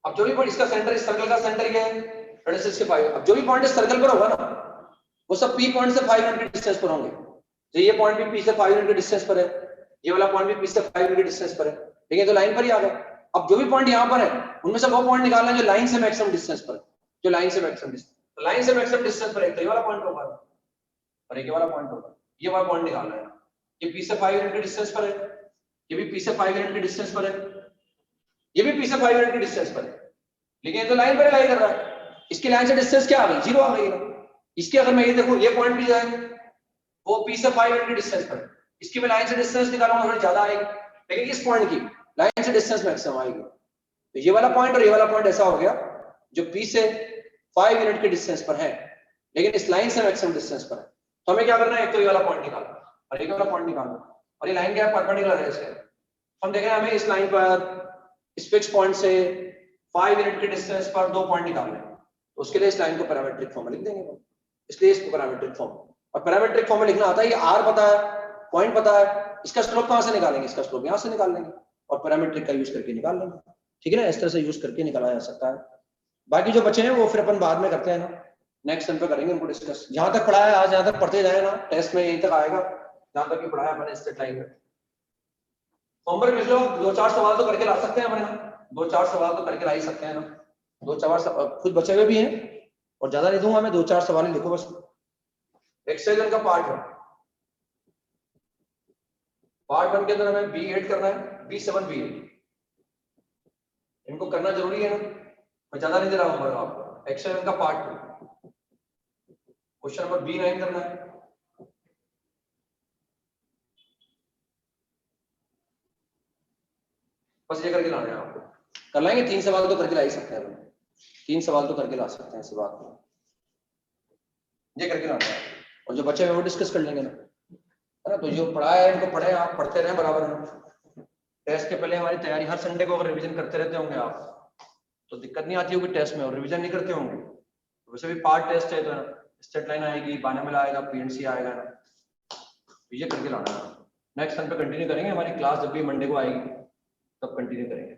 अब जो भी पॉइंट इसका सेंटर, इस सर्कल का सेंटर क्या है, रेडियस इसके 5। अब जो भी पॉइंट इस सर्कल पर होगा ना वो सब पी पॉइंट से 5 यूनिट की डिस्टेंस पर होंगे। तो ये पॉइंट भी पी से 5 यूनिट की डिस्टेंस पर है, ये वाला पॉइंट भी पी से 5 यूनिट की डिस्टेंस पर है, ठीक है, तो लाइन पर ही आ गए। अब जो भी पॉइंट यहाँ पर है उनमें से वो पॉइंट निकालना है जो लाइन से मैक्सिमम डिस्टेंस पर है, जो लाइन से मैक्सिमम डिस्टेंस, तो लाइन से मैक्सिमम डिस्टेंस पर एक तो ये वाला पॉइंट होगा और एक ये वाला पॉइंट होगा, ये वाला पॉइंट निकालना है। ये पी से 5 यूनिट की डिस्टेंस पर है, ये भी पी से 5 यूनिट की डिस्टेंस पर है, ये भी पी से 5 यूनिट की डिस्टेंस पर है, लेकिन ये तो लाइन पर लाई कर रहा है। इसकी लाइन से डिस्टेंस क्या आ गई, 0 आ गई है। इसके अगर मैं ये देखूं ये पॉइंट भी जाए वो पी से 5 यूनिट की डिस्टेंस पर, इसकी मैं लाइन से डिस्टेंस निकालूंगा थोड़ी ज्यादा आएगी, लेकिन इस पॉइंट की लाइन से डिस्टेंस मैक्सिमम आएगी। तो ये वाला पॉइंट और ये वाला पॉइंट ऐसा हो गया जो पी से 5 यूनिट के डिस्टेंस पर है, लेकिन इस लाइन से मैक्सिमम डिस्टेंस पर है। तो हमें क्या करना है, एक तो ये वाला पॉइंट निकालना और एक वाला पॉइंट निकालना, और ये लाइन क्या है, परपेंडिकुलर है इसके। हम देख रहे हैं हमें इस लाइन पर इस फिक्स पॉइंट से 5 यूनिट के डिस्टेंस पर 2 पॉइंट निकालने हैं, तो उसके लिए इस लाइन को पैरामीट्रिक फॉर्म में लिख देंगे, इसलिए इसको पैरामीट्रिक फॉर्म, और पैरामीट्रिक फॉर्म में लिखना आता है, ये r पता है, पॉइंट पता है, इसका स्लोप कहां से निकालेंगे, इसका स्लोप यहां से निकाल लेंगे और पैरामीट्रिक का यूज करके निकाल लेंगे, ठीक है ना। इस तरह से यूज करके निकाला जा सकता है। बाकी जो बचे हैं वो फिर अपन बाद में करते हैं ना, नेक्स्ट टाइम पे करेंगे उनको डिस्कस। जहां तक पढ़ाया आज, जहां तक पढ़ते जाए ना, टेस्ट में यहीं तक आएगा जहां तक भी पढ़ाया मैंने इस टाइम में। होमवर्क लिख लो, 2-4 सवाल तो करके ला सकते हैं अपने, 2-4 सवाल तो करके ला ही सकते हैं ना, 2-4 खुद बचे हुए भी हैं और ज्यादा नहीं दूंगा मैं, 2-4 सवाल ही लिखो बस। एक्सरसाइज का पार्ट 1, पार्ट 1 के अंदर हमें B8 करना है, B7 B8 इनको करना जरूरी है ना, मैं ज्यादा नहीं दे रहा हूं आपको। एक्सरसाइज का पार्ट 2 क्वेश्चन नंबर B9 करना है, बस ये करके लाना है आपको, कर लाएंगे, 3 सवाल तो करके ला ही सकते हैं, 3 सवाल तो करके ला सकते हैं, ऐसी बात नहीं, ये करके लाना है। और जो बच्चे हैं वो डिस्कस कर लेंगे ना, है ना। तो जो पढ़ा है इनको पढ़े, आप पढ़ते रहें बराबर में। टेस्ट के पहले हमारी तैयारी, हर संडे को अगर रिवीजन करते रहते होंगे आप, तो दिक्कत नहीं आती होगी टेस्ट में। और रिवीजन नहीं करते होंगे तो वैसे भी पार्ट टेस्ट है, तो स्टेट लाइन आएगी, बानेमल आएगा, पीएनसी आएगा ना, तो ये करके लाना है। नेक्स्ट टाइम पे कंटिन्यू करेंगे, हमारी क्लास जब भी मंडे को आएगी तब कंटिन्यू करेंगे।